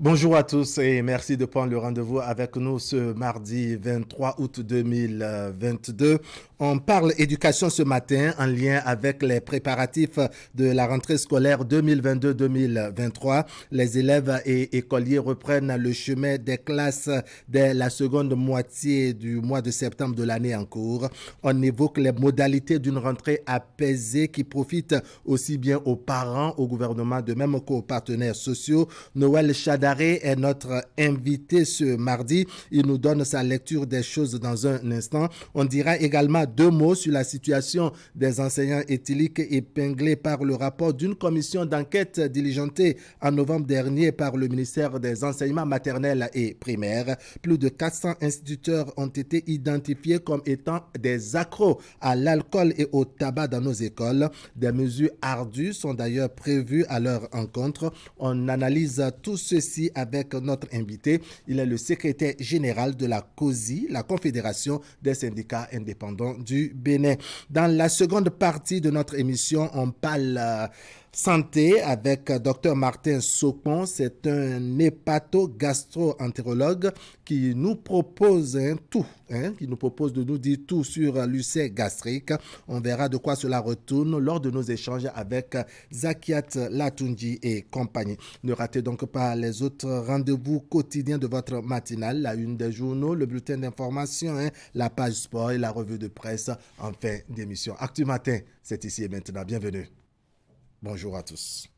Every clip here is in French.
Bonjour à tous et merci de prendre le rendez-vous avec nous ce mardi 23 août 2022. On parle éducation ce matin en lien avec les préparatifs de la rentrée scolaire 2022-2023. Les élèves et écoliers reprennent le chemin des classes dès la seconde moitié du mois de septembre de l'année en cours. On évoque les modalités d'une rentrée apaisée qui profite aussi bien aux parents, au gouvernement, de même qu'aux partenaires sociaux. Noël Chada est notre invité ce mardi. Il nous donne sa lecture des choses dans un instant. On dira également deux mots sur la situation des enseignants éthyliques épinglés par le rapport d'une commission d'enquête diligentée en novembre dernier par le ministère des Enseignements maternels et primaires. Plus de 400 instituteurs ont été identifiés comme étant des accros à l'alcool et au tabac dans nos écoles. Des mesures ardues sont d'ailleurs prévues à leur encontre. On analyse tout ceci avec notre invité. Il est le secrétaire général de la COSI, la Confédération des syndicats indépendants du Bénin. Dans la seconde partie de notre émission, on parle santé avec Dr Martin Sopon. C'est un hépato-gastro-entérologue qui nous propose qui nous propose de nous dire tout sur l'ulcère gastrique. On verra de quoi cela retourne lors de nos échanges avec Zakiat Latunji et compagnie. Ne ratez donc pas les autres rendez-vous quotidiens de votre matinale, la une des journaux, le bulletin d'information, la page sport et la revue de presse en fin d'émission. Actu Matin, c'est ici et maintenant. Bienvenue. Bonjour à tous.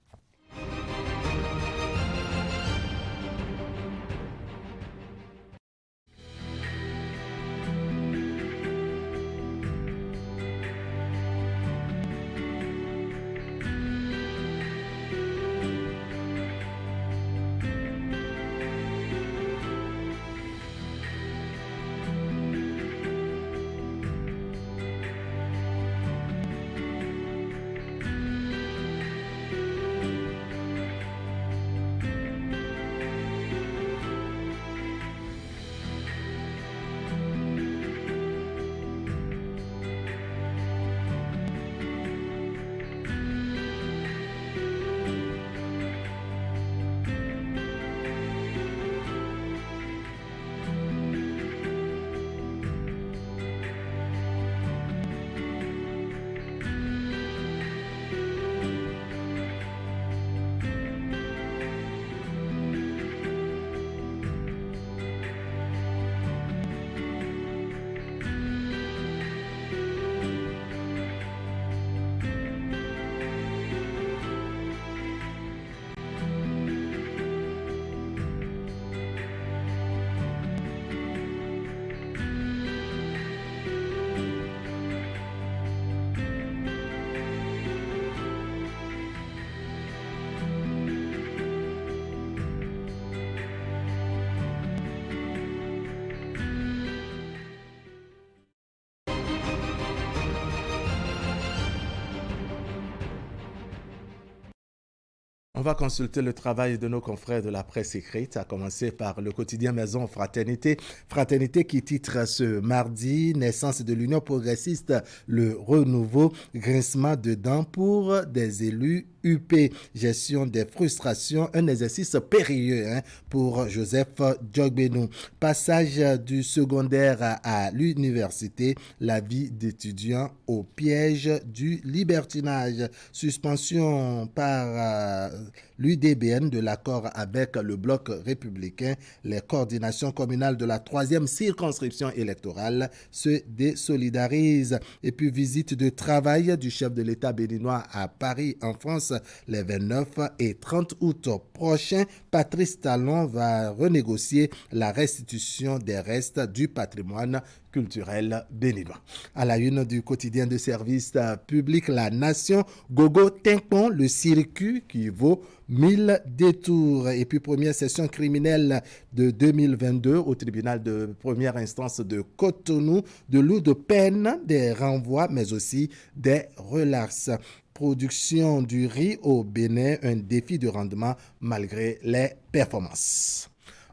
On va consulter le travail de nos confrères de la presse écrite, à commencer par le quotidien Maison Fraternité. Fraternité qui titre ce mardi « Naissance de l'Union progressiste, le renouveau, grincement de dents pour des élus UP, gestion des frustrations, un exercice périlleux pour Joseph Djogbenou. Passage du secondaire à l'université, la vie d'étudiant au piège du libertinage. Suspension par l'UDBN de l'accord avec le bloc républicain. Les coordinations communales de la 3e circonscription électorale se désolidarisent. Et puis visite de travail du chef de l'État béninois à Paris en France les 29 et 30 août prochains. Patrice Talon va renégocier la restitution des restes du patrimoine culturel béninois. À la une du quotidien de service public La Nation, Gogo Timpon, le circuit qui vaut 1000 détours. Et puis première session criminelle de 2022 au tribunal de première instance de Cotonou, de lourdes peines, des renvois mais aussi des relaxes. Production du riz au Bénin, un défi de rendement malgré les performances.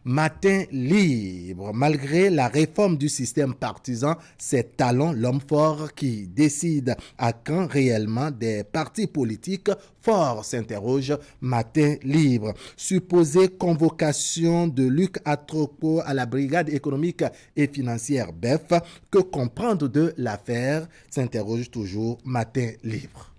Matin libre. Malgré la réforme du système partisan, c'est Talon, l'homme fort, qui décide à quand réellement des partis politiques forts, s'interroge Matin libre. Supposée convocation de Luc Atroko à la brigade économique et financière BEF, que comprendre de l'affaire, s'interroge toujours Matin libre.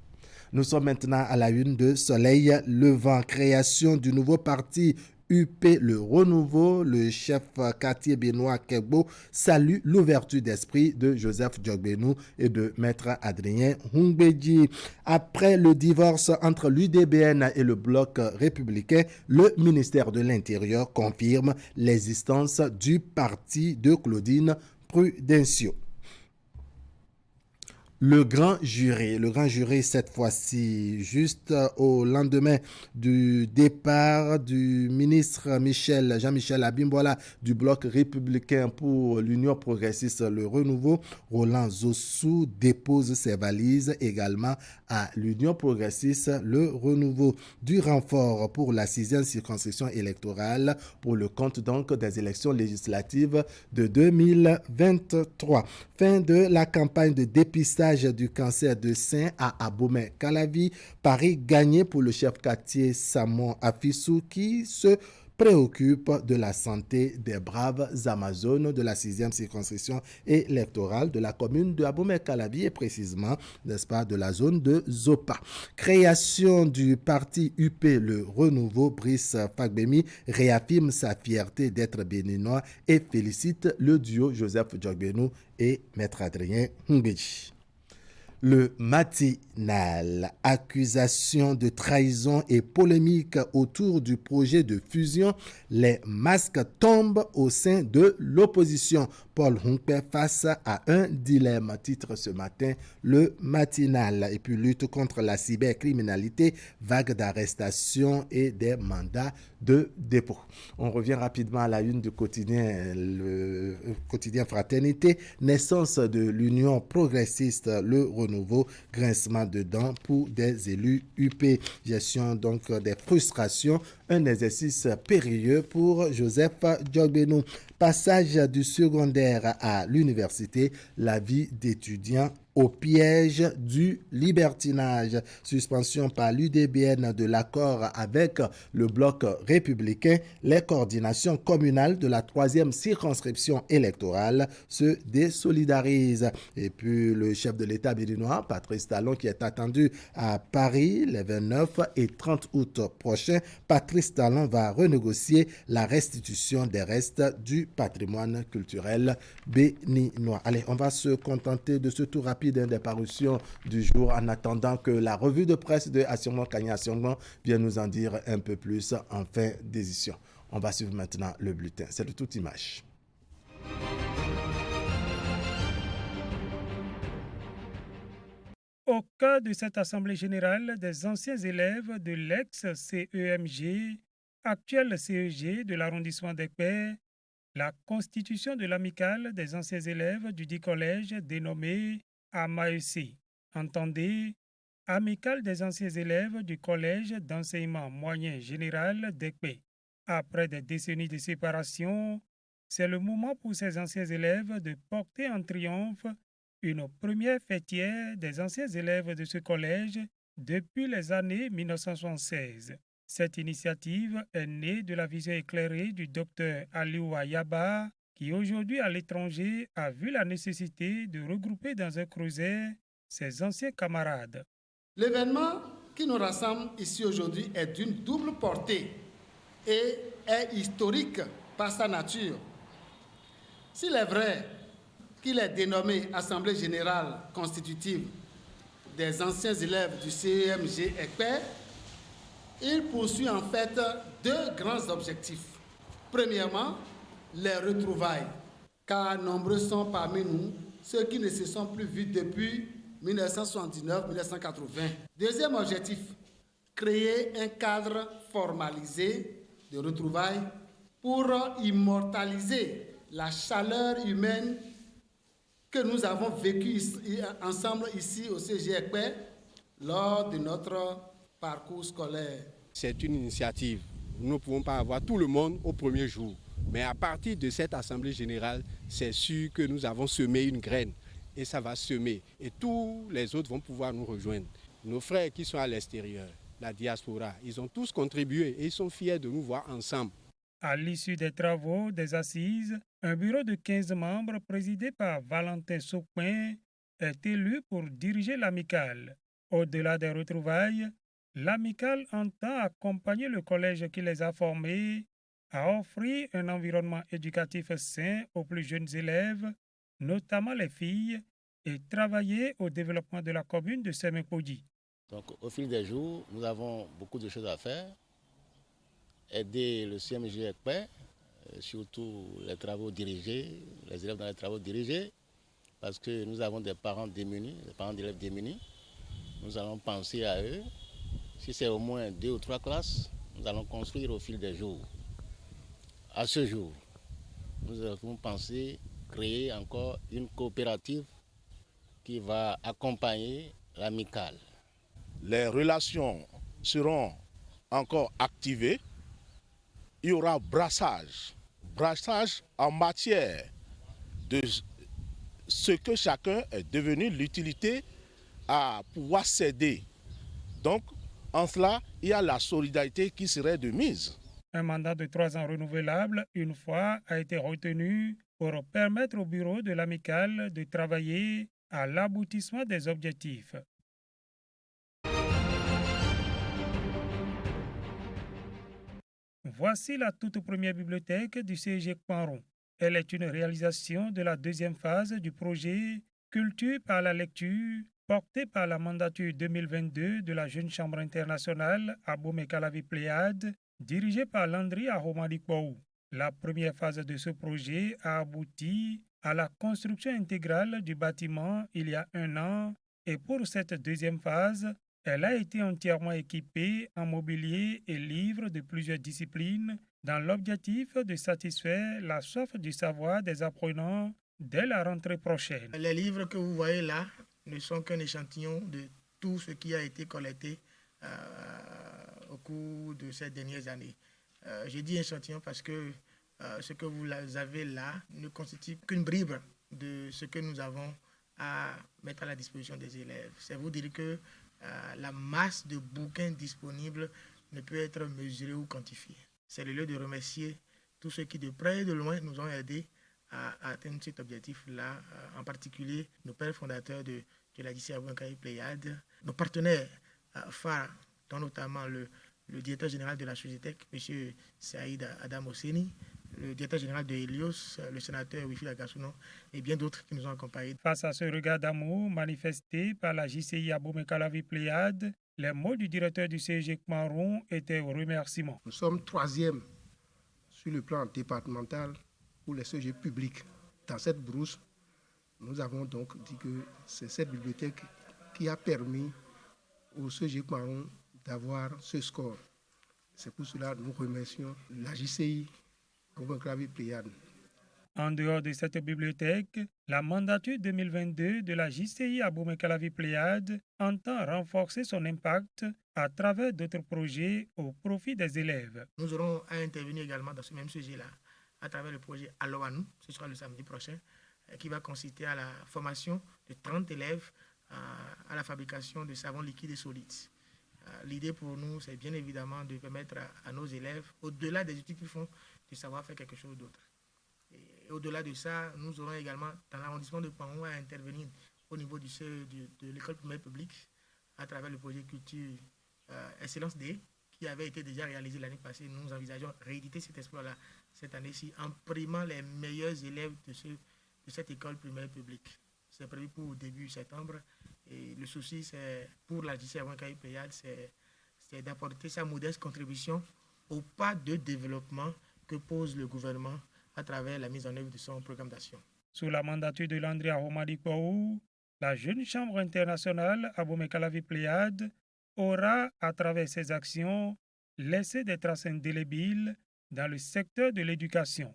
Nous sommes maintenant à la une de Soleil Levant. Création du nouveau parti UP Le Renouveau. Le chef quartier Benoît Kegbo salue l'ouverture d'esprit de Joseph Djogbenou et de Maître Adrien Hungbeji. Après le divorce entre l'UDBN et le Bloc républicain, le ministère de l'Intérieur confirme l'existence du parti de Claudine Prudencio. Le grand jury cette fois-ci, juste au lendemain du départ du ministre Jean-Michel Abimbola du Bloc républicain pour l'Union progressiste Le Renouveau, Roland Zossou dépose ses valises également à l'Union progressiste Le Renouveau. Du renfort pour la 6e circonscription électorale pour le compte donc des élections législatives de 2023. Fin de la campagne de dépistage du cancer de sein à Abomey-Calavi. Paris gagné pour le chef quartier Samon Afissou qui se préoccupe de la santé des braves Amazones de la 6e circonscription électorale de la commune de Abomey-Calavi et précisément, n'est-ce pas, de la zone de Zopa. Création du parti UP Le Renouveau, Brice Fagbemi réaffirme sa fierté d'être béninois et félicite le duo Joseph Djogbenou et Maître Adrien Hungbeji. Le matinal, accusation de trahison et polémique autour du projet de fusion, les masques tombent au sein de l'opposition. Paul Hunkpe face à un dilemme, titre ce matin le matinal. Et puis lutte contre la cybercriminalité, vague d'arrestations et des mandats de dépôt. On revient rapidement à la une du quotidien, le quotidien Fraternité, naissance de l'Union progressiste Le Renouveau, grincement de dents pour des élus UP, gestion donc des frustrations, un exercice périlleux pour Joseph Djogbenou. Passage du secondaire à l'université, la vie d'étudiant au piège du libertinage. Suspension par l'UDBN de l'accord avec le Bloc républicain, les coordinations communales de la 3e circonscription électorale se désolidarisent. Et puis le chef de l'État béninois, Patrice Talon, qui est attendu à Paris les 29 et 30 août prochains. Patrice Talon va renégocier la restitution des restes du patrimoine culturel béninois. Allez, on va se contenter de ce tour rapide des parutions du jour en attendant que la revue de presse de Assurement Kanya Assurement vienne nous en dire un peu plus en fin d'édition. On va suivre maintenant le bulletin. C'est de toute image. Au cœur de cette assemblée générale des anciens élèves de l'ex-CEMG, actuel CEG de l'arrondissement d'Ekpé, la constitution de l'amicale des anciens élèves du dit collège dénommé AMAEC. Entendez, amicale des anciens élèves du collège d'enseignement moyen général d'Ekpé. Après des décennies de séparation, c'est le moment pour ces anciens élèves de porter en triomphe une première fêtière des anciens élèves de ce collège depuis les années 1976. Cette initiative est née de la vision éclairée du docteur Aliou Ayaba, qui aujourd'hui à l'étranger a vu la nécessité de regrouper dans un creuset ses anciens camarades. L'événement qui nous rassemble ici aujourd'hui est d'une double portée et est historique par sa nature. S'il est vrai qu'il est dénommé Assemblée générale constitutive des anciens élèves du CEMG Ekpé, il poursuit en fait deux grands objectifs. Premièrement, les retrouvailles, car nombreux sont parmi nous ceux qui ne se sont plus vus depuis 1979-1980. Deuxième objectif, créer un cadre formalisé de retrouvailles pour immortaliser la chaleur humaine que nous avons vécue ensemble ici au CEG Ekpé lors de notre parcours scolaire. C'est une initiative. Nous ne pouvons pas avoir tout le monde au premier jour. Mais à partir de cette Assemblée générale, c'est sûr que nous avons semé une graine et ça va semer. Et tous les autres vont pouvoir nous rejoindre. Nos frères qui sont à l'extérieur, la diaspora, ils ont tous contribué et ils sont fiers de nous voir ensemble. À l'issue des travaux des assises, un bureau de 15 membres présidé par Valentin Sauquin est élu pour diriger l'amicale. Au-delà des retrouvailles, l'amicale entend accompagner le collège qui les a formés à offrir un environnement éducatif sain aux plus jeunes élèves, notamment les filles, et travailler au développement de la commune de Semekoji. Donc, au fil des jours, nous avons beaucoup de choses à faire. Aider le CMG ECPE, surtout les travaux dirigés, les élèves dans les travaux dirigés, parce que nous avons des parents démunis, des parents d'élèves démunis. Nous allons penser à eux. Si c'est au moins 2 ou 3 classes, nous allons construire au fil des jours. À ce jour, nous avons pensé créer encore une coopérative qui va accompagner l'amicale. Les relations seront encore activées. Il y aura brassage en matière de ce que chacun est devenu, l'utilité à pouvoir s'aider. Donc, en cela, il y a la solidarité qui serait de mise. Un mandat de 3 ans renouvelable, une fois, a été retenu pour permettre au bureau de l'amicale de travailler à l'aboutissement des objectifs. Voici la toute première bibliothèque du CEG Kparon. Elle est une réalisation de la deuxième phase du projet Culture par la lecture, porté par la mandature 2022 de la Jeune Chambre internationale Abomey Calavi Pléiade, dirigée par Landry Ahomadikwaou. La première phase de ce projet a abouti à la construction intégrale du bâtiment il y a 1 an et pour cette deuxième phase, elle a été entièrement équipée en mobilier et livres de plusieurs disciplines dans l'objectif de satisfaire la soif du savoir des apprenants dès la rentrée prochaine. Les livres que vous voyez là ne sont qu'un échantillon de tout ce qui a été collecté au cours de ces dernières années. J'ai dit échantillon parce que ce que vous avez là ne constitue qu'une bribe de ce que nous avons à mettre à la disposition des élèves. C'est vous dire que la masse de bouquins disponibles ne peut être mesurée ou quantifiée. C'est le lieu de remercier tous ceux qui de près et de loin nous ont aidés à atteindre cet objectif-là, en particulier nos pères fondateurs de la JC Abomey Calavi Pléiade, nos partenaires phares, dont notamment le directeur général de la Sogitec, M. Saïd Adam Osseni, le directeur général de Helios, le sénateur Wilfried Agassono et bien d'autres qui nous ont accompagnés. Face à ce regard d'amour manifesté par la JCI Abomey Calavi Pléiade, les mots du directeur du CEG Kparon étaient au remerciement. Nous sommes 3e sur le plan départemental pour les CEG publics. Dans cette brousse, nous avons donc dit que c'est cette bibliothèque qui a permis au CEG Kparon d'avoir ce score. C'est pour cela que nous remercions la JCI Abomey Calavi Pléiade. En dehors de cette bibliothèque, la mandature 2022 de la JCI Abomey Calavi Pléiade entend renforcer son impact à travers d'autres projets au profit des élèves. Nous aurons à intervenir également dans ce même sujet-là à travers le projet Aloanou, ce sera le samedi prochain, qui va consister à la formation de 30 élèves à la fabrication de savons liquides et solides. L'idée pour nous, c'est bien évidemment de permettre à nos élèves, au-delà des études qu'ils font, de savoir faire quelque chose d'autre. Et au-delà de ça, nous aurons également, dans l'arrondissement de Kparon, à intervenir au niveau de l'école primaire publique à travers le projet Culture Excellence D, qui avait été déjà réalisé l'année passée. Nous envisageons rééditer cet exploit-là cette année-ci en primant les meilleurs élèves de cette école primaire publique. C'est prévu pour début septembre. Et le souci, c'est pour la JC Abomey Calavi Pléiade, c'est d'apporter sa modeste contribution au pas de développement que pose le gouvernement à travers la mise en œuvre de son programme d'action. Sous la mandature de Landry Ahomadikwaou, la Jeune Chambre internationale Abomey Calavi Pléiade aura, à travers ses actions, laissé des traces indélébiles dans le secteur de l'éducation.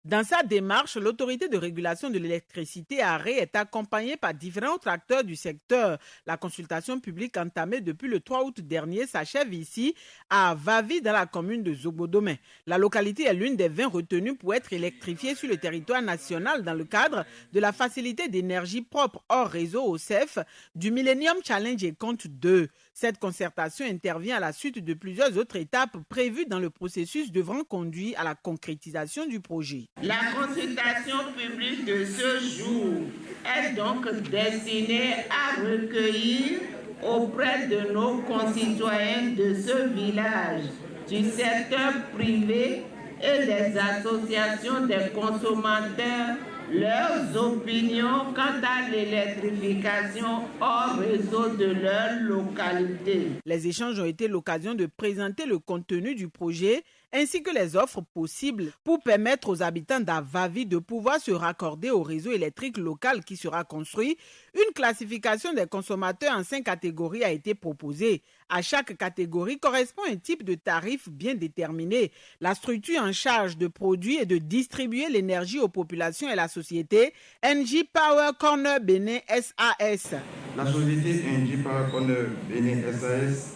Dans sa démarche, l'autorité de régulation de l'électricité ARE est accompagnée par différents autres acteurs du secteur. La consultation publique entamée depuis le 3 août dernier s'achève ici à Vavi dans la commune de Zobodomé. La localité est l'une des 20 retenues pour être électrifiée sur le territoire national dans le cadre de la facilité d'énergie propre hors réseau au CEF du Millennium Challenge et Compte 2. Cette concertation intervient à la suite de plusieurs autres étapes prévues dans le processus devant conduire à la concrétisation du projet. La consultation publique de ce jour est donc destinée à recueillir auprès de nos concitoyens de ce village, du secteur privé et des associations des consommateurs leurs opinions quant à l'électrification hors réseau de leur localité. Les échanges ont été l'occasion de présenter le contenu du projet ainsi que les offres possibles pour permettre aux habitants d'Avavi de pouvoir se raccorder au réseau électrique local qui sera construit. Une classification des consommateurs en 5 catégories a été proposée. À chaque catégorie correspond un type de tarif bien déterminé. La structure en charge de produire et de distribuer l'énergie aux populations et la société NG Power Corner Bénin SAS. La société NG Power Corner Bénin SAS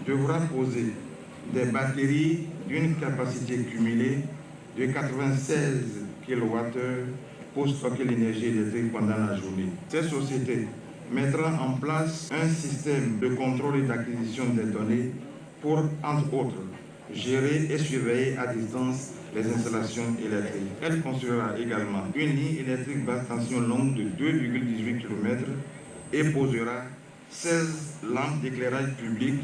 devra poser des batteries d'une capacité cumulée de 96 kWh pour stocker l'énergie électrique pendant la journée. Cette société mettra en place un système de contrôle et d'acquisition des données pour, entre autres, gérer et surveiller à distance les installations électriques. Elle construira également une ligne électrique basse tension longue de 2,18 km et posera 16 lampes d'éclairage public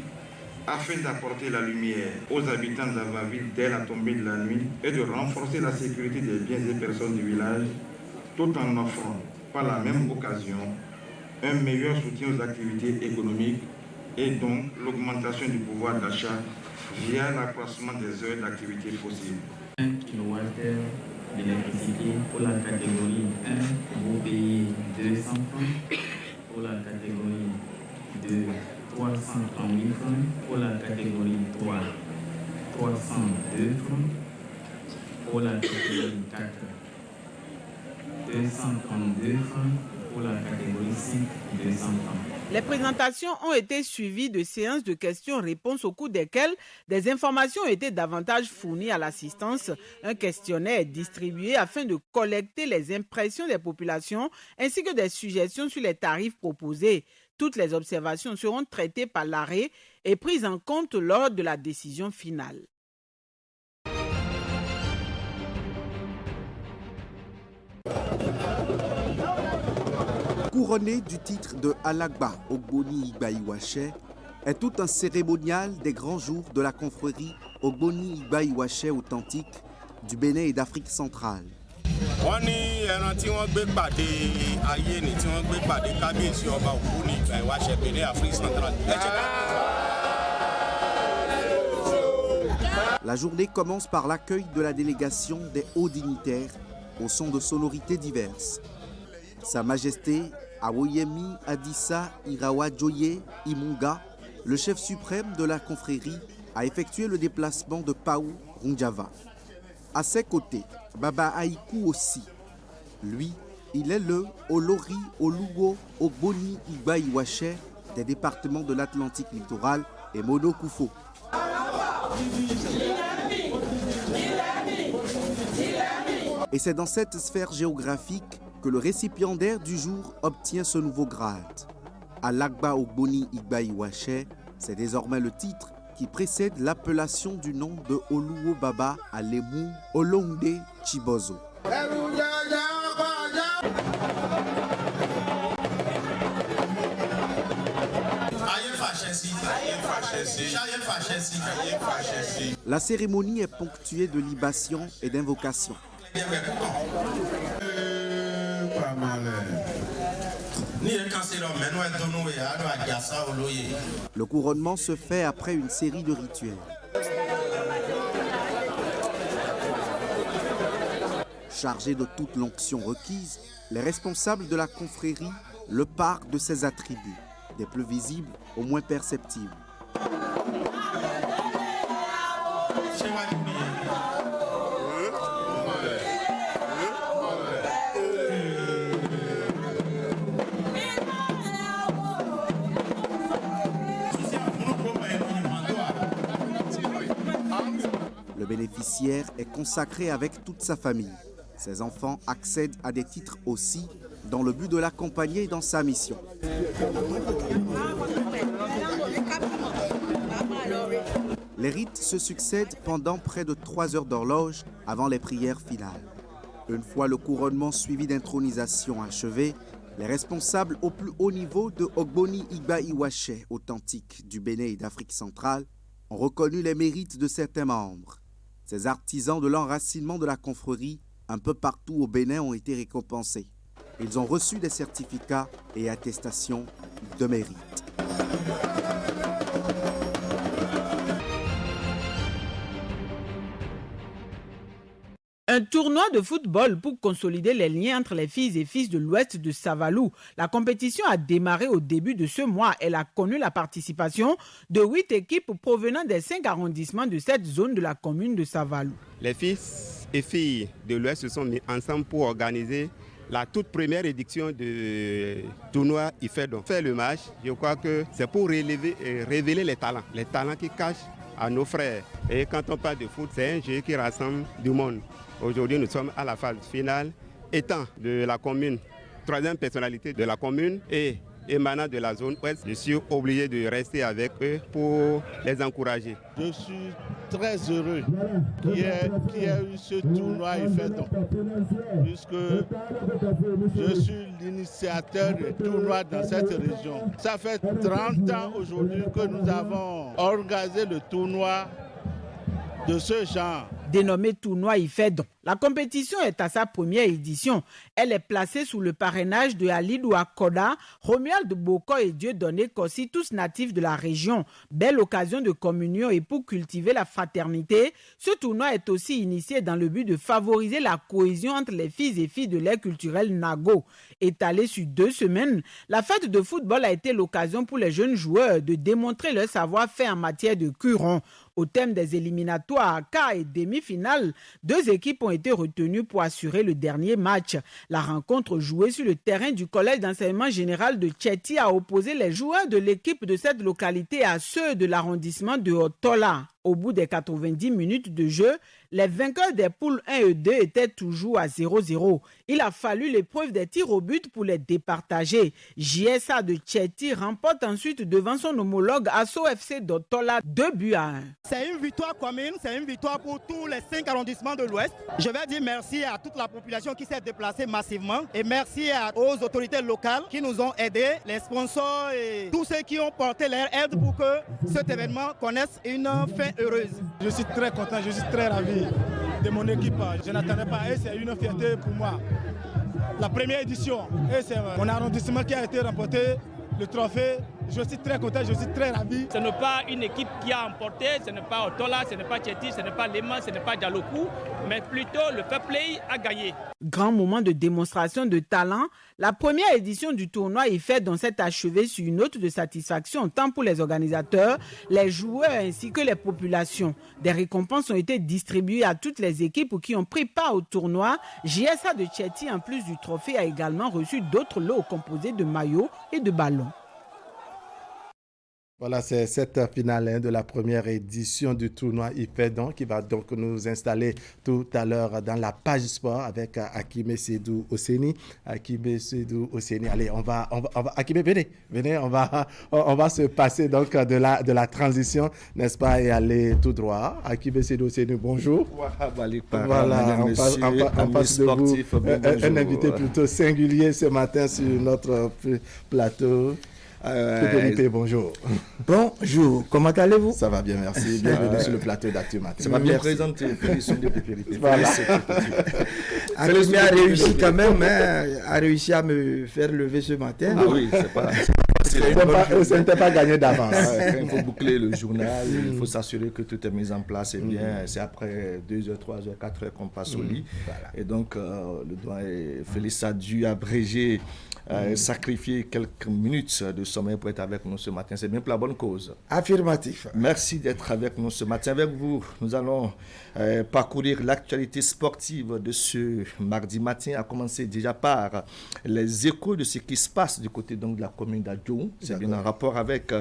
afin d'apporter la lumière aux habitants d'Avavi dès la tombée de la nuit et de renforcer la sécurité des biens et personnes du village, tout en offrant, par la même occasion, un meilleur soutien aux activités économiques et donc l'augmentation du pouvoir d'achat via l'accroissement des heures d'activité possibles. 1 kWh d'électricité pour la catégorie 1, vous payez 200 francs. Pour la catégorie 2, 330 000 francs. Pour la catégorie 3, 302 francs. Pour la catégorie 4, 232 francs. Pour la catégorie 5, 200 francs. Les présentations ont été suivies de séances de questions-réponses au cours desquelles des informations ont été davantage fournies à l'assistance. Un questionnaire est distribué afin de collecter les impressions des populations ainsi que des suggestions sur les tarifs proposés. Toutes les observations seront traitées par l'ARE et prises en compte lors de la décision finale. Couronné du titre de Alagba Ogboni Igba Iwache est tout un cérémonial des grands jours de la confrérie Ogboni Igba Iwache authentique du Bénin et d'Afrique centrale. La journée commence par l'accueil de la délégation des hauts dignitaires au son de sonorités diverses. Sa Majesté Awoyemi Adissa Irawa Joye Imunga, le chef suprême de la confrérie, a effectué le déplacement de Paou Runjava. À ses côtés, Baba Aïkou aussi. Lui, il est le Olori Olugo Ogboni Igba Iwache des départements de l'Atlantique littoral et Mono Koufo. Et c'est dans cette sphère géographique que le récipiendaire du jour obtient ce nouveau grade. Alagba Ogboni Igba Iwache, c'est désormais le titre qui précède l'appellation du nom de Oluwo Baba Alemu Olonde Chibozo. La cérémonie est ponctuée de libations et d'invocations. Le couronnement se fait après une série de rituels. Chargés de toute l'onction requise, les responsables de la confrérie le parent de ses attributs, des plus visibles aux moins perceptibles. Le bénéficiaire est consacré avec toute sa famille. Ses enfants accèdent à des titres aussi dans le but de l'accompagner dans sa mission. Les rites se succèdent pendant près de 3 heures d'horloge avant les prières finales. Une fois le couronnement suivi d'intronisation achevé, les responsables au plus haut niveau de Ogboni Igba Iwache, authentique du Bénin et d'Afrique centrale, ont reconnu les mérites de certains membres. Ces artisans de l'enracinement de la confrérie, un peu partout au Bénin, ont été récompensés. Ils ont reçu des certificats et attestations de mérite. Un tournoi de football pour consolider les liens entre les filles et fils de l'ouest de Savalou. La compétition a démarré au début de ce mois. Elle a connu la participation de 8 équipes provenant des 5 arrondissements de cette zone de la commune de Savalou. Les fils et filles de l'ouest se sont mis ensemble pour organiser la toute première édition du tournoi IFEDON. Faire le match, je crois que c'est pour révéler les talents qui cachent à nos frères. Et quand on parle de foot, c'est un jeu qui rassemble du monde. Aujourd'hui, nous sommes à la phase finale. Étant de la commune, 3e personnalité de la commune et émanant de la zone ouest, je suis obligé de rester avec eux pour les encourager. Je suis très heureux qu'il y ait eu ce tournoi IFEDON, puisque je suis l'initiateur du tournoi dans cette région. Ça fait 30 ans aujourd'hui que nous avons organisé le tournoi de ce genre. Dénommé tournoi IFEDON. La compétition est à sa première édition. Elle est placée sous le parrainage de Halidou Akoda, Romuald Boko et Dieudonné Kossi, tous natifs de la région. Belle occasion de communion et pour cultiver la fraternité, ce tournoi est aussi initié dans le but de favoriser la cohésion entre les filles et filles de l'ère culturelle Nago. Étalée sur 2 semaines, la fête de football a été l'occasion pour les jeunes joueurs de démontrer leur savoir-faire en matière de curon. Au thème des éliminatoires, quart et demi-finale, 2 équipes ont été retenues pour assurer le dernier match. La rencontre jouée sur le terrain du collège d'enseignement général de Tchéti a opposé les joueurs de l'équipe de cette localité à ceux de l'arrondissement de Otola. Au bout des 90 minutes de jeu, les vainqueurs des poules 1 et 2 étaient toujours à 0-0. Il a fallu l'épreuve des tirs au but pour les départager. JSA de Tchéti remporte ensuite devant son homologue Asso FC d'Otola 2-1. C'est une victoire commune, c'est une victoire pour tous les 5 arrondissements de l'Ouest. Je vais dire merci à toute la population qui s'est déplacée massivement et merci aux autorités locales qui nous ont aidés, les sponsors et tous ceux qui ont porté leur aide pour que cet événement connaisse une fin heureuse. Je suis très content, je suis très ravi de mon équipe. Je n'attendais pas et c'est une fierté pour moi. La première édition et c'est mon arrondissement qui a été remporté le trophée. Je suis très content, je suis très ravi. Ce n'est pas une équipe qui a emporté, ce n'est pas Otola, ce n'est pas Tchéti, ce n'est pas Lema, ce n'est pas Dialokou, mais plutôt le fair play a gagné. Grand moment de démonstration de talent, la première édition du tournoi IFEDON s'est achevée sur une note de satisfaction tant pour les organisateurs, les joueurs ainsi que les populations. Des récompenses ont été distribuées à toutes les équipes qui ont pris part au tournoi. JSA de Tchéti, en plus du trophée, a également reçu d'autres lots composés de maillots et de ballons. Voilà, c'est cette finale de la première édition du tournoi IFEDON qui va donc nous installer tout à l'heure dans la page sport avec Akime Seydou Oseni. Akime Seydou Oseni, allez, on va Akime, venez, on va se passer donc de la transition, n'est-ce pas, et aller tout droit. Akime Seydou Oseni, bonjour. Voilà, on passe de vous un invité plutôt singulier ce matin sur notre plateau. Bonjour. Bonjour, comment allez-vous? Ça va bien, merci. Bienvenue sur le plateau d'Actu Matin. Ça va bien présenter. Voilà. Akime a réussi quand même, a réussi à me faire lever ce matin. Ah oui, c'est pas... Ce n'était pas gagné d'avance. Il faut boucler le journal, il faut s'assurer que tout est mis en place. Et bien, c'est après 2h, 3h, 4h qu'on passe au lit. Voilà. Et donc, le doyen Félix a dû abréger, sacrifier quelques minutes de sommeil pour être avec nous ce matin. C'est bien pour la bonne cause. Affirmatif. Merci d'être avec nous ce matin. Avec vous, nous allons parcourir l'actualité sportive de ce mardi matin, à commencer déjà par les échos de ce qui se passe du côté donc de la commune d'Adjou, nous. C'est bien en rapport avec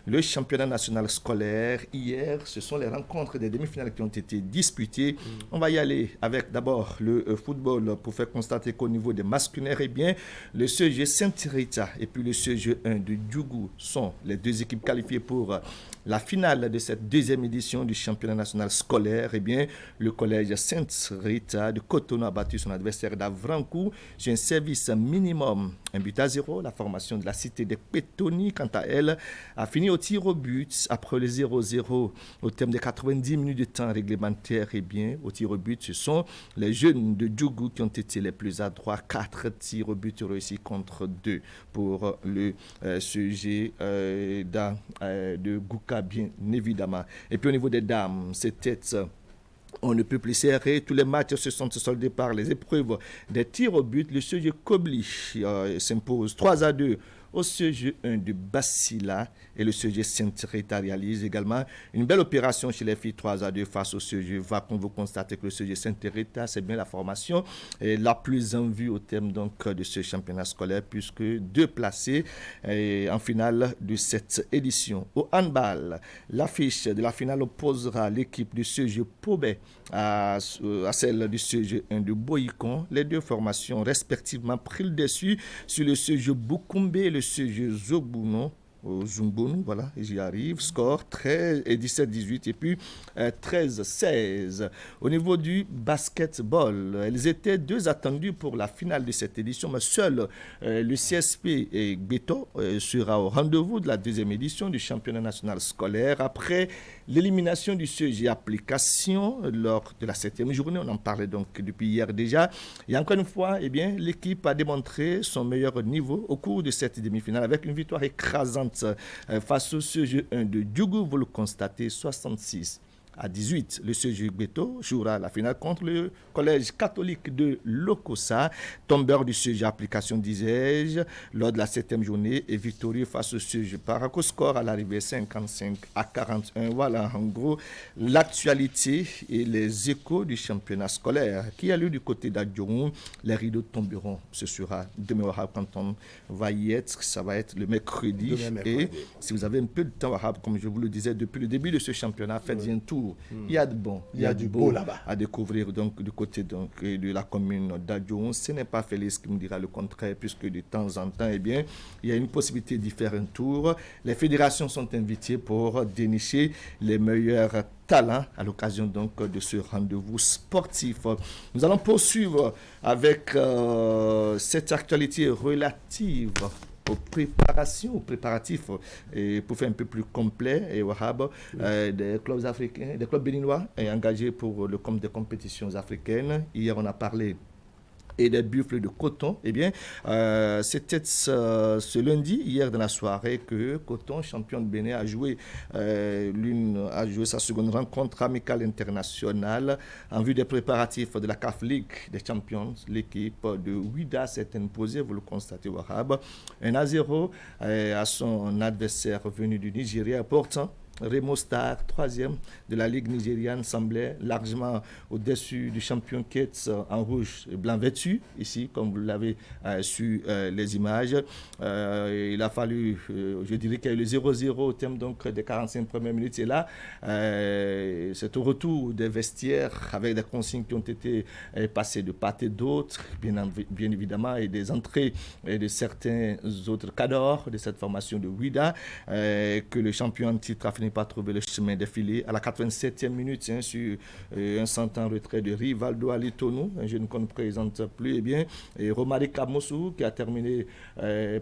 le championnat national scolaire. Hier, ce sont les rencontres des demi-finales qui ont été disputées. On va y aller avec d'abord le football pour faire constater qu'au niveau des masculins, eh bien, le CEG Sainte-Rita et puis le CEG 1 de Djougou sont les deux équipes qualifiées pour la finale de cette deuxième édition du championnat national scolaire. Eh bien, le collège Sainte-Rita de Cotonou a battu son adversaire d'Avrancourt sur un service minimum, 1-0. La formation de la cité des Pétoni, quant à elle, a fini au tir au but après le 0-0 au terme des 90 minutes de temps réglementaire. Eh bien, au tir au but, ce sont les jeunes de Djougou qui ont été les plus adroits. 4 tirs au but réussis contre 2 pour le CEG de Gouka, bien évidemment. Et puis au niveau des dames, c'était on ne peut plus serrer. Tous les matchs se sont soldés par les épreuves des tirs au but. Le CEG Kobli s'impose 3-2 au CEG 1 de Bassila et le CEG Sainte-Rita réalise également une belle opération chez les filles 3-2 face au CEG Vacon. Vous constatez que le CEG Sainte-Rita, c'est bien la formation la plus en vue au terme donc de ce championnat scolaire puisque 2 placés en finale de cette édition. Au handball, l'affiche de la finale opposera l'équipe du CEG Pobet à celle du CEG 1 de Boycon. Les deux formations respectivement pris le dessus sur le CEG Boukoumbe et le CEG Zobouno. Zumboun, voilà, j'y arrive. Score 13 et 17-18 et puis 13-16. Au niveau du basketball, elles étaient 2 attendues pour la finale de cette édition, mais seul le CSP et Beto sera au rendez-vous de la deuxième édition du championnat national scolaire après l'élimination du CEG Application lors de la 7e journée. On en parlait donc depuis hier déjà. Et encore une fois, eh bien, l'équipe a démontré son meilleur niveau au cours de cette demi-finale avec une victoire écrasante face au CEG 1 de Djougou, vous le constatez, 66-18. Le CEG Beto jouera la finale contre le collège catholique de Lokossa, tombeur du CEG Application, disais-je, lors de la 7e journée et victorieux face au CEG Paraco, score à l'arrivée 55-41. Voilà en gros l'actualité et les échos du championnat scolaire qui a lieu du côté d'Adjoun. Les rideaux tomberont, ce sera demain quand on va y être, ça va être le mercredi. Et si vous avez un peu de temps comme je vous le disais depuis le début de ce championnat, faites un tour. Il y a de bon, il y a du beau là-bas à découvrir donc du côté donc, de la commune d'Adjoun. Ce n'est pas Félix qui me dira le contraire puisque de temps en temps, eh bien, il y a une possibilité d'y faire un tour. Les fédérations sont invitées pour dénicher les meilleurs talents à l'occasion donc de ce rendez-vous sportif. Nous allons poursuivre avec cette actualité relative aux préparatifs et pour faire un peu plus complet et wahab, des clubs africains, des clubs béninois engagés pour le compte des compétitions africaines. Hier, on a parlé et des buffles de Coton. Eh bien, c'était ce lundi, hier dans la soirée, que Coton, champion de Bénin, a joué sa seconde rencontre amicale internationale en vue des préparatifs de la CAF League des Champions. L'équipe de Ouida s'est imposée, vous le constatez, Wahab, 1-0 à son adversaire venu du Nigeria. Pourtant, Remo Star, 3e de la Ligue nigériane, semblait largement au-dessus du champion Kets en rouge et blanc vêtu, ici, comme vous l'avez su les images. Il a fallu, je dirais qu'il y a eu le 0-0 au terme donc, des 45 premières minutes. Et là, c'est au retour des vestiaires avec des consignes qui ont été passées de part et d'autre, bien évidemment, et des entrées de certains autres cadors de cette formation de Ouida, que le champion en titre a fini pas trouver le chemin défilé à la 87e minute sur un centre en retrait de Rivaldo Alitonou, un jeune qu'on ne présente plus, et bien, et Romari Kamosou qui a terminé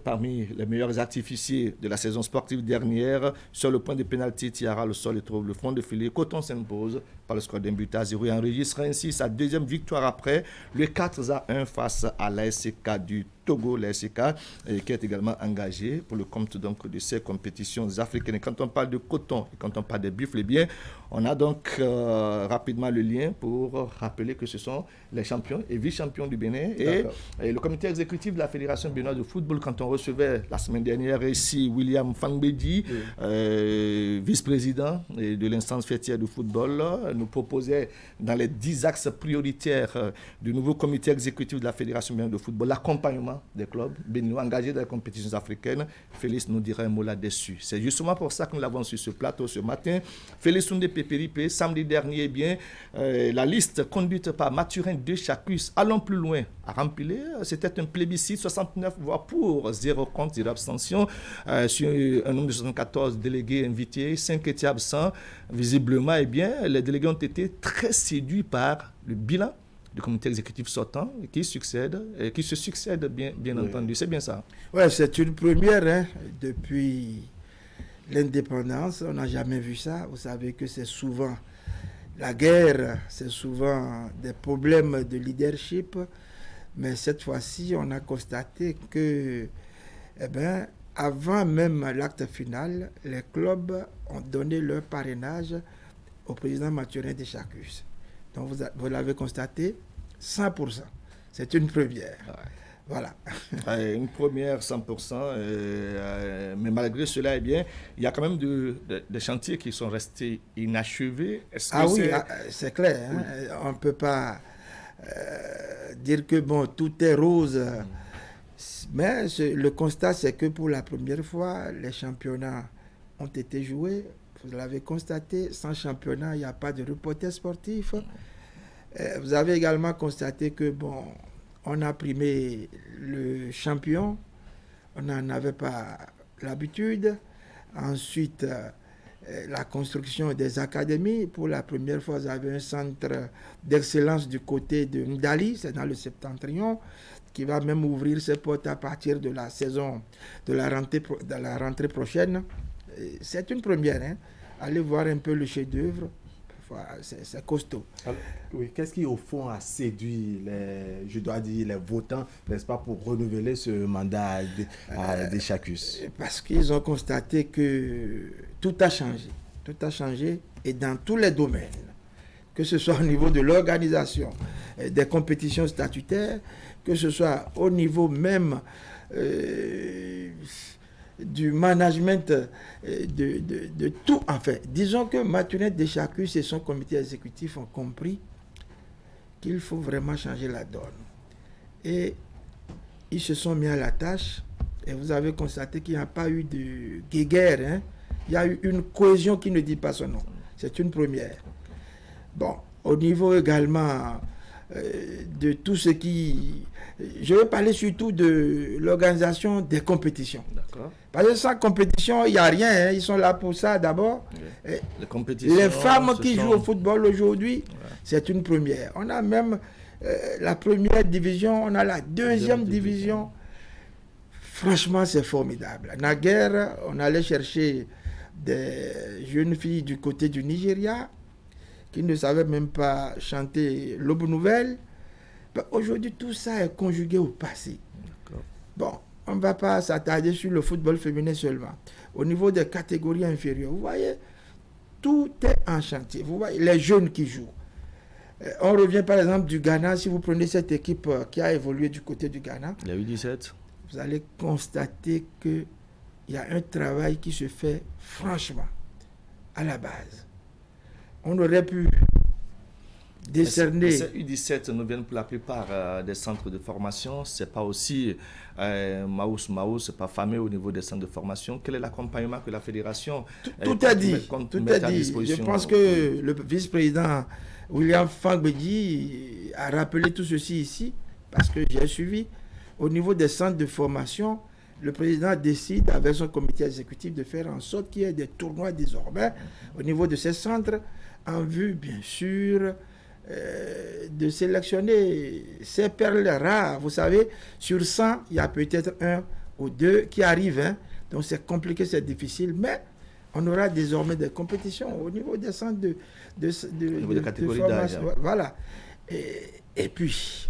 parmi les meilleurs artificiers de la saison sportive dernière sur le point de pénalty. Tiara le sol et trouve le fond de filet. Coton s'impose par le score d'un but à 0 et enregistre ainsi sa deuxième victoire après le 4-1 face à l'ASK du Togo, l'ASK, qui est également engagé pour le compte donc de ces compétitions africaines. Et quand on parle de Coton et quand on parle des buffles, eh bien, On a donc rapidement le lien pour rappeler que ce sont les champions et vice-champions du Bénin et le comité exécutif de la Fédération béninoise de football, quand on recevait la semaine dernière ici William Fangbedi, vice-président de l'instance fêtière de football, nous proposait dans les 10 axes prioritaires du nouveau comité exécutif de la Fédération béninoise de football l'accompagnement des clubs béninois engagés dans les compétitions africaines. Félix nous dirait un mot là-dessus. C'est justement pour ça que nous l'avons sur ce plateau ce matin. Félix Soundé Pépéripe, samedi dernier, la liste conduite par Mathurin de Chacus, allons plus loin, à remplir. C'était un plébiscite, 69 voix pour, 0 contre, 0 abstention, sur un nombre de 74 délégués invités, 5 étaient absents. Visiblement, les délégués ont été très séduits par le bilan du comité exécutif sortant qui se succède bien entendu. C'est bien ça. Oui, c'est une première depuis l'indépendance. On n'a jamais vu ça. Vous savez que c'est souvent la guerre, c'est souvent des problèmes de leadership. Mais cette fois-ci, on a constaté que, avant même l'acte final, les clubs ont donné leur parrainage au président Mathurin de Chacus. Donc, vous l'avez constaté, 100%. C'est une première. Ouais. Voilà. Une première, 100%. Mais malgré cela, il y a quand même des chantiers qui sont restés inachevés. C'est clair. Oui. On ne peut pas dire que tout est rose. Mais le constat, c'est que pour la première fois, les championnats ont été joués. Vous l'avez constaté, sans championnat, il n'y a pas de reporter sportif. Vous avez également constaté que, on a primé le champion, on n'en avait pas l'habitude. Ensuite, la construction des académies. Pour la première fois, vous avez un centre d'excellence du côté de Ndali, c'est dans le Septentrion, qui va même ouvrir ses portes à partir de la saison, de la rentrée prochaine. C'est une première. Allez voir un peu le chef-d'œuvre. C'est costaud. Alors, oui, qu'est-ce qui, au fond, a séduit les votants, n'est-ce pas, pour renouveler ce mandat de Chacus? Parce qu'ils ont constaté que tout a changé. Tout a changé, et dans tous les domaines. Que ce soit au niveau de l'organisation des compétitions statutaires, que ce soit au niveau même du management de tout, en fait. Disons que Mathurin de Chacus et son comité exécutif ont compris qu'il faut vraiment changer la donne. Et ils se sont mis à la tâche, et vous avez constaté qu'il n'y a pas eu de guéguerre. Il y a eu une cohésion qui ne dit pas son nom. C'est une première. Au niveau également de tout ce qui... Je vais parler surtout de l'organisation des compétitions. D'accord. Parce que sans compétition, il n'y a rien. Ils sont là pour ça d'abord. Les femmes qui jouent au football aujourd'hui, c'est une première. On a même la première division, on a la deuxième division. Franchement, c'est formidable. Naguère, on allait chercher des jeunes filles du côté du Nigeria qui ne savaient même pas chanter l'Aube Nouvelle. Aujourd'hui, tout ça est conjugué au passé. On ne va pas s'attarder sur le football féminin seulement. Au niveau des catégories inférieures, vous voyez, tout est en chantier. Vous voyez, les jeunes qui jouent. On revient par exemple du Ghana. Si vous prenez cette équipe qui a évolué du côté du Ghana, la U17, vous allez constater qu'il y a un travail qui se fait franchement à la base. On aurait pu décerner... Ces U17 nous viennent pour la plupart des centres de formation. Ce n'est pas aussi Maous, ce n'est pas fameux au niveau des centres de formation. Quel est l'accompagnement que la fédération tout a dit. Je pense que le vice-président William Fangbedi a rappelé tout ceci ici, parce que j'ai suivi. Au niveau des centres de formation, le président décide avec son comité exécutif de faire en sorte qu'il y ait des tournois désormais au niveau de ces centres, en vue, bien sûr, de sélectionner ces perles rares. Vous savez, sur 100, il y a peut-être 1 ou 2 qui arrivent. Donc c'est compliqué, c'est difficile, mais on aura désormais des compétitions au niveau des centres de catégories formation. Voilà. Et puis,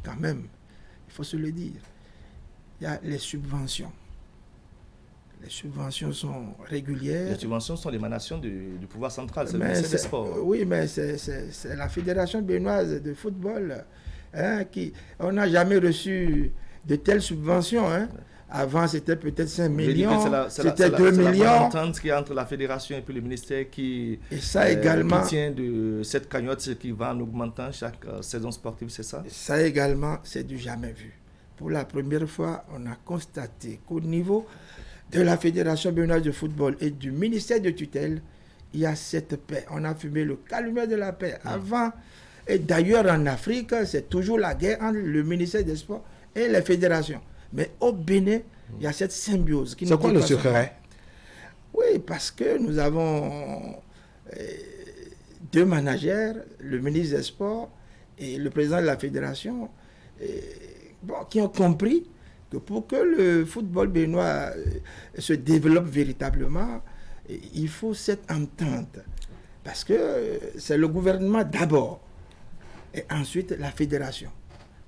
quand même, il faut se le dire, il y a les subventions. Les subventions sont régulières. Les subventions sont l'émanation du pouvoir central, c'est le ministère des Sports. Oui, mais c'est la Fédération béninoise de football qui... On n'a jamais reçu de telles subventions. Avant, c'était peut-être 5 millions, c'était 2 millions. C'est la entente qui est entre la fédération et puis le ministère qui tient de cette cagnotte qui va en augmentant chaque saison sportive, c'est ça? Ça également, c'est du jamais vu. Pour la première fois, on a constaté qu'au niveau de la Fédération béninoise de football et du ministère de tutelle, il y a cette paix. On a fumé le calumet de la paix. Avant, et d'ailleurs en Afrique, c'est toujours la guerre entre le ministère des Sports et les fédérations. Mais au Bénin, il y a cette symbiose. C'est quoi le secret? Oui, parce que nous avons 2 managers, le ministre des Sports et le président de la fédération, qui ont compris que pour que le football béninois se développe véritablement, il faut cette entente. Parce que c'est le gouvernement d'abord et ensuite la fédération.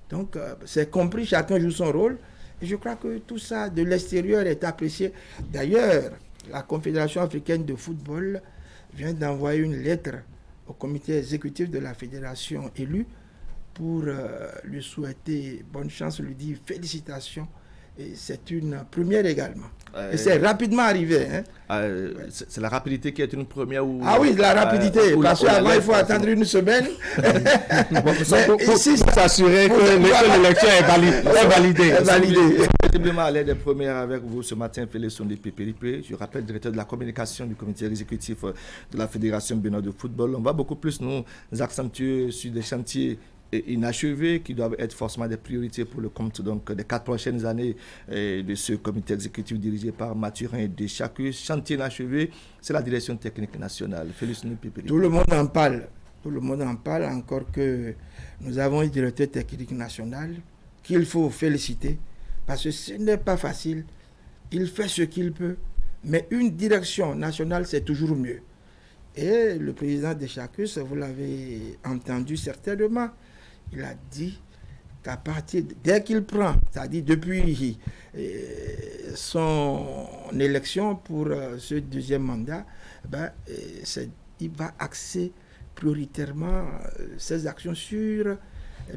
Donc, c'est compris, chacun joue son rôle. Et je crois que tout ça de l'extérieur est apprécié. D'ailleurs, la Confédération africaine de football vient d'envoyer une lettre au comité exécutif de la fédération élue pour lui souhaiter bonne chance, lui dire félicitations. Et c'est une première également. Et c'est rapidement arrivé. C'est la rapidité qui est une première ou... Ah oui, la rapidité. Parce qu'avant, il faut attendre une semaine. Pour s'assurer que l'élection est validée. Simplement à l'aide des premières avec vous ce matin, Félix Sondé Pépéripé. Je rappelle, directeur de la communication du comité exécutif de la Fédération béninoise de football. On va beaucoup plus nous accentuer sur des chantiers inachevés qui doivent être forcément des priorités pour le compte donc, des 4 prochaines années de ce comité exécutif dirigé par Mathurin et de chaque chantier inachevé, c'est la direction technique nationale. Félix Sondé Pépéripé. Tout le monde en parle. Tout le monde en parle, encore que nous avons un directeur technique national qu'il faut féliciter parce que ce n'est pas facile. Il fait ce qu'il peut, mais une direction nationale, c'est toujours mieux. Et le président de Chacus, vous l'avez entendu certainement, il a dit qu'à partir dès qu'il prend, c'est-à-dire depuis son élection pour ce 2e mandat, il va axer prioritairement ses actions sur...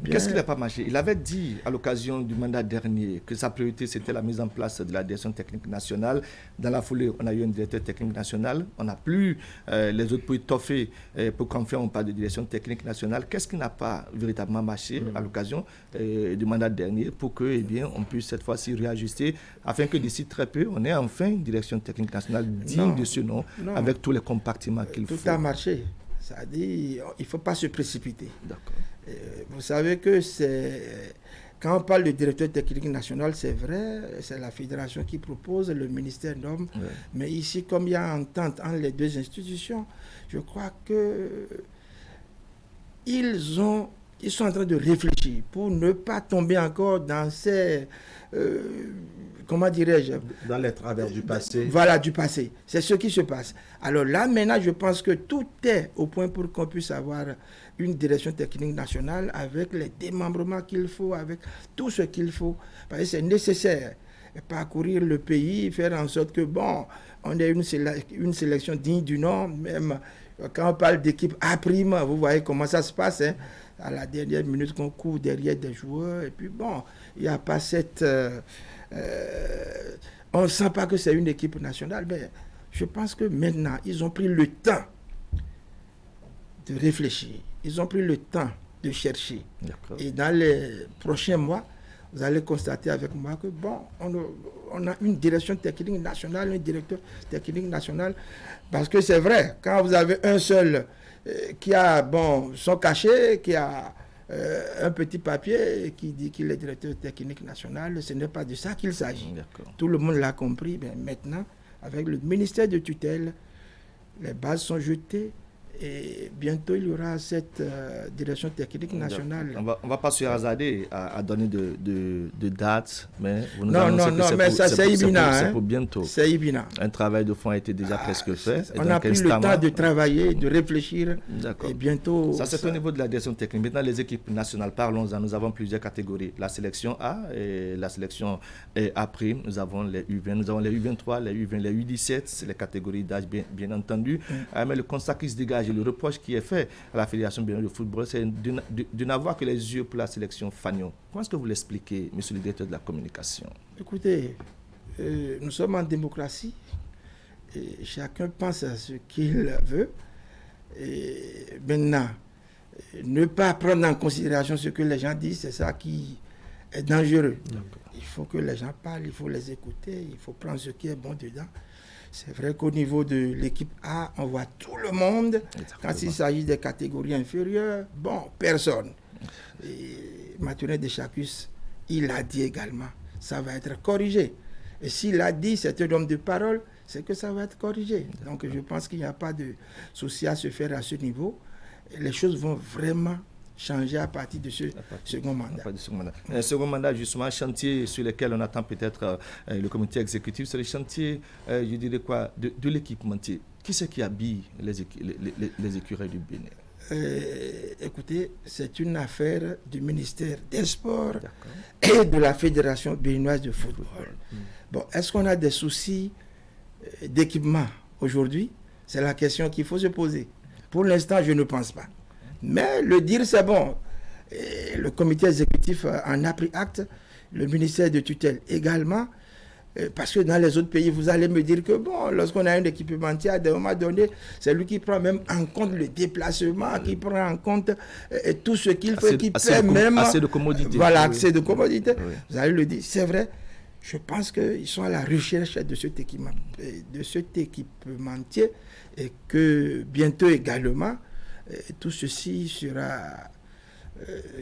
Qu'est-ce qui n'a pas marché? Il avait dit à l'occasion du mandat dernier que sa priorité c'était la mise en place de la direction technique nationale. Dans la foulée, on a eu un directeur technique national. On n'a plus les autres pour étoffer, pour qu'enfin on parle de direction technique nationale. Qu'est-ce qui n'a pas véritablement marché à l'occasion du mandat dernier pour que, on puisse cette fois-ci réajuster afin que d'ici très peu, on ait enfin une direction technique nationale digne de ce nom avec tous les compartiments qu'il faut. Tout a marché. Ça dit, il ne faut pas se précipiter. D'accord. Vous savez que quand on parle de directeur technique national, c'est vrai, c'est la fédération qui propose, le ministère nomme. Ouais. Mais ici, comme il y a entente entre les 2 institutions, je crois que ils sont en train de réfléchir pour ne pas tomber encore dans ces... comment dirais-je? Dans les travers du passé. Voilà, du passé. C'est ce qui se passe. Alors là, maintenant, je pense que tout est au point pour qu'on puisse avoir une direction technique nationale avec les démembrements qu'il faut, avec tout ce qu'il faut. Parce que c'est nécessaire. Parcourir le pays, faire en sorte que, on ait une sélection digne du nom. Même quand on parle d'équipe A', vous voyez comment ça se passe, à la dernière minute qu'on court derrière des joueurs. Et puis il n'y a pas cette... on ne sent pas que c'est une équipe nationale, mais je pense que maintenant, ils ont pris le temps de réfléchir. Ils ont pris le temps de chercher. Et dans les prochains mois, vous allez constater avec moi que on a une direction technique nationale, un directeur technique national. Parce que c'est vrai, quand vous avez un seul qui a son cachet, qui a un petit papier qui dit qu'il est directeur technique national, ce n'est pas de ça qu'il s'agit. Tout le monde l'a compris. Mais maintenant, avec le ministère de tutelle, les bases sont jetées Et bientôt, il y aura cette direction technique nationale. On va pas se hasarder à donner de dates, mais vous nous non, mais ça c'est imminent. C'est pour bientôt. C'est imminent. Un travail de fond a été déjà presque fait. On a pris le temps de travailler, de réfléchir. D'accord. Et bientôt... Ça, c'est au niveau de la direction technique. Maintenant, les équipes nationales, parlons-en. Nous avons plusieurs catégories. La sélection A et la sélection A'. Nous avons les U20, nous avons les U23, les U20, les U17. C'est les catégories d'âge, bien entendu. Mais le constat qui se dégage et le reproche qui est fait à la Fédération béninoise de football, c'est de n'avoir que les yeux pour la sélection Fagnon. Comment est-ce que vous l'expliquez, monsieur le directeur de la communication? Écoutez, nous sommes en démocratie et chacun pense à ce qu'il veut. Et maintenant, ne pas prendre en considération ce que les gens disent, c'est ça qui est dangereux. Il faut que les gens parlent, il faut les écouter, il faut prendre ce qui est bon dedans. C'est vrai qu'au niveau de l'équipe A, on voit tout le monde. Exactement. Quand il s'agit des catégories inférieures, bon, personne. Et Mathurin Deschacus, il a dit également, ça va être corrigé. Et s'il a dit, c'est un homme de parole, c'est que ça va être corrigé. Donc je pense qu'il n'y a pas de souci à se faire à ce niveau. Et les choses vont vraiment changer à partir de ce second mandat. Un second mandat, justement, chantier sur lequel on attend peut-être le comité exécutif, c'est le chantier, je dirais quoi, de l'équipementier. Qui c'est qui habille les écureuils du Bénin? Écoutez, c'est une affaire du ministère des Sports et de la Fédération béninoise de football. Bon, est-ce qu'on a des soucis d'équipement aujourd'hui? C'est la question qu'il faut se poser. Pour l'instant, je ne pense pas. Mais le dire, c'est bon. Et le comité exécutif en a pris acte, le ministère de tutelle également, parce que dans les autres pays, vous allez me dire que, bon, lorsqu'on a un équipementier, à un moment donné, c'est lui qui prend même en compte le déplacement, qui prend en compte tout ce qu'il fait, qui fait même... Assez de commodité. Voilà, accès de commodité. Oui. Vous allez le dire, c'est vrai. Je pense qu'ils sont à la recherche de cet équipementier et que bientôt également, tout ceci sera...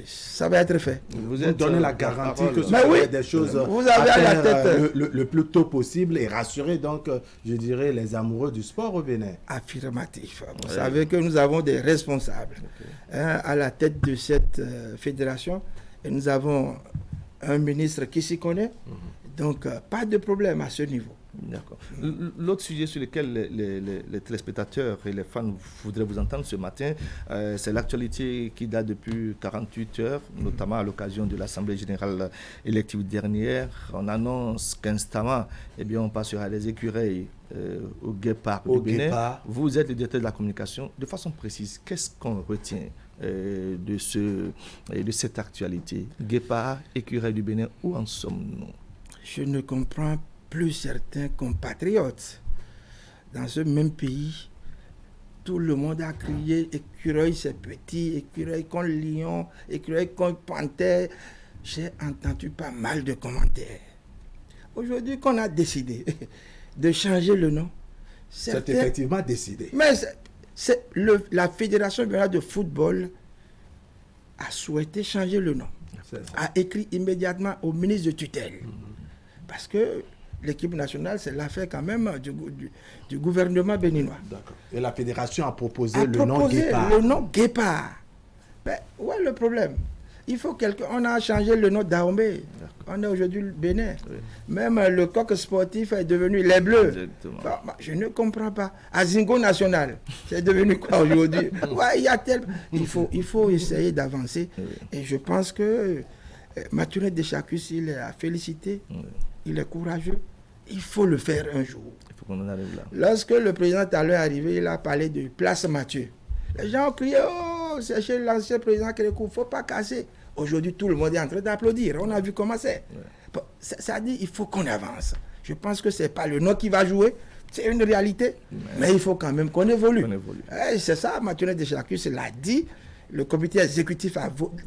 ça va être fait. Vous êtes donné la garantie que ce sera des choses vous avez à la tête le plus tôt possible et rassurer donc, je dirais, les amoureux du sport au Bénin. Affirmatif. Vous savez que nous avons des responsables à la tête de cette fédération et nous avons un ministre qui s'y connaît. Donc, pas de problème à ce niveau. D'accord. L'autre sujet sur lequel les téléspectateurs et les fans voudraient vous entendre ce matin, c'est l'actualité qui date depuis 48 heures, notamment à l'occasion de l'Assemblée générale élective dernière. On annonce qu'instamment, on passera des écureuils au guépard du Bénin. Vous êtes le directeur de la communication. De façon précise, qu'est-ce qu'on retient de cette actualité? Guépard, écureuil du Bénin, où en sommes-nous? Je ne comprends plus certains compatriotes. Dans ce même pays, tout le monde a crié écureuil c'est petit, écureuil contre lion, écureuil contre panthère. J'ai entendu pas mal de commentaires. Aujourd'hui qu'on a décidé de changer le nom, c'est effectivement décidé. Mais la Fédération béninoise de football a souhaité changer le nom, a écrit immédiatement au ministre de tutelle. Parce que l'équipe nationale, c'est l'affaire quand même du gouvernement béninois. D'accord. Et la fédération a proposé le nom Guépard. Le nom Guépard. Ben, où est le problème? Il faut on a changé le nom d'Aomé. On est aujourd'hui le Bénin. Oui. Même le coq sportif est devenu les Bleus. Bon, je ne comprends pas. Azingo National, c'est devenu quoi aujourd'hui? Ouais, il faut essayer d'avancer. Oui. Et je pense que Mathurin Deschacus, il est à féliciter. Oui. Il est courageux. Il faut le faire un jour. Il faut qu'on en arrive là. Lorsque le président Talon est arrivé, il a parlé de Place Mathieu. Les gens ont crié, oh, c'est chez l'ancien président Kérékou, il ne faut pas casser. Aujourd'hui, tout le monde est en train d'applaudir. On a vu comment c'est. Ouais. Bon, ça dit, il faut qu'on avance. Je pense que ce n'est pas le nom qui va jouer, c'est une réalité. Mais il faut quand même qu'on évolue. C'est ça, Mathurin Deschacus l'a dit. Le comité exécutif a voté.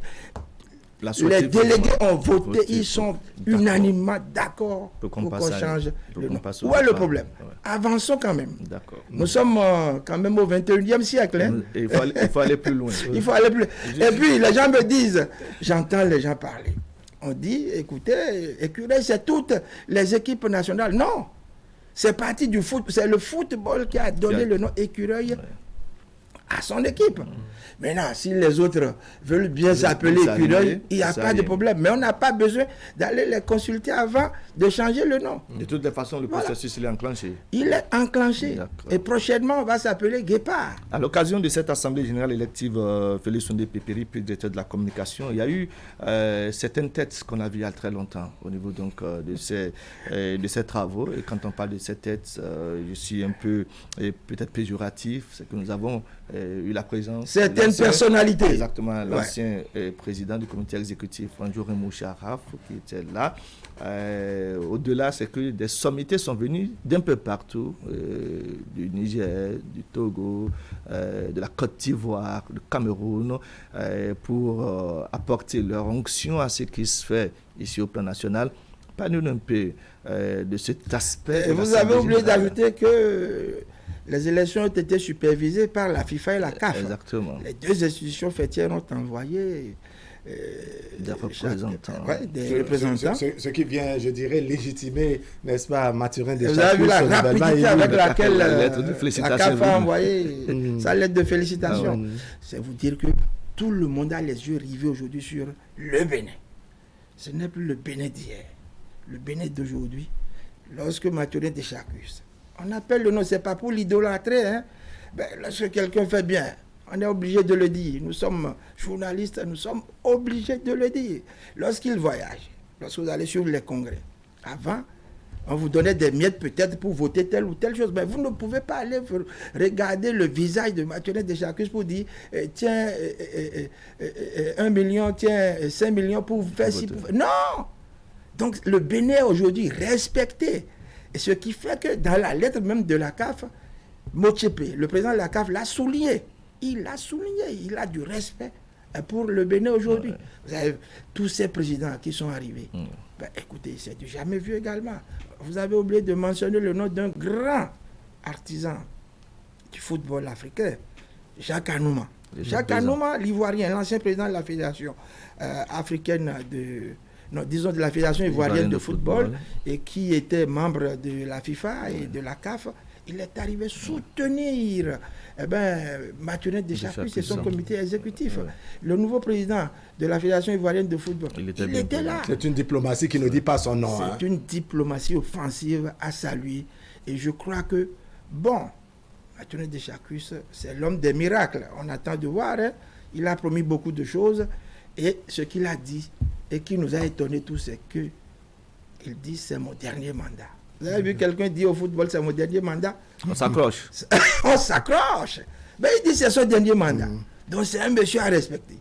Les délégués ont voté, ils sont unanimement d'accord pour qu'on change le nom. Où est le problème? Avançons quand même. Nous sommes quand même au 21e siècle. Hein? Il faut aller plus loin. Il faut aller plus loin. Et puis les gens me disent, j'entends les gens parler. On dit, écoutez, écureuil, c'est toutes les équipes nationales. Non, c'est parti du foot. C'est le football qui a donné le nom écureuil à son équipe. Maintenant, si les autres veulent bien s'appeler Cudeuil, il n'y a pas de problème. Mais on n'a pas besoin d'aller les consulter avant de changer le nom. De toutes les façons, le processus il est enclenché. Il est enclenché. Et prochainement, on va s'appeler Guépard. À l'occasion de cette Assemblée générale élective, Félix Sondé Pépéry, directeur de la communication, il y a eu certaines têtes qu'on a vues il y a très longtemps au niveau donc, de ces travaux. Et quand on parle de ces têtes, je suis un peu peut-être péjoratif, c'est que nous avons eu la présence... Certaines personnalités. Exactement, l'ancien président du comité exécutif, Andjoré Moucharaf, qui était là. Au-delà, c'est que des sommités sont venues d'un peu partout, du Niger, du Togo, de la Côte d'Ivoire, du Cameroun, pour apporter leur onction à ce qui se fait ici au plan national. Parlez-nous un peu de cet aspect. Et vous avez oublié d'ajouter que les élections ont été supervisées par la FIFA et la CAF. Exactement. Les deux institutions fêtières ont envoyé des représentants. Des représentants. Ce qui vient, je dirais, légitimer, n'est-ce pas, Mathurin Deschamps. Vous avez vu la rapidité avec laquelle la CAF a envoyé sa lettre de félicitations. C'est vous dire que tout le monde a les yeux rivés aujourd'hui sur le Bénin. Ce n'est plus le Bénin d'hier. Le Bénin d'aujourd'hui, lorsque Mathurin Deschamps, on appelle le nom, ce n'est pas pour l'idolâtrer, hein. Lorsque quelqu'un fait bien, on est obligé de le dire. Nous sommes journalistes, nous sommes obligés de le dire. Lorsqu'il voyage, lorsque vous allez sur les congrès, avant, on vous donnait des miettes peut-être pour voter telle ou telle chose. Mais vous ne pouvez pas aller regarder le visage de Mathurin Deschamps pour dire tiens, 1 million, tiens, 5 millions pour faire ci. Non! Donc le Bénin aujourd'hui respecté. Et ce qui fait que dans la lettre même de la CAF, Motsepe, le président de la CAF, l'a souligné. Il l'a souligné. Il a du respect pour le Bénin aujourd'hui. Vous avez tous ces présidents qui sont arrivés. Écoutez, c'est du jamais vu également. Vous avez oublié de mentionner le nom d'un grand artisan du football africain, Jacques Anouma. Jacques Anouma, l'Ivoirien, l'ancien président de la Fédération africaine de la Fédération ivoirienne de football, et qui était membre de la FIFA et de la CAF, il est arrivé soutenir Mathurin Deschamps et son comité exécutif. Le nouveau président de la Fédération ivoirienne de football, il était là. C'est une diplomatie qui ne dit pas son nom. C'est une diplomatie offensive à saluer. Et je crois que, Mathurin Deschamps, c'est l'homme des miracles. On attend de voir. Hein. Il a promis beaucoup de choses. Et ce qu'il a dit, et qui nous a étonnés tous, c'est qu'il dit c'est mon dernier mandat. Vous avez vu quelqu'un dire au football c'est mon dernier mandat? On s'accroche. On s'accroche. Mais il dit c'est son dernier mandat. Donc c'est un monsieur à respecter.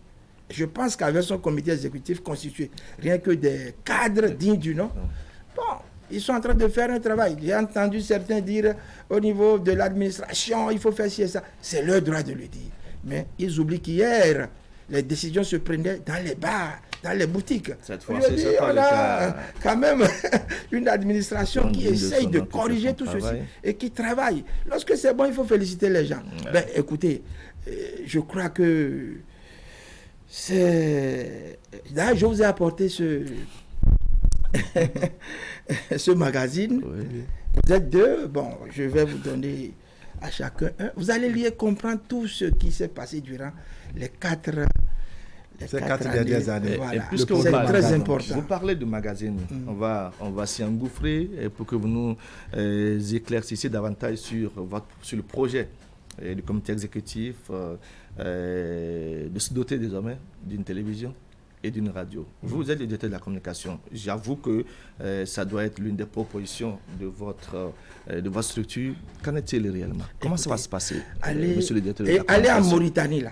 Je pense qu'avec son comité exécutif constitué, rien que des cadres dignes du nom, ils sont en train de faire un travail. J'ai entendu certains dire au niveau de l'administration, il faut faire ci et ça. C'est leur droit de le dire. Mais ils oublient qu'hier, les décisions se prenaient dans les bars, dans les boutiques. Cette fois-ci, on a quand même une administration qui essaye de corriger tout ceci et qui travaille. Lorsque c'est bon, il faut féliciter les gens. Écoutez, je crois que c'est... D'ailleurs, je vous ai apporté ce magazine. Vous êtes deux. Je vais vous donner à chacun un. Vous allez lire, comprendre tout ce qui s'est passé durant les quatre dernières années. Voilà. C'est très important. Vous parlez de magazine. On va s'y engouffrer pour que vous nous éclaircissiez davantage sur le projet du comité exécutif de se doter désormais d'une télévision et d'une radio. Vous êtes le directeur de la communication. J'avoue que ça doit être l'une des propositions de votre structure. Qu'en est-il réellement? Comment ça va se passer, monsieur le directeur de la communication? Allez en Mauritanie, là.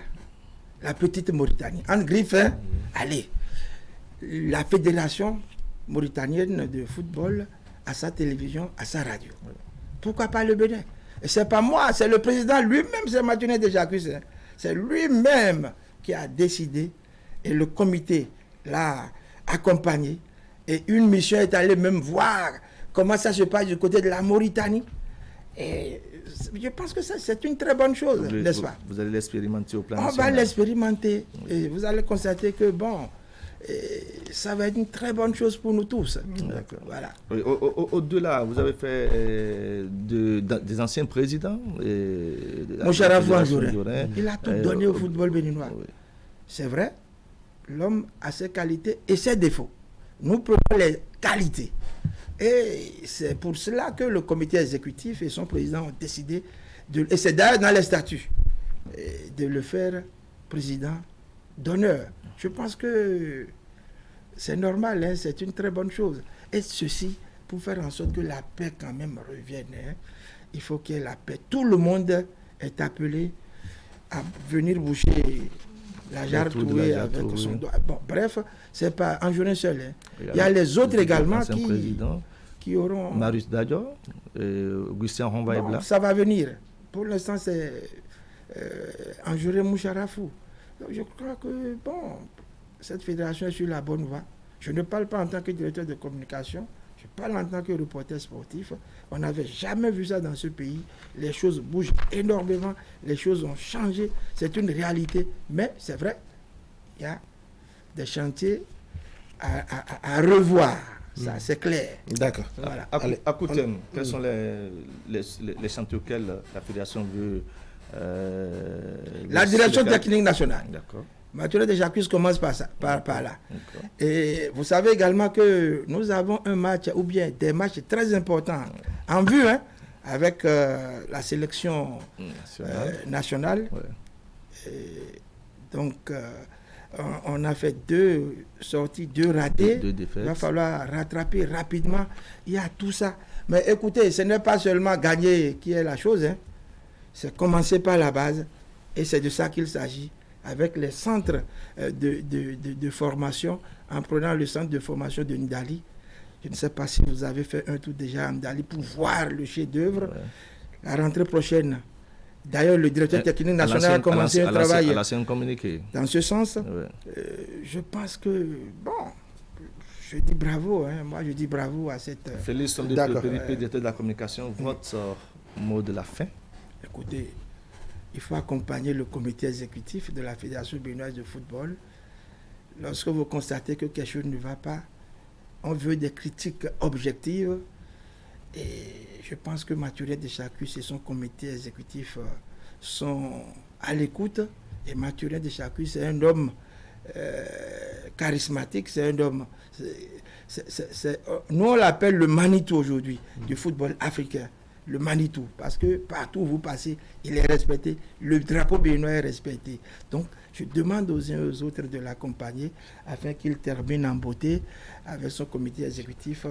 La petite Mauritanie. En Griffin, allez. La fédération mauritanienne de football a sa télévision, a sa radio. Pourquoi pas le Bénin? Et c'est pas moi, c'est le président lui-même, c'est Mathurin Deschamps. C'est lui-même qui a décidé et le comité l'a accompagné. Et une mission est allée même voir comment ça se passe du côté de la Mauritanie. Et je pense que ça, c'est une très bonne chose, n'est-ce pas? Vous allez l'expérimenter au plan national. On va l'expérimenter. Et vous allez constater que, ça va être une très bonne chose pour nous tous. D'accord. Voilà. Oui, au-delà, vous avez fait des anciens présidents. Moucharafou Anjorin, il a tout donné au football béninois. Oui. C'est vrai, l'homme a ses qualités et ses défauts. Nous prenons les qualités. Et c'est pour cela que le comité exécutif et son président ont décidé, et c'est d'ailleurs dans les statuts, de le faire président d'honneur. Je pense que c'est normal, hein, c'est une très bonne chose. Et ceci, pour faire en sorte que la paix quand même revienne, hein, il faut qu'il y ait la paix. Tout le monde est appelé à venir boucher la jarre trouée avec son doigt. Bon, bref, c'est pas Anjorin seul. Hein. Il y a les autres également qui auront... Marius Dadjo, Augustin Honvaïbla. Ça va venir. Pour l'instant, c'est Anjorin Moucharafou. Donc, je crois que, bon, cette fédération est sur la bonne voie. Je ne parle pas en tant que directeur de communication, je parle en tant que reporter sportif. On n'avait jamais vu ça dans ce pays. Les choses bougent énormément, les choses ont changé. C'est une réalité, mais c'est vrai, il y a des chantiers à revoir. Ça, c'est clair. D'accord. Voilà. À court terme, quels sont les chantiers auxquels la fédération veut... la direction technique nationale. D'accord. Mathieu de Jacques commence par là. Et vous savez également que nous avons un match, ou bien des matchs très importants en vue, hein, avec la sélection nationale. Ouais. Donc, on a fait 2 sorties, 2 ratés. 2 défaites. Il va falloir rattraper rapidement. Il y a tout ça. Mais écoutez, ce n'est pas seulement gagner qui est la chose, hein. C'est commencer par la base. Et c'est de ça qu'il s'agit. Avec les centres de formation, en prenant le centre de formation de Ndali. Je ne sais pas si vous avez fait un tour déjà à Ndali pour voir le chef-d'œuvre. Ouais. La rentrée prochaine, d'ailleurs, le directeur technique national a commencé un travail dans ce sens. Ouais. Je pense que, bon, je dis bravo. Hein, moi, je dis bravo à cette... Félix, directeur de la communication, votre mot de la fin. Écoutez, il faut accompagner le comité exécutif de la Fédération béninoise de football. Lorsque vous constatez que quelque chose ne va pas, on veut des critiques objectives. Et je pense que Mathurin Deschacus et son comité exécutif sont à l'écoute. Et Mathurin Deschacus, c'est un homme charismatique, c'est un homme... nous, on l'appelle le Manitou aujourd'hui du football africain. Le Manitou, parce que partout où vous passez, il est respecté, le drapeau béninois est respecté. Donc, je demande aux uns et aux autres de l'accompagner afin qu'il termine en beauté avec son comité exécutif,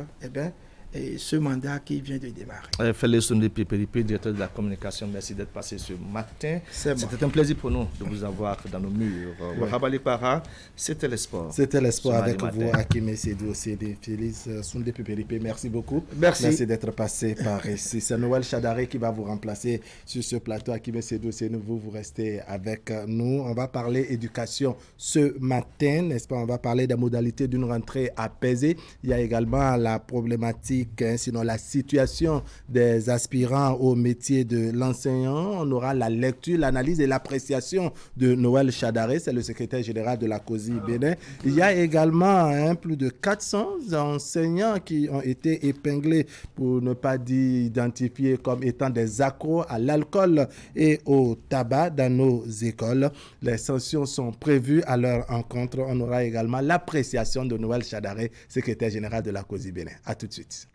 et ce mandat qui vient de démarrer. Félix Pépéripe, directeur de la communication, merci d'être passé ce matin. C'était un plaisir pour nous de vous avoir dans nos murs. Rabali Para, c'était le sport. C'était le sport avec vous, Hakim Sedou, Félix Pépéripe. Merci beaucoup. Merci d'être passé par ici. C'est Noël Chadaré qui va vous remplacer sur ce plateau. Hakim Sedou, c'est nouveau, vous restez avec nous. On va parler éducation ce matin, n'est-ce pas? On va parler des modalités d'une rentrée apaisée. Il y a également la problématique, sinon la situation des aspirants au métier de l'enseignant. On aura la lecture, l'analyse et l'appréciation de Noël Chadaré, c'est le secrétaire général de la COSI Bénin. Il y a également plus de 400 enseignants qui ont été épinglés, pour ne pas dire identifiés comme étant des accros à l'alcool et au tabac dans nos écoles. Les sanctions sont prévues à leur encontre. On aura également l'appréciation de Noël Chadaré, secrétaire général de la COSI Bénin. À tout de suite.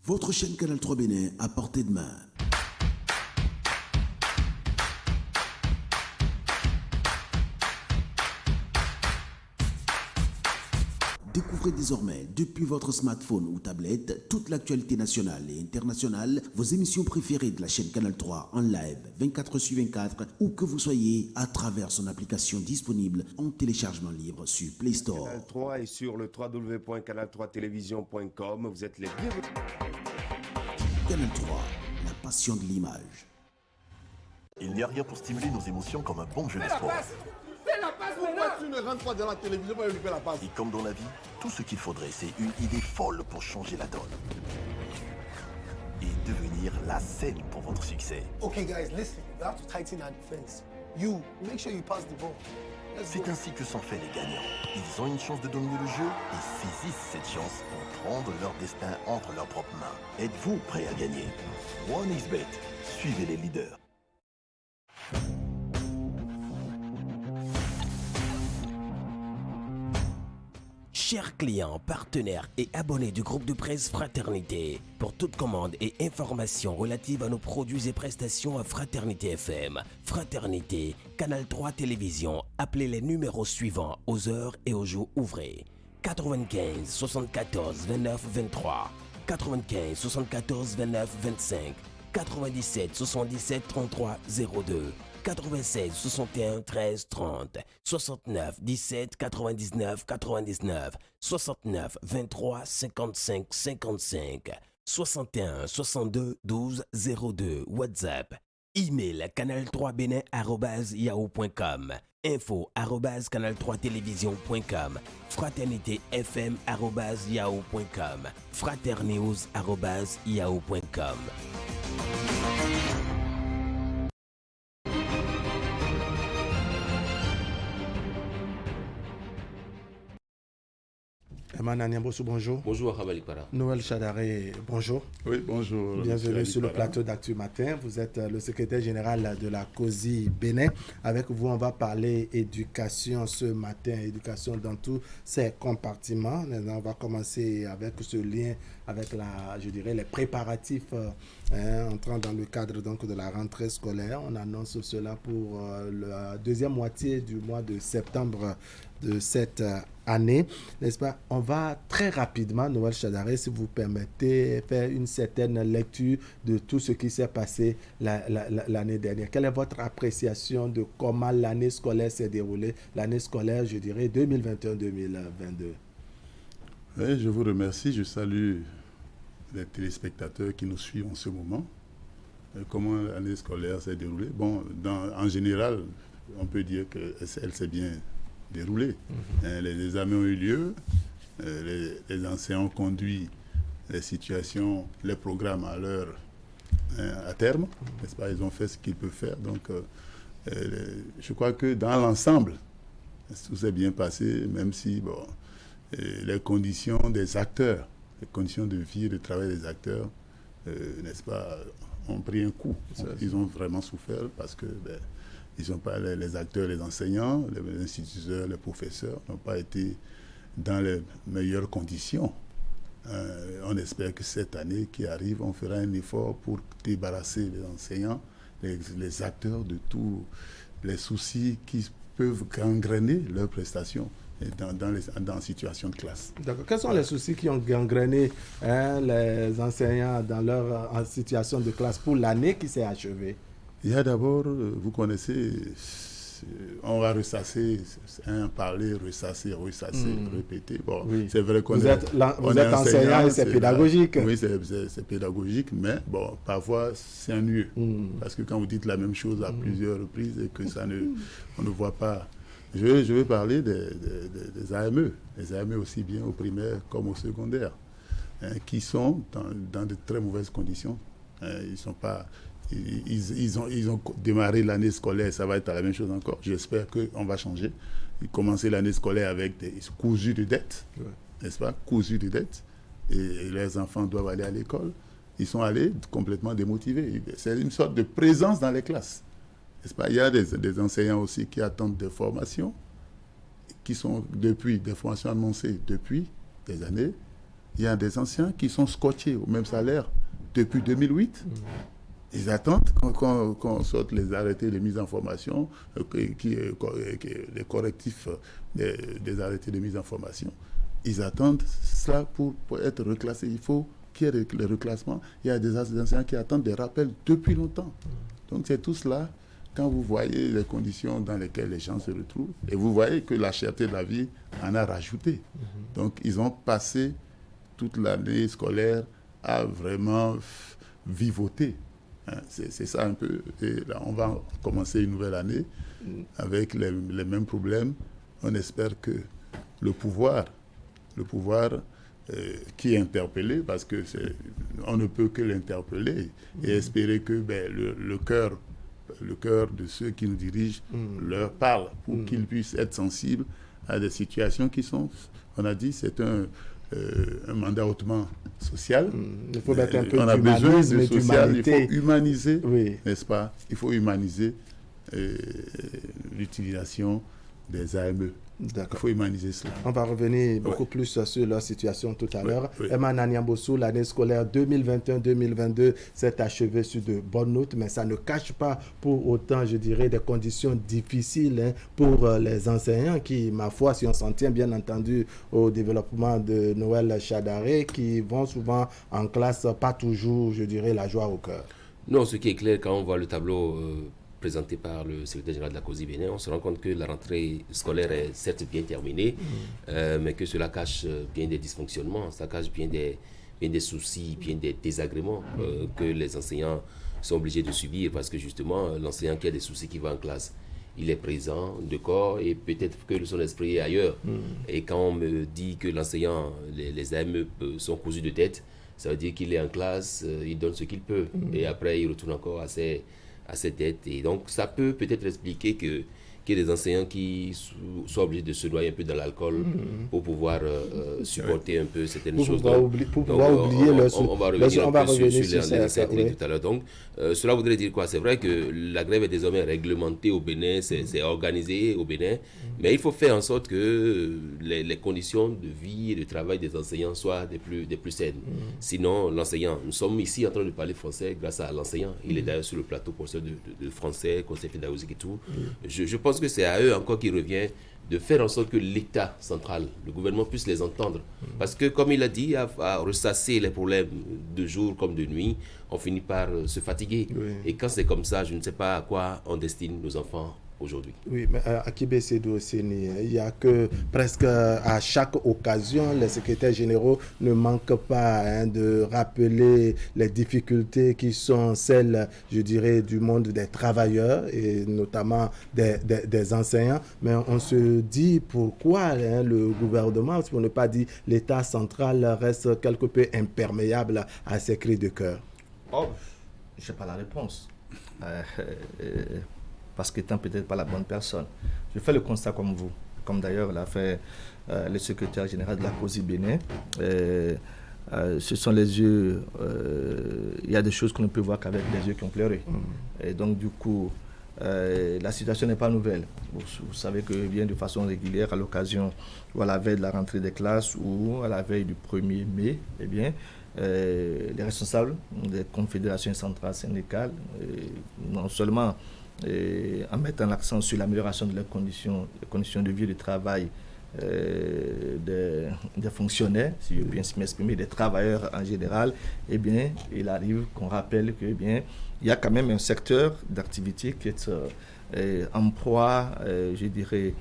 Votre chaîne Canal 3 Bénin à portée de main. Découvrez désormais, depuis votre smartphone ou tablette, toute l'actualité nationale et internationale, vos émissions préférées de la chaîne Canal 3 en live 24/24, où que vous soyez, à travers son application disponible en téléchargement libre sur Play Store. Canal 3 et sur le www.canal3television.com, vous êtes les bienvenus. Canal 3, la passion de l'image. Il n'y a rien pour stimuler nos émotions comme un bon jeu de sport. Fais la passe. Pourquoi tu ne rentres pas dans la télévision pour lui faire la passe? Et comme dans la vie, tout ce qu'il faudrait, c'est une idée folle pour changer la donne. Et devenir la scène pour votre succès. Okay, guys, listen. You have to tighten our defense. You, make sure you pass the ball. C'est ainsi que sont faits les gagnants. Ils ont une chance de dominer le jeu et saisissent cette chance pour prendre leur destin entre leurs propres mains. Êtes-vous prêt à gagner? 1xBet, suivez les leaders. Chers clients, partenaires et abonnés du groupe de presse Fraternité, pour toute commande et information relative à nos produits et prestations à Fraternité FM, Fraternité, Canal 3 Télévision, appelez les numéros suivants aux heures et aux jours ouvrés. 95 74 29 23, 95 74 29 25, 97 77 33 02, 96 61 13 30, 69 17 99 99, 69 23 55 55, 61 62 12 02, WhatsApp, email canal3benin@yahoo.com, info@canal3télévision.com, fraternité_fm@yahoo.com, fraternews@yahoo.com. Emmanuel Niambosu, bonjour. Bonjour, Rabali Para. Noël Chadaré, bonjour. Oui, bonjour. Bienvenue sur le plateau d'Actu Matin. Vous êtes le secrétaire général de la COSI Bénin. Avec vous, on va parler éducation ce matin, éducation dans tous ses compartiments. On va commencer avec ce lien avec les préparatifs entrant dans le cadre donc, de la rentrée scolaire. On annonce cela pour la deuxième moitié du mois de septembre de cette année, n'est-ce pas? On va très rapidement, Noël Chadaré, si vous permettez, faire une certaine lecture de tout ce qui s'est passé l'année dernière. Quelle est votre appréciation de comment l'année scolaire s'est déroulée, l'année scolaire, je dirais, 2021-2022? Oui, je vous remercie. Je salue les téléspectateurs qui nous suivent en ce moment. Comment l'année scolaire s'est déroulée? Bon, en général, on peut dire qu'elle s'est bien déroulée. Les examens ont eu lieu, les enseignants ont conduit les situations, les programmes à terme, n'est-ce pas? Ils ont fait ce qu'ils peuvent faire. Donc, je crois que dans l'ensemble, tout s'est bien passé, même si les conditions des acteurs, les conditions de vie et de travail des acteurs, n'est-ce pas, ont pris un coup. Ils ont vraiment souffert parce que ils sont pas les acteurs, les enseignants, les instituteurs, les professeurs n'ont pas été dans les meilleures conditions. On espère que cette année qui arrive, on fera un effort pour débarrasser les enseignants, les acteurs de tous les soucis qui peuvent gangréner leurs prestations dans la situation de classe. D'accord. Quels sont les soucis qui ont gangréné les enseignants dans leur situation de classe pour l'année qui s'est achevée? Il y a d'abord, vous connaissez, on va ressasser, parler, ressasser, répéter. Bon, oui. C'est vrai qu'on est enseignant et c'est pédagogique. Oui, c'est pédagogique, mais bon, parfois c'est ennuyeux. Parce que quand vous dites la même chose à plusieurs reprises et que on ne voit pas. Je vais parler des AME, les AME aussi bien au primaire comme au secondaire, qui sont dans de très mauvaises conditions. Ils sont pas... Ils ont démarré l'année scolaire, ça va être la même chose encore. J'espère qu'on va changer. Ils commençaient l'année scolaire avec des cousus de dettes, n'est-ce pas? Cousus de dettes. Et les enfants doivent aller à l'école. Ils sont allés complètement démotivés. C'est une sorte de présence dans les classes, n'est-ce pas? Il y a des enseignants aussi qui attendent des formations, qui sont des formations annoncées depuis des années. Il y a des anciens qui sont scotchés au même salaire depuis 2008. Ils attendent qu'on sorte les arrêtés de mise en formation, les correctifs des arrêtés de mise en formation. Ils attendent cela pour être reclassés. Il faut qu'il y ait le reclassement. Il y a des enseignants qui attendent des rappels depuis longtemps. Donc c'est tout cela, quand vous voyez les conditions dans lesquelles les gens se retrouvent, et vous voyez que la cherté de la vie en a rajouté. Donc ils ont passé toute l'année scolaire à vraiment vivoter. C'est ça un peu. Et là, on va commencer une nouvelle année avec les mêmes problèmes. On espère que le pouvoir qui est interpellé, parce que on ne peut que l'interpeller et espérer que le cœur de ceux qui nous dirigent leur parle pour qu'ils puissent être sensibles à des situations qui sont, on a dit, c'est un mandat hautement social. Il faut mettre un peu on a besoin de social, il d'humanité. faut humaniser, n'est-ce pas? Il faut humaniser l'utilisation des AME. Il faut humaniser cela. On va revenir beaucoup plus sur leur situation tout à l'heure. Emma Nanyambossou, l'année scolaire 2021-2022 s'est achevée sur de bonnes notes, mais ça ne cache pas pour autant, je dirais, des conditions difficiles pour les enseignants qui, ma foi, si on s'en tient bien entendu au développement de Noël Chadaré, qui vont souvent en classe, pas toujours, je dirais, la joie au cœur. Non, ce qui est clair, quand on voit le tableau présenté par le secrétaire général de la COSI Bénin, on se rend compte que la rentrée scolaire est certes bien terminée, mais que cela cache bien des dysfonctionnements, ça cache bien des soucis, bien des désagréments que les enseignants sont obligés de subir, parce que justement, l'enseignant qui a des soucis qui va en classe, il est présent de corps et peut-être que son esprit est ailleurs. Et quand on me dit que l'enseignant, les AME sont cousus de tête, ça veut dire qu'il est en classe, il donne ce qu'il peut, et après il retourne encore à ses dettes. Et donc, ça peut peut-être expliquer qu'il y ait des enseignants qui soient obligés de se noyer un peu dans l'alcool pour pouvoir supporter un peu certaines choses. Pour pouvoir oublier on va revenir un peu sur les recettes tout à l'heure. Donc, cela voudrait dire quoi? C'est vrai que la grève est désormais réglementée au Bénin, c'est organisé au Bénin, mais il faut faire en sorte que les conditions de vie et de travail des enseignants soient des plus saines. Sinon, l'enseignant, nous sommes ici en train de parler français grâce à l'enseignant. Il est d'ailleurs sur le plateau professeur de français, conseil pédagogique et tout. Je pense que c'est à eux encore qu'il revient de faire en sorte que l'État central, le gouvernement puisse les entendre. Parce que, comme il a dit, à ressasser les problèmes de jour comme de nuit, on finit par se fatiguer. Et quand c'est comme ça, je ne sais pas à quoi on destine nos enfants aujourd'hui. Oui, mais à Kibé Sédou Séni, il y a que presque à chaque occasion, les secrétaires généraux ne manquent pas de rappeler les difficultés qui sont celles, je dirais, du monde des travailleurs et notamment des enseignants. Mais on se dit pourquoi le gouvernement, pour ne pas dire l'État central, reste quelque peu imperméable à ces cris de cœur. Je n'ai pas la réponse. Parce qu'étant peut-être pas la bonne personne. Je fais le constat comme vous, comme d'ailleurs l'a fait le secrétaire général de la COSI Bénin. Ce sont les yeux, il y a des choses qu'on ne peut voir qu'avec les yeux qui ont pleuré. Et donc du coup, la situation n'est pas nouvelle. Vous savez que bien de façon régulière, à l'occasion ou à la veille de la rentrée des classes ou à la veille du 1er mai, eh bien, les responsables des confédérations centrales syndicales, non seulement en mettant l'accent sur l'amélioration de leurs conditions de vie et de travail des fonctionnaires, si je puis ainsi m'exprimer, des travailleurs en général, eh bien, il arrive qu'on rappelle que, eh bien, il y a quand même un secteur d'activité qui est en proie, je dirais,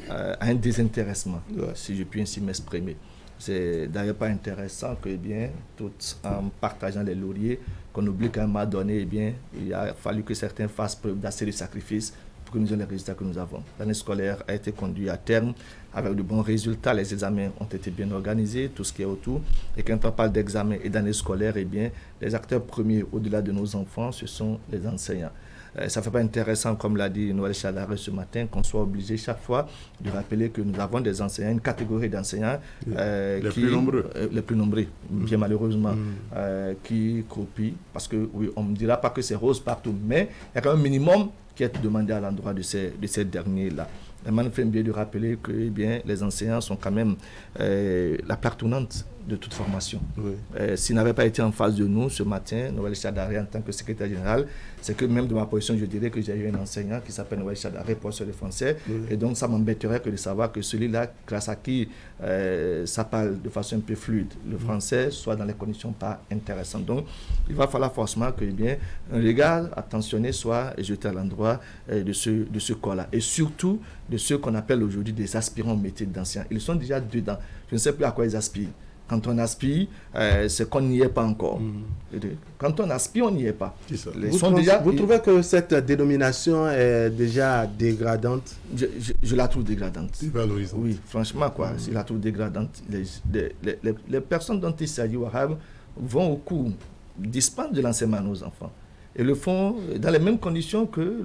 à un désintéressement, si je puis ainsi m'exprimer. C'est d'ailleurs pas intéressant que, eh bien, tout en partageant les lauriers, qu'on oublie qu'à un moment donné, eh bien, il a fallu que certains fassent preuve d'assez de sacrifices pour que nous ayons les résultats que nous avons. L'année scolaire a été conduite à terme avec de bons résultats. Les examens ont été bien organisés, tout ce qui est autour. Et quand on parle d'examens et d'année scolaire, eh bien, les acteurs premiers au-delà de nos enfants, ce sont les enseignants. Ça ne fait pas intéressant, comme l'a dit Noël Chadaré ce matin, qu'on soit obligé chaque fois de rappeler que nous avons des enseignants, une catégorie d'enseignants les plus nombreux, bien malheureusement, qui copient. Parce que, oui, on ne dira pas que c'est rose partout, mais il y a quand même un minimum qui est demandé à l'endroit de ces derniers-là. Il fait bien de rappeler que eh bien, les enseignants sont quand même la plaque tournante de toute formation. S'il n'avait pas été en face de nous ce matin, Noël Chadaré en tant que secrétaire général, c'est que même de ma position, je dirais que j'ai eu un enseignant qui s'appelle Noël Chadaré, professeur de français, et donc ça m'embêterait que de savoir que celui-là, grâce à qui ça parle de façon un peu fluide, le français soit dans les conditions pas intéressantes. Donc il va falloir forcément que eh bien, un regard attentionné soit jeté à l'endroit de ce corps-là, et surtout de ceux qu'on appelle aujourd'hui des aspirants au métier d'enseignant. Ils sont déjà dedans. Je ne sais plus à quoi ils aspirent. Quand on aspire, c'est qu'on n'y est pas encore. Quand on aspire, on n'y est pas. Vous trouvez que cette dénomination est déjà dégradante? Je la trouve dégradante. Dévalorisante. Oui, franchement, quoi. Je la trouve dégradante. Les personnes dont il s'agit au Wahab vont au cours, dispensent de l'enseignement à nos enfants. Et le font dans les mêmes conditions que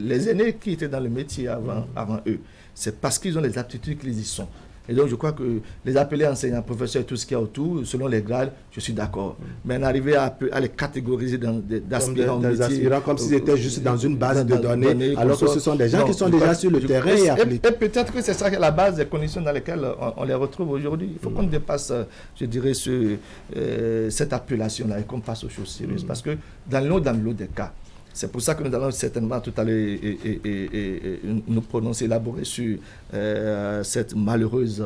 les aînés qui étaient dans le métier avant eux. C'est parce qu'ils ont les aptitudes qu'ils y sont. Et donc, je crois que les appeler enseignants, professeurs, tout ce qu'il y a autour, selon les grades, je suis d'accord. Mais en arriver à les catégoriser d'aspirants au métier... aspirants, comme s'ils étaient juste dans une base de données, alors que ce sont des gens qui sont déjà sur le terrain et appliquent. Et peut-être que c'est ça la base des conditions dans lesquelles on les retrouve aujourd'hui. Il faut qu'on dépasse, je dirais, cette appellation-là et qu'on passe aux choses sérieuses. Parce que dans l'eau des cas, c'est pour ça que nous allons certainement tout à l'heure nous prononcer, élaborer sur cette malheureuse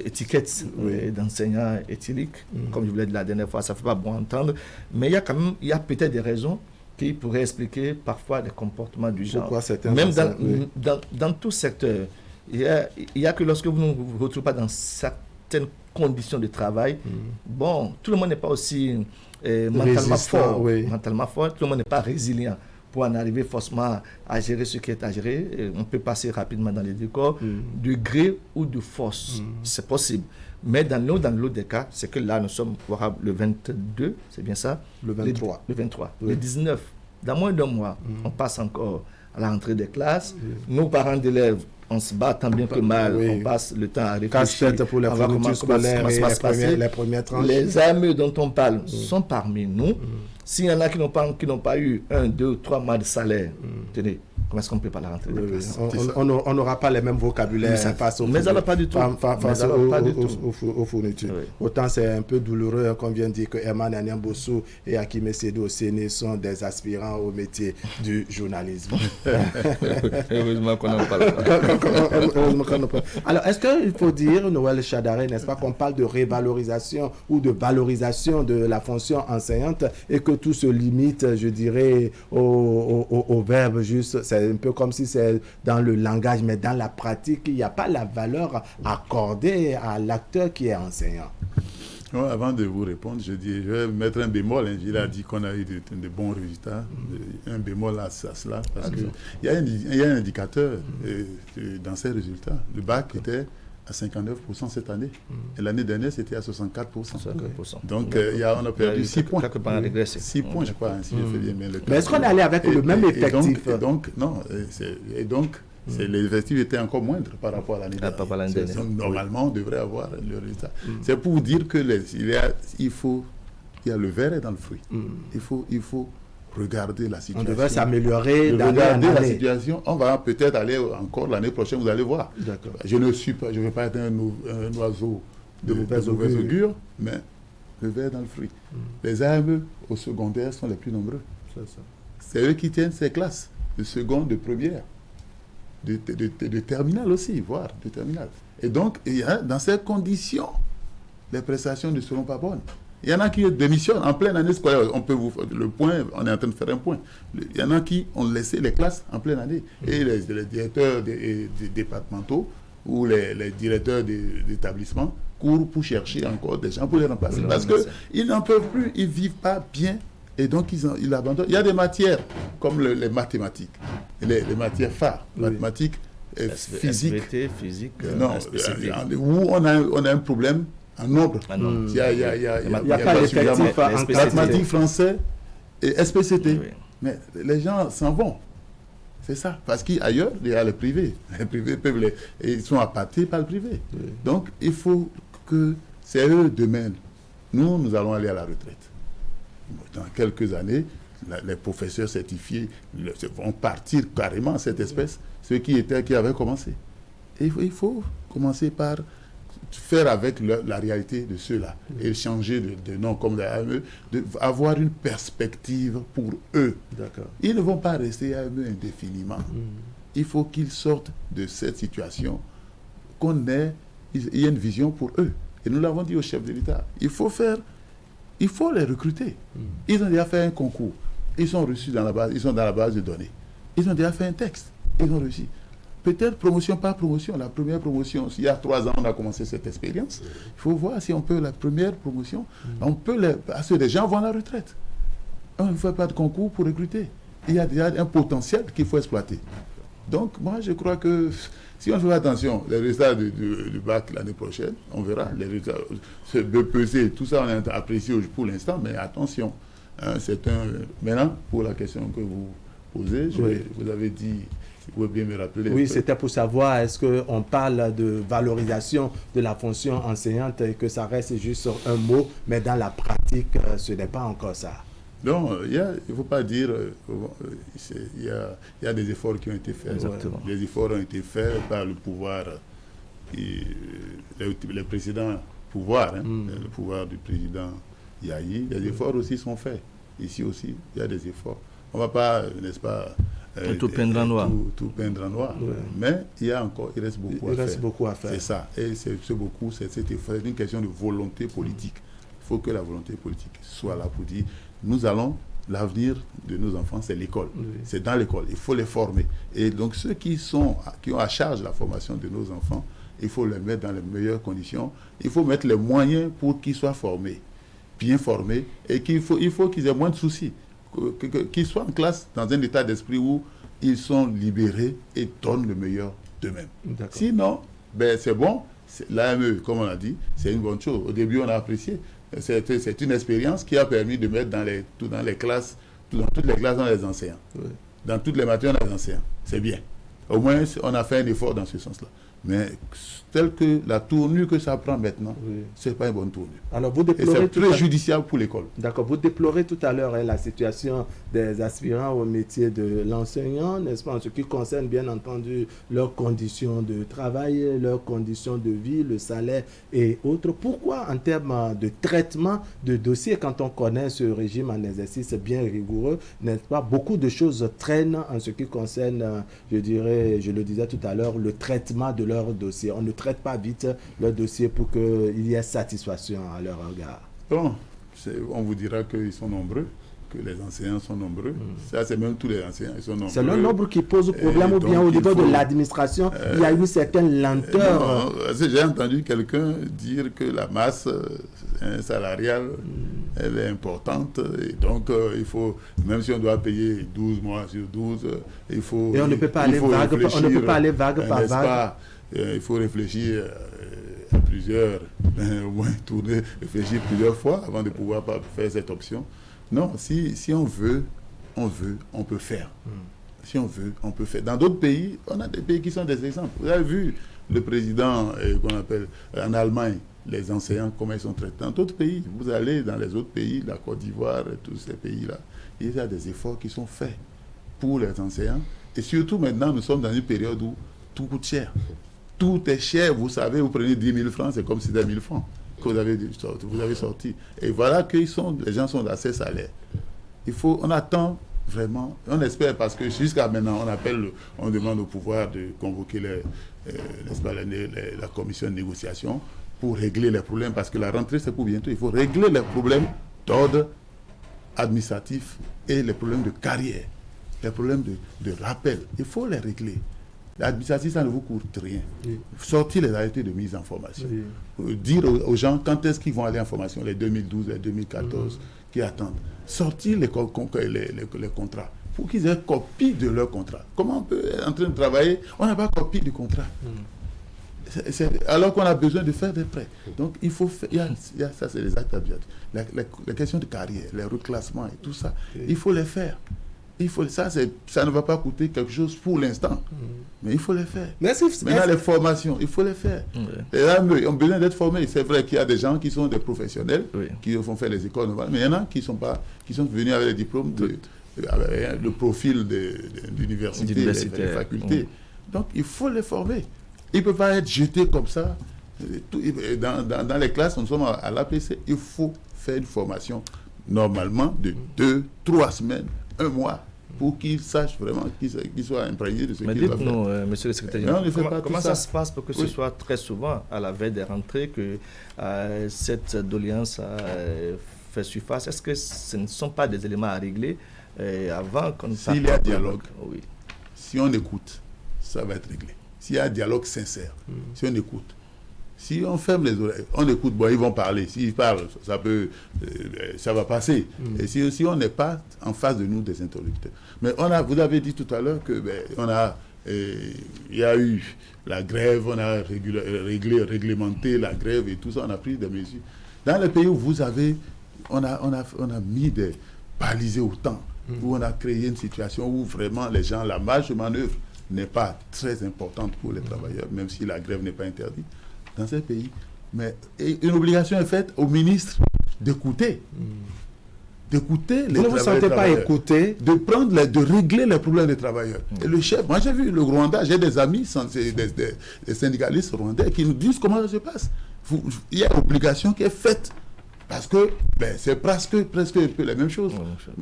étiquette d'enseignant éthylique. Comme je vous l'ai dit la dernière fois, ça ne fait pas bon entendre. Mais il y a peut-être des raisons qui pourraient expliquer parfois des comportements du genre. Même dans tout secteur, il y a que lorsque vous ne vous retrouvez pas dans certaines conditions de travail, bon, tout le monde n'est pas aussi... mentalement fort, tout le monde n'est pas résilient pour en arriver forcément à gérer ce qui est à gérer. Et on peut passer rapidement dans les deux corps, de gré ou de force, c'est possible. Mais dans l'autre des cas, c'est que là nous sommes le 22, c'est bien ça? Le 23. Le 23. Le 19, dans moins d'un mois, on passe encore à la rentrée des classes. Nos parents d'élèves, on se bat tant bien que mal, on passe le temps à réfléchir. Casse-tête pour les fournitures scolaires et les premières tranches. Les AME dont on parle sont parmi nous. S'il y en a qui n'ont pas eu 1, 2, 3 mois de salaire, tenez, comment est-ce qu'on ne peut pas la rentrer des classes? On n'aura pas les mêmes vocabulaires face aux fournitures. Autant c'est un peu douloureux, comme vient de dire que Herman Anyambossou et Akime Sédou Séné sont des aspirants au métier du journalisme. Heureusement qu'on en parle pas. Alors, est-ce qu'il faut dire, Noël Chadaré, n'est-ce pas, qu'on parle de révalorisation ou de valorisation de la fonction enseignante et que tout se limite, je dirais, au verbe juste? C'est un peu comme si c'est dans le langage, mais dans la pratique, il n'y a pas la valeur accordée à l'acteur qui est enseignant. Ouais, avant de vous répondre, je vais mettre un bémol. Il a dit qu'on a eu de bons résultats. Un bémol à cela, parce qu'il y a un indicateur dans ces résultats. Le bac était à 59% cette année. Et l'année dernière, c'était à 64%. Donc, on a perdu 6 points. 6 points, je crois, si je fais bien le calcul. Mais est-ce qu'on est allé avec le même effectif? L'effectif était encore moindre par rapport à l'année dernière. Donc, normalement, on devrait avoir le résultat. C'est pour vous dire que il y a le verre est dans le fruit. Il faut regarder la situation. On devrait s'améliorer la situation. On va peut-être aller encore l'année prochaine, vous allez voir. Je ne vais pas être un oiseau de mauvaise augure, mais le verre dans le fruit. Les AME au secondaire sont les plus nombreux. C'est eux qui tiennent ces classes de seconde, de première, de terminale aussi, voire de terminale. Et donc, dans ces conditions, les prestations ne seront pas bonnes. Il y en a qui démissionnent en pleine année scolaire. On peut vous faire le point, on est en train de faire un point. Il y en a qui ont laissé les classes en pleine année. Et les directeurs des départementaux ou les directeurs d'établissements courent pour chercher encore des gens pour les remplacer. Parce qu'ils n'en peuvent plus, ils ne vivent pas bien. Et donc, ils abandonnent. Il y a des matières comme les mathématiques, les matières phares, mathématiques, physique, où on a un problème en nombre. Il n'y a pas l'effectif en mathématiques, français et SPCT. Mais les gens s'en vont. C'est ça. Parce qu'ailleurs, il y a le privé. Les privés peuvent ils sont appâtés par le privé. Donc, il faut que c'est eux demain. Nous allons aller à la retraite. Dans quelques années, les professeurs certifiés vont partir carrément à cette espèce, ceux qui avaient commencé. Et il faut commencer par faire avec la réalité de ceux-là et changer de nom comme l'AME, avoir une perspective pour eux. Ils ne vont pas rester AME indéfiniment. Il faut qu'ils sortent de cette situation, il y ait une vision pour eux. Et nous l'avons dit au chef de l'État, il faut les recruter. Ils ont déjà fait un concours. Ils sont reçus ils sont dans la base de données. Ils ont déjà fait un texte. Ils ont reçu. peut-être promotion par promotion. La première promotion, il y a 3 ans, on a commencé cette expérience. Il faut voir si on peut, la première promotion, on peut, parce que les gens vont à la retraite. On ne fait pas de concours pour recruter. Il y a déjà un potentiel qu'il faut exploiter. Donc, moi, je crois que si on fait attention, les résultats du bac l'année prochaine, on verra. Les résultats, BPC, tout ça, on a apprécié pour l'instant, mais attention. Hein, maintenant, pour la question que vous posez, vous avez dit, vous pouvez bien me rappeler. Oui, c'était pour savoir, est-ce qu'on parle de valorisation de la fonction enseignante et que ça reste juste un mot, mais dans la pratique, ce n'est pas encore ça. Non, il ne faut pas dire, il y a des efforts qui ont été faits. Exactement. Les efforts ont été faits par le pouvoir, les précédents pouvoirs, le pouvoir du président Yahi. Les efforts aussi sont faits. Ici aussi, il y a des efforts. On ne va pas, n'est-ce pas, tout peindre en noir. Tout peindre en noir. Ouais. Mais il reste beaucoup à faire. C'est ça. Et c'est une question de volonté politique. Il faut que la volonté politique soit là pour dire, nous allons, l'avenir de nos enfants, c'est l'école. Oui. C'est dans l'école. Il faut les former. Et donc, ceux qui ont à charge la formation de nos enfants, il faut les mettre dans les meilleures conditions. Il faut mettre les moyens pour qu'ils soient formés, bien formés, et il faut qu'ils aient moins de soucis. Qu'ils soient en classe dans un état d'esprit où ils sont libérés et donnent le meilleur d'eux-mêmes. Sinon, c'est bon. L'AME, comme on a dit, c'est une bonne chose. Au début, on a apprécié. C'est une expérience qui a permis de mettre dans les classes, dans toutes les classes, dans les enseignants. Oui. Dans toutes les matières, dans les enseignants. C'est bien. Au moins, on a fait un effort dans ce sens-là. Mais tel que la tournure que ça prend maintenant, ce n'est pas une bonne tournure. Alors vous déplorez, et c'est préjudiciable pour l'école. D'accord. Vous déplorez tout à l'heure la situation des aspirants au métier de l'enseignant, n'est-ce pas, en ce qui concerne bien entendu leurs conditions de travail, leurs conditions de vie, le salaire et autres. Pourquoi en termes de traitement de dossiers, quand on connaît ce régime en exercice bien rigoureux, n'est-ce pas, beaucoup de choses traînent en ce qui concerne, je dirais, je le disais tout à l'heure, le traitement de leur dossier. On ne traite pas vite leur dossier pour qu'il y ait satisfaction à leur regard. Bon, on vous dira qu'ils sont nombreux, que les enseignants sont nombreux. Ça, c'est même tous les enseignants, ils sont nombreux. C'est le nombre qui pose problème ou bien au niveau de l'administration, il y a une certaine lenteur. J'ai entendu quelqu'un dire que la masse salariale, elle est importante et donc il faut, même si on doit payer 12 mois sur 12, il faut... Et on ne peut pas aller vague par vague. Il faut réfléchir à plusieurs, au moins tourner, réfléchir plusieurs fois avant de pouvoir faire cette option. Non, si on veut, on peut faire. Si on veut, on peut faire. Dans d'autres pays, on a des pays qui sont des exemples. Vous avez vu le président qu'on appelle en Allemagne, les enseignants, comment ils sont traités. Dans d'autres pays, vous allez dans les autres pays, la Côte d'Ivoire, tous ces pays-là, il y a des efforts qui sont faits pour les enseignants. Et surtout maintenant, nous sommes dans une période où tout coûte cher. Tout est cher, vous savez, vous prenez 10 000 francs, c'est comme si c'était 1 000 francs que vous avez sorti. Et voilà que les gens sont à ces salaires. On attend vraiment, on espère, parce que jusqu'à maintenant, on demande au pouvoir de convoquer la commission de négociation pour régler les problèmes, parce que la rentrée, c'est pour bientôt. Il faut régler les problèmes d'ordre administratif et les problèmes de carrière, les problèmes de rappel. Il faut les régler. L'administratif, ça ne vous coûte rien. Sortir les arrêtés de mise en formation. Dire aux gens quand est-ce qu'ils vont aller en formation, les 2012, les 2014, qui attendent. Sortir les contrats pour qu'ils aient copie de leur contrat. Comment on peut être en train de travailler, on n'a pas copie du contrat. Alors qu'on a besoin de faire des prêts. Donc, il faut faire, ça c'est les actes administratifs. Les questions de carrière, les reclassements et tout ça, il faut les faire. Ça ne va pas coûter quelque chose pour l'instant, mais il faut les faire. Maintenant, les formations, il faut les faire. Et là, ils ont besoin d'être formés. C'est vrai qu'il y a des gens qui sont des professionnels, qui vont faire les écoles normales, mais il y en a qui sont venus avec les diplômes, avec le profil de l'université, des facultés. Donc, il faut les former. Ils ne peuvent pas être jetés comme ça. Dans les classes, nous sommes à l'APC, il faut faire une formation normalement de 2-3 semaines, 1 mois, pour qu'ils sachent vraiment, qu'ils soient imprégnés de ce qu'ils doivent faire. Mais dites-nous, monsieur le secrétaire général, comment ça se passe pour que ce soit très souvent à la veille des rentrées que cette doléance fait surface? Est-ce que ce ne sont pas des éléments à régler avant qu'on... S'il y a dialogue, si on écoute, ça va être réglé. S'il y a un dialogue sincère, si on écoute, si on ferme les oreilles, on écoute, bon, ils vont parler. S'ils parlent, ça va passer. Et si on n'est pas en face de nous des interlocuteurs. Mais vous avez dit tout à l'heure que il y a eu la grève, on a réglementé la grève et tout ça, on a pris des mesures. Dans les pays où on a mis des balisés au temps, où on a créé une situation où vraiment la marge de manœuvre n'est pas très importante pour les travailleurs, même si la grève n'est pas interdite dans ces pays. Mais une obligation est faite au ministre d'écouter. D'écouter les travailleurs. Vous ne vous sentez pas écouté? De régler les problèmes des travailleurs. Et le chef, moi j'ai vu le Rwanda, j'ai des amis, des syndicalistes rwandais qui nous disent comment ça se passe. Il y a une obligation qui est faite. Parce que c'est presque la même chose.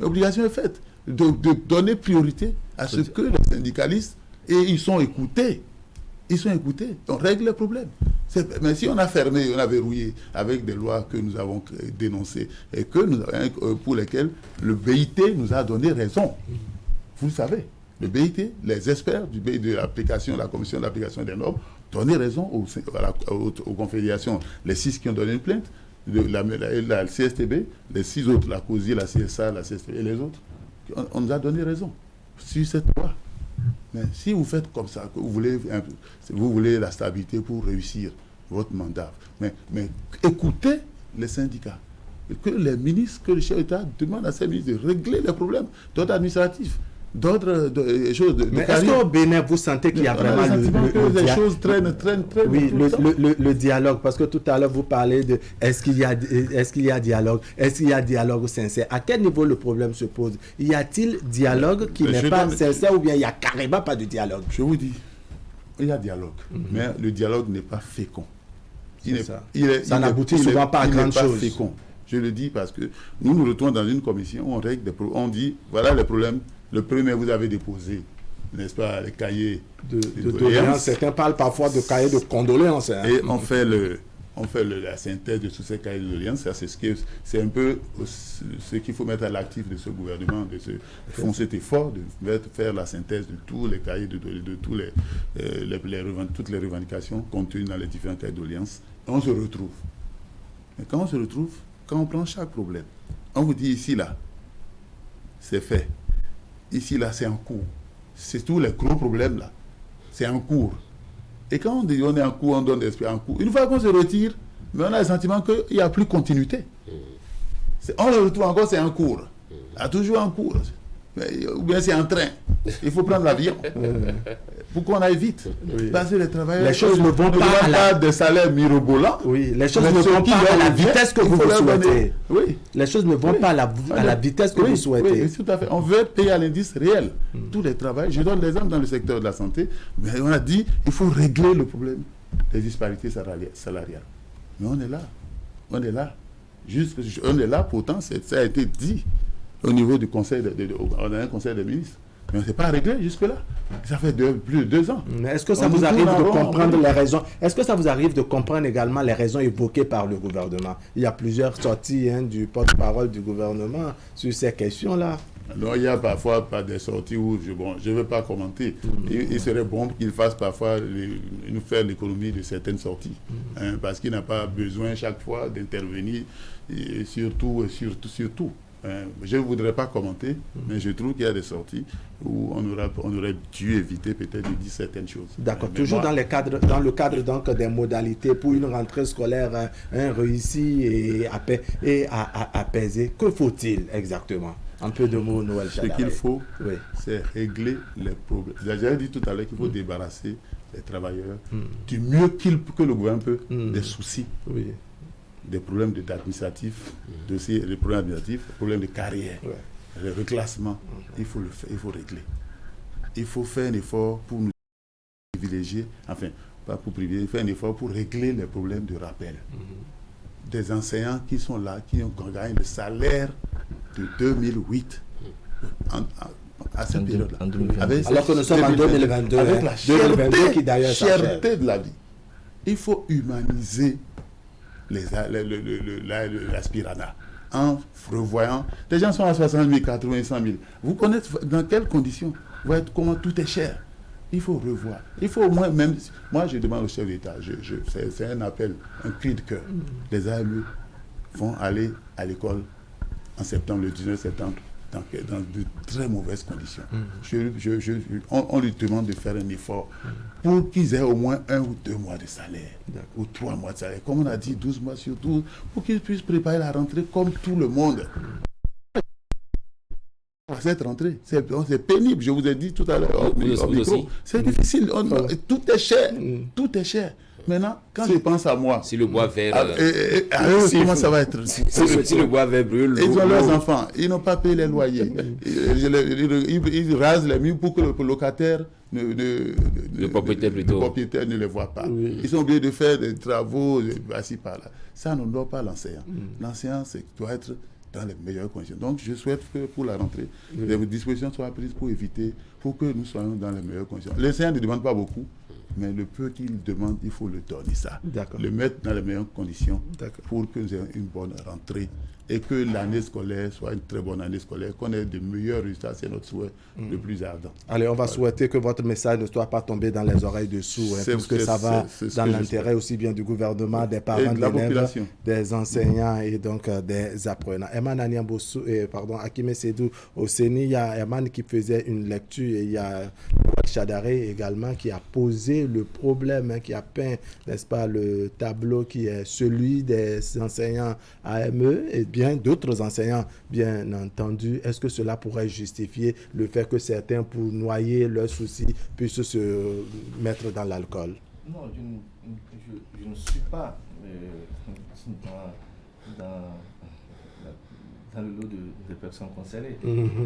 L'obligation est faite de donner priorité à ce que les syndicalistes, et ils sont écoutés. On règle les problèmes. Mais si on a fermé, on a verrouillé avec des lois que nous avons dénoncées et pour lesquelles le BIT nous a donné raison. Vous le savez, le BIT, les experts de l'application, la commission d'application des normes, donné raison aux confédérations, les 6 qui ont donné une plainte, la CSTB, les 6 autres, la COSI, la CSA, la CSTB et les autres, on nous a donné raison sur cette loi. Mais si vous faites comme ça, que vous voulez la stabilité pour réussir votre mandat, mais écoutez les syndicats, que les ministres, que le chef d'État demande à ces ministres de régler les problèmes d'ordre administratif, d'autres choses de mais est-ce qu'au Bénin, vous sentez qu'il y a vraiment des choses très oui, le dialogue, parce que tout à l'heure, vous parlez de est-ce qu'il y a dialogue? Est-ce qu'il y a dialogue sincère? À quel niveau le problème se pose? Y a-t-il dialogue qui n'est pas sincère ou bien il n'y a carrément pas de dialogue? Je vous dis, il y a dialogue, mais le dialogue n'est pas fécond. Ça n'aboutit souvent pas à grand chose. Fécond. Je le dis parce que nous retrouvons dans une commission où on dit, voilà les problèmes. Le premier, vous avez déposé, n'est-ce pas, les cahiers de doléances. Certains parlent parfois de cahiers de condoléances. Et on fait la synthèse de tous ces cahiers de doléances. C'est un peu ce qu'il faut mettre à l'actif de ce gouvernement, de font cet effort de faire la synthèse de tous les cahiers de tous toutes les revendications contenues dans les différents cahiers de doléances. On se retrouve. Mais quand on se retrouve, quand on prend chaque problème, on vous dit ici, là, c'est fait. Ici, là, c'est en cours. C'est tous les gros problèmes, là. C'est en cours. Et quand on dit on est en cours, on donne l'esprit en cours. Une fois qu'on se retire, mais on a le sentiment qu'il n'y a plus de continuité. On le retrouve encore, c'est en cours. Il y a toujours en cours. Ou bien c'est en train. Il faut prendre l'avion. Pour qu'on aille vite. Parce que les travailleurs... Les choses ne vont pas de salaire mirobolant. Oui, les choses ne vont pas à la vitesse que vous souhaitez. Oui. Les choses ne vont pas à la vitesse que vous souhaitez. Oui, tout à fait. On veut payer à l'indice réel. Tous les travailleurs. Je donne l'exemple dans le secteur de la santé. Mais on a dit il faut régler le problème des disparités salariales. Mais on est là. On est là. On est là, pourtant, ça a été dit au niveau du conseil, on a un conseil des ministres. Mais on ne s'est pas réglé jusque-là. Ça fait plus de 2 ans. Mais est-ce que ça vous arrive de comprendre les raisons? Est-ce que ça vous arrive de comprendre également les raisons évoquées par le gouvernement? Il y a plusieurs sorties du porte-parole du gouvernement sur ces questions-là. Non, il y a parfois pas des sorties où je ne veux pas commenter. Il serait bon qu'il fasse parfois nous faire l'économie de certaines sorties. Parce qu'il n'a pas besoin chaque fois d'intervenir sur tout. Je ne voudrais pas commenter, mais je trouve qu'il y a des sorties où on aurait dû éviter peut-être de dire certaines choses. D'accord. Toujours dans le cadre donc des modalités pour une rentrée scolaire réussie et apaisée. Que faut-il exactement? Un peu de mots, Noël Chadari. Ce qu'il faut, c'est régler les problèmes. J'avais dit tout à l'heure qu'il faut débarrasser les travailleurs du mieux que le gouvernement peut des soucis. Oui. Des problèmes administratifs, des problèmes administratifs, des problèmes de carrière, le reclassement, il faut le faire, il faut régler. Il faut faire un effort pour nous privilégier, enfin, pas pour privilégier, faire un effort pour régler les problèmes de rappel. Des enseignants qui sont là, qui ont gagné le salaire de 2008 à cette période-là. Alors que nous sommes en 2022, avec la cherté de la vie. Il faut humaniser l'aspirana en revoyant. Les gens sont à 60 000, 80 000, 100 000. Vous connaissez dans quelles conditions? Comment tout est cher. Il faut revoir. Il faut au moins, même, moi je demande au chef d'État, c'est un appel, un cri de cœur. Les AME vont aller à l'école en septembre, le 19 septembre, dans de très mauvaises conditions. On lui demande de faire un effort pour qu'ils aient au moins 1 ou 2 mois de salaire, ou 3 mois de salaire. Comme on a dit, 12 mois sur 12, pour qu'ils puissent préparer la rentrée comme tout le monde. Cette rentrée, c'est pénible, je vous ai dit tout à l'heure. C'est difficile, tout est cher, tout est cher. Maintenant, quand je pense à moi... Si le bois vert... comment ça va être? Si le bois vert brûle... Ils ont leurs enfants, ils n'ont pas payé les loyers. Ils rasent les murs pour que le locataire... Le propriétaire ne les voit pas. Oui. Ils sont obligés de faire des travaux assis par là. Ça n'honore pas l'enseignant. L'enseignant doit être dans les meilleures conditions. Donc, je souhaite que pour la rentrée, des dispositions soient prises pour éviter, pour que nous soyons dans les meilleures conditions. L'enseignant ne demande pas beaucoup, mais le peu qu'il demande, il faut le donner ça. Le mettre dans les meilleures conditions pour que nous ayons une bonne rentrée et que l'année scolaire soit une très bonne année scolaire, qu'on ait de meilleurs résultats, c'est notre souhait le plus ardent. Allez, on va souhaiter que votre message ne soit pas tombé dans les oreilles de sourds, puisque ça va dans l'intérêt aussi bien du gouvernement, des parents, de l'élève, des enseignants et donc des apprenants. Eman Aniambosu, Akime Sedou Oseni, il y a Eman qui faisait une lecture et il y a Chadaré également qui a posé le problème, qui a peint, n'est-ce pas, le tableau qui est celui des enseignants AME et bien d'autres enseignants, bien entendu. Est-ce que cela pourrait justifier le fait que certains, pour noyer leurs soucis, puissent se mettre dans l'alcool? Non, je ne suis pas dans le lot de personnes concernées.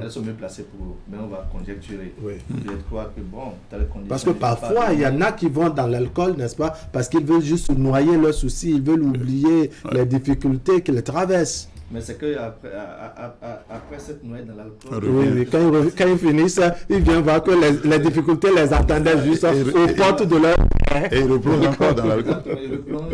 Elles sont mieux placées pour... Mais on va conjecturer. Peut-être croire que telle condition... Parce que parfois, il y en a qui vont dans l'alcool, n'est-ce pas? Parce qu'ils veulent juste noyer leurs soucis, ils veulent oublier les difficultés qu'ils traversent. Mais c'est qu'après cette noyade dans l'alcool... Oui, quand ils finissent, ils viennent voir que les difficultés les attendaient juste aux portes de leur... Et ils replongent encore dans l'alcool. Ils replongent,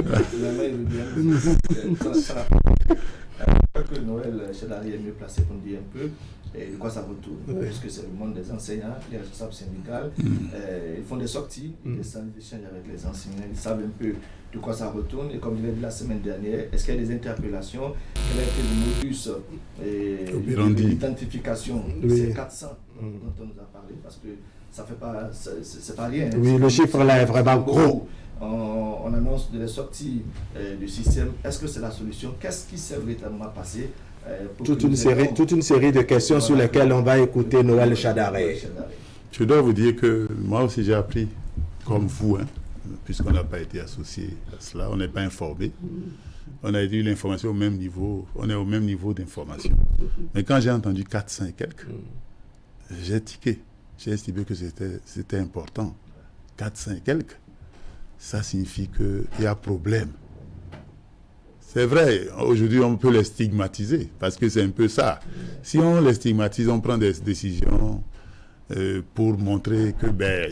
que Noël Chadari est mieux placé pour nous dire un peu de quoi ça retourne, puisque c'est le monde des enseignants, les responsables syndicaux, ils font des sorties, des échanges avec les enseignants, ils savent un peu de quoi ça retourne, et comme je l'ai dit la semaine dernière, est-ce qu'il y a des interpellations, quel a été le modus d'identification de ces 400 dont on nous a parlé, parce que ça fait pas, c'est pas rien. Oui, le chiffre là est vraiment gros. On annonce de la sortie du système. Est-ce que c'est la solution? Qu'est-ce qui s'est véritablement passé? Toute une série de questions sur lesquelles on va écouter Noël Chadaré. Je dois vous dire que moi aussi j'ai appris, comme vous, puisqu'on n'a pas été associé à cela, on n'est pas informé. On a eu l'information au même niveau, on est au même niveau d'information. Mais quand j'ai entendu 400 et quelques, j'ai tiqué. J'ai estimé que c'était important. 400 et quelques. Ça signifie qu'il y a problème. C'est vrai, aujourd'hui on peut les stigmatiser, parce que c'est un peu ça. Si on les stigmatise, on prend des décisions pour montrer que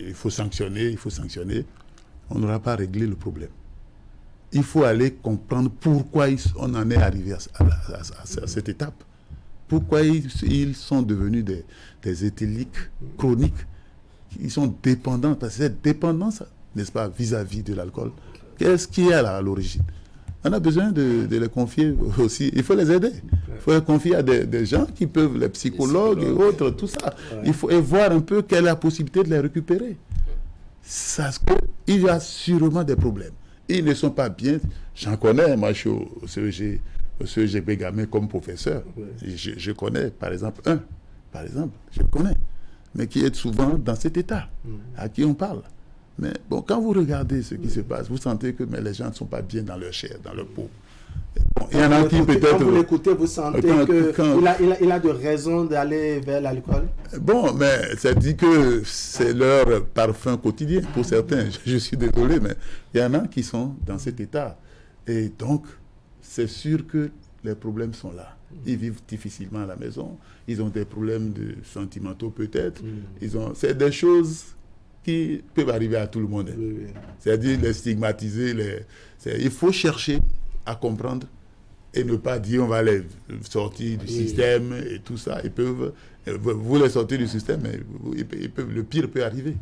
il faut sanctionner, on n'aura pas réglé le problème. Il faut aller comprendre pourquoi on en est arrivé à cette étape. Pourquoi ils sont devenus des éthyliques chroniques. Ils sont dépendants, parce que cette dépendance, n'est-ce pas, vis-à-vis de l'alcool, qu'est-ce qui est à l'origine? On a besoin de les confier aussi. Il faut les aider. Il faut les confier à des gens qui peuvent, les psychologues et autres, tout ça. Il faut voir un peu quelle est la possibilité de les récupérer. Il y a sûrement des problèmes. Ils ne sont pas bien. J'en connais, moi je suis au CEG Bégamé comme professeur. Je connais, par exemple, je connais, mais qui est souvent dans cet état, à qui on parle. Mais bon, quand vous regardez ce qui se passe, vous sentez que les gens ne sont pas bien dans leur chair, dans leur peau. Bon, il y en a qui peut-être... Quand vous l'écoutez, vous sentez qu'il a de raisons d'aller vers l'alcool? Bon, mais ça dit que c'est leur parfum quotidien pour certains. Je suis désolé, mais il y en a qui sont dans cet état. Et donc, c'est sûr que les problèmes sont là. Ils vivent difficilement à la maison. Ils ont des problèmes sentimentaux peut-être. C'est des choses qui peuvent arriver à tout le monde. C'est-à-dire les stigmatiser. Il faut chercher à comprendre et ne pas dire on va les sortir du système et tout ça. Ils peuvent, vous les sortir du système, mais le pire peut arriver.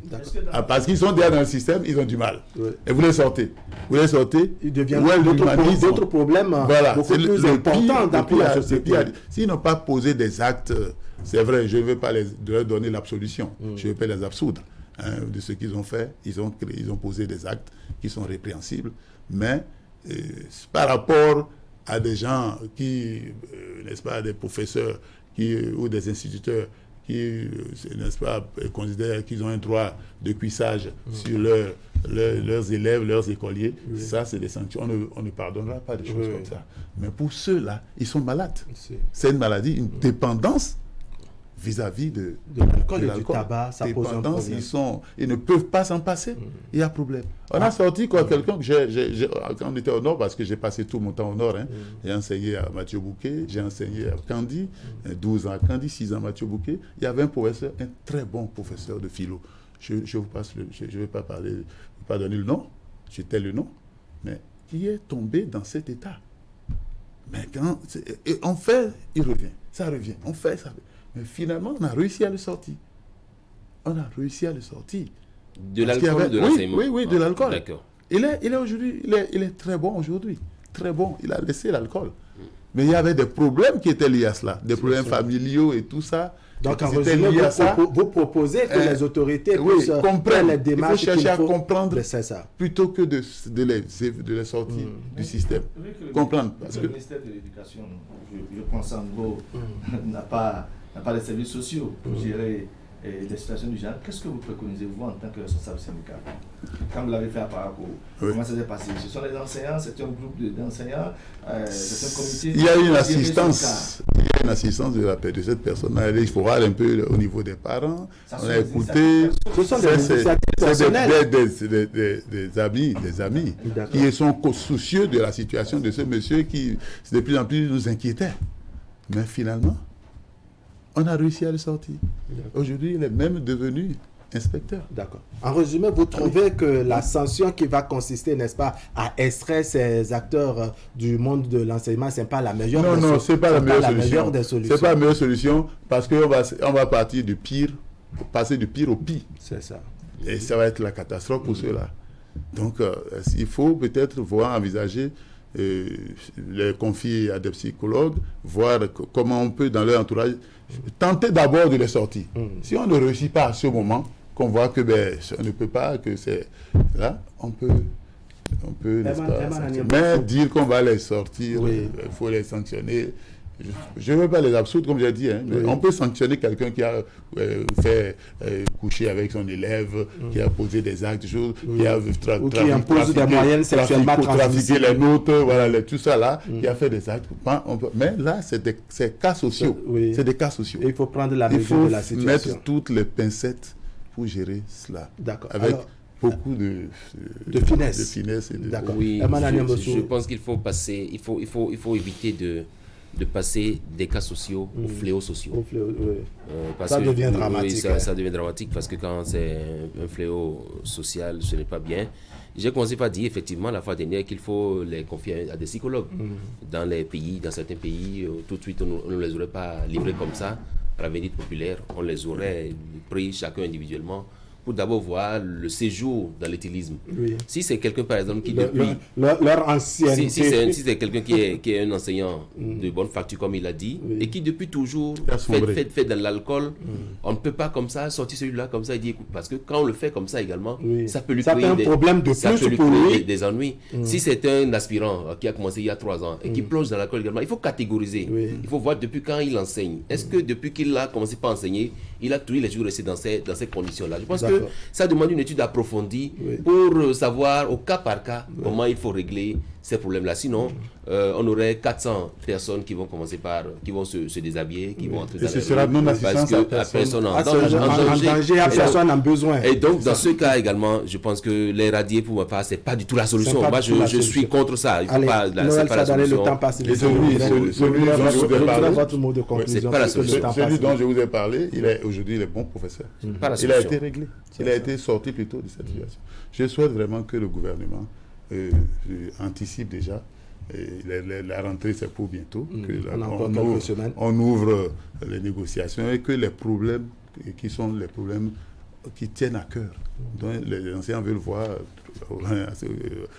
Parce qu'ils sont déjà dans le système, ils ont du mal. Et vous les sortez. Ils deviennent d'autres problèmes beaucoup plus importants dans la société. S'ils n'ont pas posé des actes, c'est vrai, je ne veux pas leur donner l'absolution. Je ne veux pas les absoudre de ce qu'ils ont fait. Ils ont posé des actes qui sont répréhensibles. Mais par rapport à des gens qui, n'est-ce pas, des professeurs ou des instituteurs qui, n'est-ce pas, considèrent qu'ils ont un droit de cuissage sur leurs élèves, leurs écoliers, ça, c'est des sanctions. On ne pardonnera pas des choses comme ça. Mais pour ceux-là, ils sont malades. C'est une maladie, une dépendance vis-à-vis de l'alcool et du tabac, ça pose un problème. Ils ne peuvent pas s'en passer. Il y a problème. On a sorti quelqu'un quand on était au Nord, parce que j'ai passé tout mon temps au Nord. J'ai enseigné à Mathieu Bouquet, j'ai enseigné à Candy, 12 ans à Candy, 6 ans à Mathieu Bouquet. Il y avait un professeur, un très bon professeur de philo. Je vous passe, je ne vais pas parler, je ne vais pas donner le nom, j'étais le nom, mais qui est tombé dans cet état. Mais quand on fait, il revient, ça revient, on fait, ça revient. Mais finalement, on a réussi à le sortir. De l'alcool ou de l'enseignement? Oui, de l'alcool. D'accord. Il est aujourd'hui, il est très bon aujourd'hui. Très bon. Il a laissé l'alcool. Mais il y avait des problèmes qui étaient liés à cela. Des problèmes familiaux et tout ça. Donc, en résumé, vous proposez que les autorités comprennent les démarches. Il faut chercher à comprendre plutôt que de les sortir du système. Comprendre. Parce que le ministère de l'Éducation, je pense en gros, n'a pas les services sociaux pour gérer des situations du genre. Qu'est-ce que vous préconisez, vous, en tant que responsable syndical? Quand vous l'avez fait à Parakou, comment ça s'est passé? Ce sont les enseignants, c'est un groupe d'enseignants, c'est un comité. Il y a une assistance. Une assistance de cette personne-là. Il faut voir un peu au niveau des parents. On a écouté. Ce sont des initiatives personnelles. Des amis qui sont soucieux de la situation de ce monsieur qui, de plus en plus, nous inquiétait. Mais finalement, on a réussi à le sortir. Aujourd'hui, il est même devenu inspecteur. D'accord. En résumé, vous trouvez que la sanction qui va consister, n'est-ce pas, à extraire ces acteurs du monde de l'enseignement, ce n'est pas la meilleure des solutions. Non, ce n'est pas la meilleure solution. Ce n'est pas la meilleure solution parce qu'on va partir du pire, passer du pire au pire. C'est ça. Et ça va être la catastrophe pour ceux-là. Donc, il faut peut-être envisager les confier à des psychologues, voir comment on peut, dans leur entourage, tenter d'abord de les sortir. Si on ne réussit pas à ce moment, qu'on voit que on ne peut pas, que c'est là, on peut mais dire qu'on va les sortir, il faut les sanctionner. Je ne veux pas les absoudre, comme j'ai dit, mais on peut sanctionner quelqu'un qui a fait coucher avec son élève, qui a posé des actes, qui a qui impose des moyens sexuellement trafiqué les notes, voilà, tout ça là, qui a fait des actes. Mais là, c'est des cas sociaux. C'est des cas sociaux. Et il faut prendre la mesure de la situation. Il faut mettre toutes les pincettes pour gérer cela. D'accord. Avec beaucoup de finesse. Oui, je pense qu'il faut passer, il faut éviter de passer des cas sociaux aux fléaux sociaux. Ça devient dramatique. Ça devient dramatique parce que quand c'est un fléau social, ce n'est pas bien. J'ai commencé par dire effectivement la fois dernière qu'il faut les confier à des psychologues. Dans certains pays, tout de suite on ne les aurait pas livrés comme ça, à la vénite populaire. On les aurait pris chacun individuellement pour d'abord voir le séjour dans l'éthylisme. Si c'est quelqu'un, par exemple, qui depuis... Leur ancienneté. Si c'est quelqu'un qui est un enseignant de bonne facture, comme il a dit, et qui depuis toujours fait dans l'alcool, on ne peut pas comme ça sortir celui-là comme ça et dire, écoute, parce que quand on le fait comme ça également, ça peut lui créer des ennuis. Si c'est un aspirant qui a commencé il y a 3 ans et qui plonge dans l'alcool également, il faut catégoriser. Il faut voir depuis quand il enseigne. Est-ce que depuis qu'il a commencé par enseigner, il a tous les jours resté dans ces conditions-là? Je pense que ça demande une étude approfondie pour savoir au cas par cas comment il faut régler ces problèmes-là. Sinon, on aurait 400 personnes qui vont commencer qui vont se déshabiller, qui vont entrer dans ce sera non-assistance à personne en danger, à personne en besoin. Et donc, dans ce cas également, je pense que les radier, pour ma part, c'est pas du tout la solution. Moi, je suis contre ça. Il faut pas, c'est pas la solution. Le temps passe. Celui dont je vous ai parlé, aujourd'hui, il est bon professeur. Il a été réglé. Il a été sorti plutôt de cette situation. Je souhaite vraiment que le gouvernement anticipe déjà Et la rentrée, c'est pour bientôt. On a encore quelques semaines. On ouvre les négociations et que les problèmes qui sont les problèmes qui tiennent à cœur. Donc, les enseignants veulent voir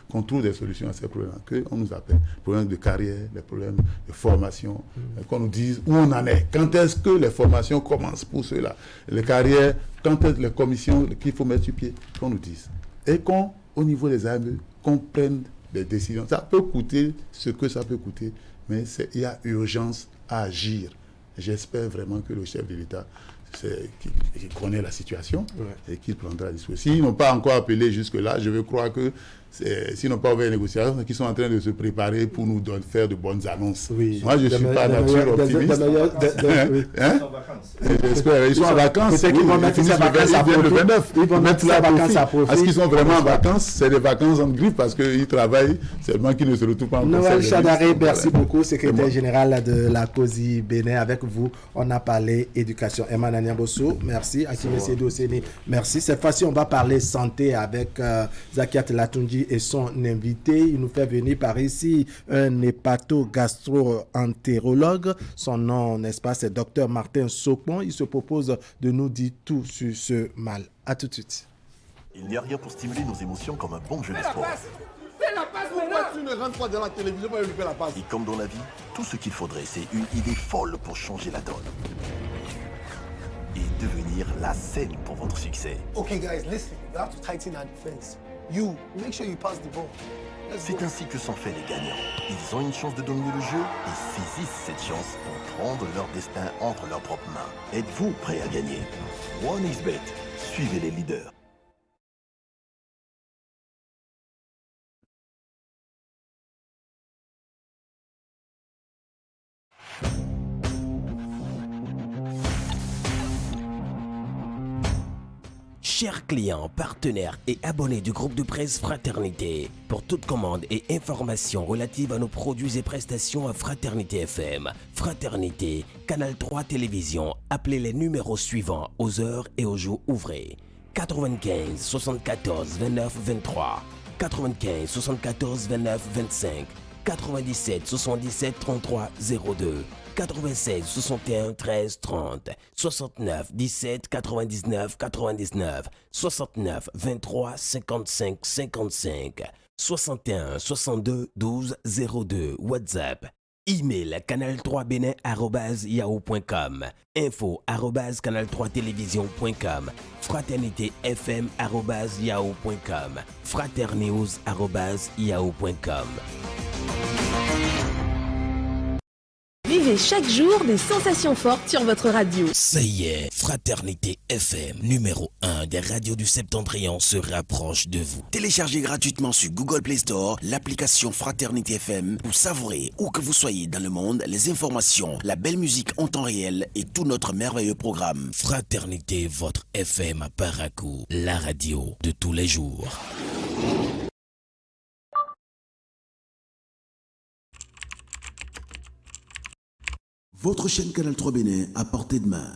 qu'on trouve des solutions à ces problèmes, qu'on nous appelle. Les problèmes de carrière, les problèmes de formation, qu'on nous dise où on en est. Quand est-ce que les formations commencent pour ceux-là? Les carrières, quand est-ce les commissions qu'il faut mettre sur pied, qu'on nous dise. Et qu'au niveau des AME, qu'on prenne des décisions. Ça peut coûter ce que ça peut coûter, mais il y a urgence à agir. J'espère vraiment que le chef de l'État qui connaît la situation et qu'il prendra la disposition. S'ils n'ont pas encore appelé jusque-là, je veux croire que s'ils n'ont pas ouvert les négociations, qu'ils sont en train de se préparer pour nous faire de bonnes annonces. Oui. Moi, je ne suis pas nature optimiste. J'espère. Ils sont en vacances. Peut-être qu'ils vont mettre ces vacances à profit. Le 29. Ils vont mettre ces vacances à profit. Est-ce qu'ils sont vraiment en vacances? C'est des vacances en grippe parce qu'ils travaillent, seulement qu'ils ne se retrouvent pas en vacances. Noël Chadaré, merci beaucoup, secrétaire général de la COSI Bénin. Avec vous, on a parlé éducation. Emmanuel Niambosso, merci. Akime Sédou Séni, merci. Cette fois-ci, on va parler santé avec Zakiat Latunji et son invité. Il nous fait venir par ici un hépato-gastro-entérologue. Son nom, n'est-ce pas, c'est Dr Martin Sopon. Il se propose de nous dire tout sur ce mal. À tout de suite. Il n'y a rien pour stimuler nos émotions comme un bon jeu de sport. Fais la passe, pourquoi tu ne rentres pas dans la télévision pour lui faire la passe? Et comme dans la vie, tout ce qu'il faudrait, c'est une idée folle pour changer la donne. Et devenir la scène pour votre succès. Okay, guys, listen. You have to tighten our defense. You, make sure you pass the ball. C'est ainsi que sont faits les gagnants. Ils ont une chance de dominer le jeu et saisissent cette chance pour prendre leur destin entre leurs propres mains. Êtes-vous prêt à gagner? 1xBet, suivez les leaders. Chers clients, partenaires et abonnés du groupe de presse Fraternité, pour toute commande et information relative à nos produits et prestations à Fraternité FM, Fraternité, Canal 3 Télévision, appelez les numéros suivants aux heures et aux jours ouvrés. 95 74 29 23, 95 74 29 25, 97 77 33 02, 96 61 13 30, 69 17 99 99, 69 23 55 55, 61 62 12 02, WhatsApp. Email canal3benin@yahoo.com, info@canal3télévision.com, fraternitéfm@yahoo.com, fraternews@yahoo.com. Vivez chaque jour des sensations fortes sur votre radio. Ça y est, Fraternité FM, numéro 1 des radios du Septentrion se rapproche de vous. Téléchargez gratuitement sur Google Play Store l'application Fraternité FM pour savourer, où que vous soyez dans le monde, les informations, la belle musique en temps réel et tout notre merveilleux programme. Fraternité, votre FM à Parakou, la radio de tous les jours. Votre chaîne Canal 3 Bénin à portée de main.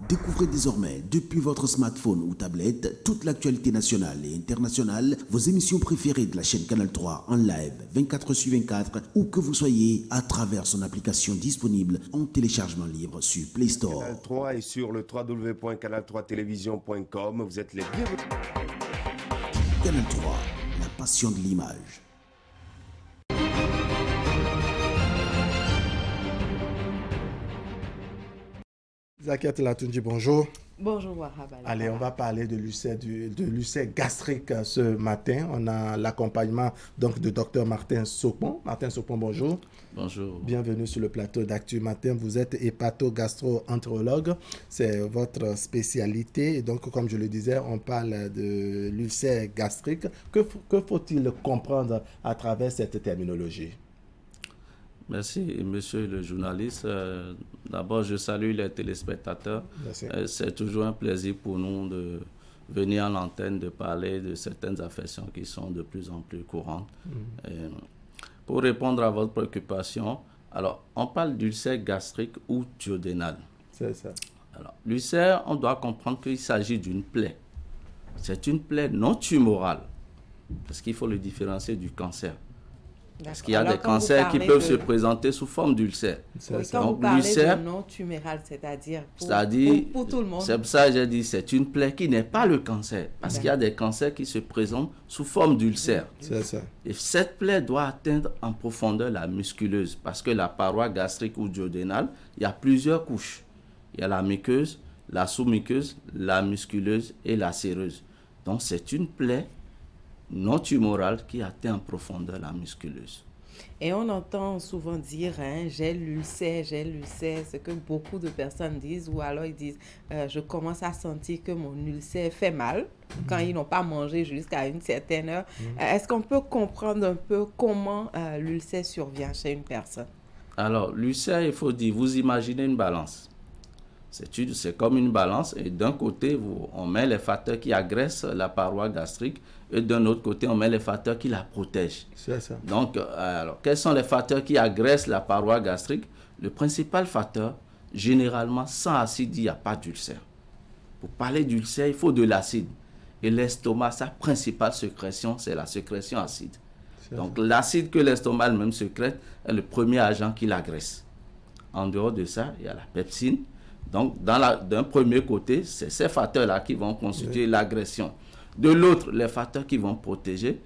Découvrez désormais, depuis votre smartphone ou tablette, toute l'actualité nationale et internationale, vos émissions préférées de la chaîne Canal 3 en live 24/24, où que vous soyez, à travers son application disponible en téléchargement libre sur Play Store. Canal 3 et sur le www.canal3télévision.com, vous êtes les bienvenus. Canal 3, la passion de l'image. Zakiat Latunji, bonjour. Bonjour Wahab. Allez, on va parler de l'ulcère gastrique ce matin. On a l'accompagnement donc de Dr Martin Sopon. Martin Sopon, bonjour. Bonjour. Bienvenue sur le plateau d'Actu Matin. Vous êtes hépato-gastro-entérologue. C'est votre spécialité. Et donc, comme je le disais, on parle de l'ulcère gastrique. Que faut-il comprendre à travers cette terminologie? Merci, monsieur le journaliste. D'abord, je salue les téléspectateurs. C'est toujours un plaisir pour nous de venir à l'antenne, de parler de certaines affections qui sont de plus en plus courantes. Pour répondre à votre préoccupation, alors, on parle d'ulcère gastrique ou duodénal. C'est ça. Alors, l'ulcère, on doit comprendre qu'il s'agit d'une plaie. C'est une plaie non tumorale, parce qu'il faut le différencier du cancer. Parce qu'il y a des cancers qui peuvent se présenter sous forme d'ulcère. Quand vous parlez de non tumoral, c'est-à-dire pour tout le monde. C'est pour ça que j'ai dit c'est une plaie qui n'est pas le cancer. Parce qu'il y a des cancers qui se présentent sous forme d'ulcère. C'est ça. Et cette plaie doit atteindre en profondeur la musculeuse. Parce que la paroi gastrique ou duodénale, il y a plusieurs couches. Il y a la muqueuse, la sous-muqueuse, la musculeuse et la séreuse. Donc c'est une plaie non tumorale qui atteint en profondeur la musculeuse. Et on entend souvent dire j'ai l'ulcère, ce que beaucoup de personnes disent, ou alors ils disent je commence à sentir que mon ulcère fait mal quand ils n'ont pas mangé jusqu'à une certaine heure. Est-ce qu'on peut comprendre un peu comment l'ulcère survient chez une personne? Alors l'ulcère, il faut dire, vous imaginez une balance. C'est comme une balance et d'un côté, on met les facteurs qui agressent la paroi gastrique et d'un autre côté, on met les facteurs qui la protègent. C'est ça. Donc, alors, quels sont les facteurs qui agressent la paroi gastrique? Le principal facteur, généralement, sans acide, il n'y a pas d'ulcère. Pour parler d'ulcère, il faut de l'acide. Et l'estomac, sa principale sécrétion, c'est la sécrétion acide. Donc, l'acide que l'estomac même sécrète est le premier agent qui l'agresse. En dehors de ça, il y a la pepsine. Donc, d'un premier côté, c'est ces facteurs-là qui vont constituer l'agression. De l'autre, les facteurs qui vont protéger,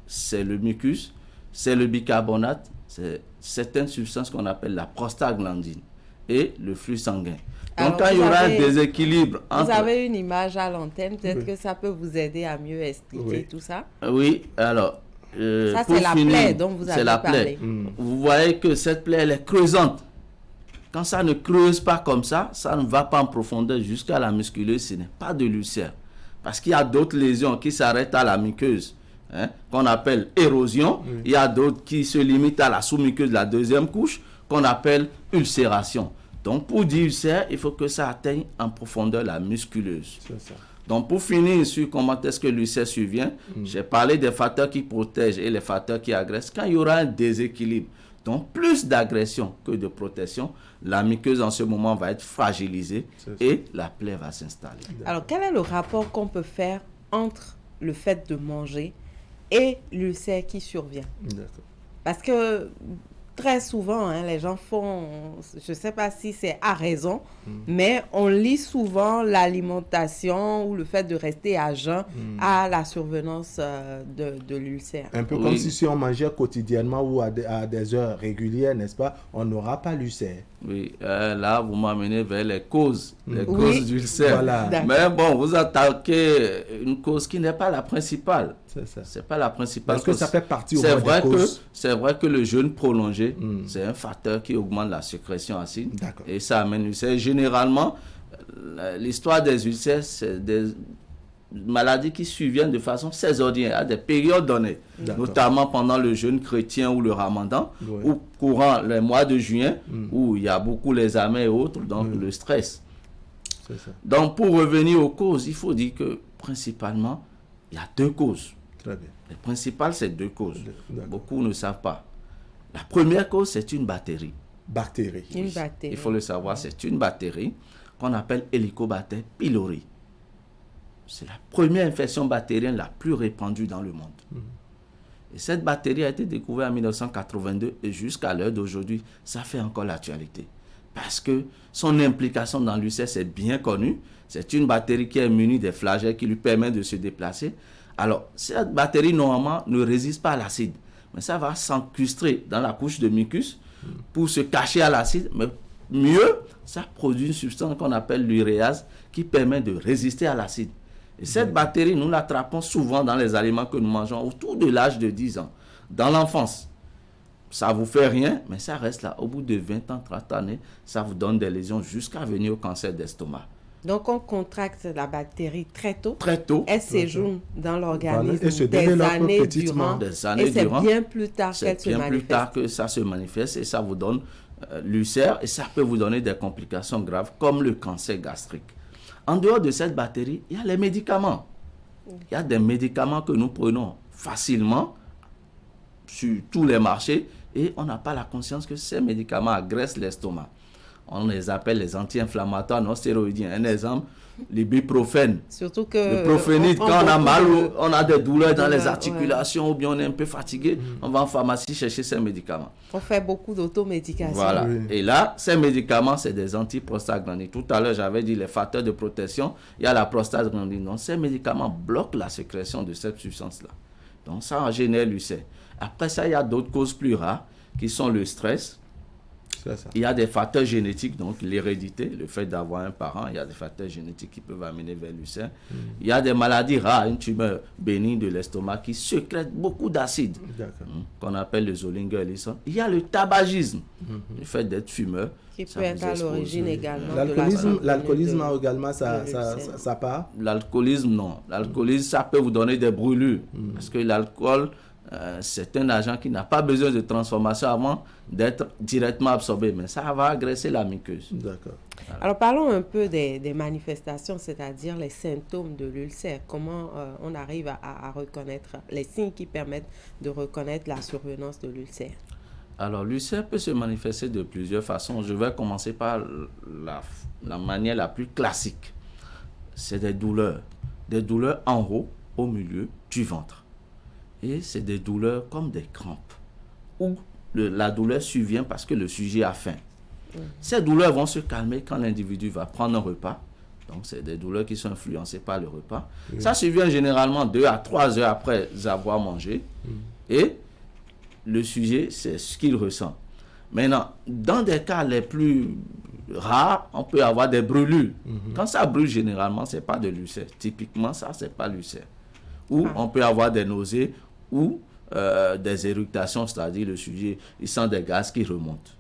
c'est le mucus, c'est le bicarbonate, c'est certaines substances qu'on appelle la prostaglandine et le flux sanguin. Donc, quand il y aura un déséquilibre entre... Vous avez une image à l'antenne, peut-être que ça peut vous aider à mieux expliquer tout ça? Oui, alors... ça, c'est la plaie dont vous avez parlé. Vous voyez que cette plaie, elle est creusante. Quand ça ne creuse pas comme ça, ça ne va pas en profondeur jusqu'à la musculeuse, ce n'est pas de l'ulcère. Parce qu'il y a d'autres lésions qui s'arrêtent à la muqueuse, qu'on appelle érosion. Il y a d'autres qui se limitent à la sous-muqueuse, la deuxième couche, qu'on appelle ulcération. Donc, pour dire ulcère, il faut que ça atteigne en profondeur la musculeuse. C'est ça. Donc, pour finir sur comment est-ce que l'ulcère survient, j'ai parlé des facteurs qui protègent et les facteurs qui agressent. Quand il y aura un déséquilibre, donc plus d'agression que de protection, la muqueuse en ce moment va être fragilisée et la plaie va s'installer. Alors, quel est le rapport qu'on peut faire entre le fait de manger et l'ulcère qui survient? D'accord. Parce que très souvent, les gens font, je ne sais pas si c'est à raison, mais on lie souvent l'alimentation ou le fait de rester à jeun à la survenance de l'ulcère. Un peu comme si on mangeait quotidiennement ou à des heures régulières, n'est-ce pas? On n'aura pas l'ulcère. Oui, là, vous m'amenez vers les causes d'ulcère. Voilà. Mais bon, vous attaquez une cause qui n'est pas la principale. C'est ça. C'est pas la principale. Parce que ça fait partie au moins des causes. C'est vrai que le jeûne prolongé, c'est un facteur qui augmente la sécrétion acide. Et ça amène l'ulcère. Généralement, l'histoire des ulcères, c'est des maladies qui surviennent de façon saisonnière à des périodes données, notamment pendant le jeûne chrétien ou le ramadan, ou courant les mois de juin, où il y a beaucoup les examens et autres, donc le stress. C'est ça. Donc, pour revenir aux causes, il faut dire que principalement, il y a deux causes. Très bien. Les principales, c'est deux causes. Beaucoup ne savent pas. La première cause, c'est une bactérie. Bactérie. Une bactérie. Il faut le savoir, c'est une bactérie qu'on appelle Helicobacter pylori. C'est la première infection bactérienne la plus répandue dans le monde. Et cette bactérie a été découverte en 1982 et jusqu'à l'heure d'aujourd'hui, ça fait encore l'actualité. Parce que son implication dans l'ulcère, c'est bien connu. C'est une bactérie qui est munie des flagelles qui lui permettent de se déplacer. Alors, cette bactérie, normalement, ne résiste pas à l'acide. Mais ça va s'encrustrer dans la couche de mucus pour se cacher à l'acide. Mais mieux, ça produit une substance qu'on appelle l'uréase qui permet de résister à l'acide. Et cette bactérie, nous l'attrapons souvent dans les aliments que nous mangeons autour de l'âge de 10 ans. Dans l'enfance, ça ne vous fait rien, mais ça reste là. Au bout de 20 ans, 30 années, ça vous donne des lésions jusqu'à venir au cancer d'estomac. Donc, on contracte la bactérie très tôt. Très tôt. Elle séjourne dans l'organisme des années durant. Et c'est bien plus tard qu'elle se manifeste. C'est bien plus tard que ça se manifeste et ça vous donne l'ulcère et ça peut vous donner des complications graves comme le cancer gastrique. En dehors de cette bactérie, il y a les médicaments. Il y a des médicaments que nous prenons facilement sur tous les marchés et on n'a pas la conscience que ces médicaments agressent l'estomac. On les appelle les anti-inflammatoires non stéroïdiens. Un exemple, l'ibuprofène. Surtout que le profénite, quand on a mal, on a des douleurs dans les articulations, ouais. ou bien on est un peu fatigué, on va en pharmacie chercher ces médicaments. On fait beaucoup d'automédication. Voilà. Oui. Et là, ces médicaments, c'est des antiprostaglandines. Tout à l'heure, j'avais dit les facteurs de protection. Il y a la prostaglandine. Donc, ces médicaments bloquent la sécrétion de cette substance-là. Donc, ça en génère l'ulcère. Après ça, il y a d'autres causes plus rares qui sont le stress. Ça. Il y a des facteurs génétiques, donc l'hérédité, le fait d'avoir un parent, il y a des facteurs génétiques qui peuvent amener vers l'ulcère. Il y a des maladies rares, une tumeur bénigne de l'estomac qui sécrète beaucoup d'acide, qu'on appelle le Zollinger-Ellison. Il y a le tabagisme, le fait d'être fumeur. Qui peut être à l'origine également. L'alcoolisme également, ça part. L'alcoolisme, non. L'alcoolisme, ça peut vous donner des brûlures. Parce que l'alcool, c'est un agent qui n'a pas besoin de transformation avant d'être directement absorbé, mais ça va agresser la muqueuse. D'accord. Voilà. Alors parlons un peu des manifestations, c'est-à-dire les symptômes de l'ulcère. Comment on arrive à reconnaître les signes qui permettent de reconnaître la survenance de l'ulcère? Alors l'ulcère peut se manifester de plusieurs façons. Je vais commencer par la manière la plus classique. C'est des douleurs en haut, au milieu du ventre. Et c'est des douleurs comme des crampes, où la douleur survient parce que le sujet a faim. Ces douleurs vont se calmer quand l'individu va prendre un repas. Donc, c'est des douleurs qui sont influencées par le repas. Ça survient généralement 2 à 3 heures après avoir mangé. Et le sujet, c'est ce qu'il ressent. Maintenant, dans des cas les plus rares, on peut avoir des brûlures. Quand ça brûle, généralement, ce n'est pas de l'ulcère. Typiquement, ça, ce n'est pas l'ulcère. Ou on peut avoir des nausées ou des éructations, c'est-à-dire le sujet, il sent des gaz qui remontent.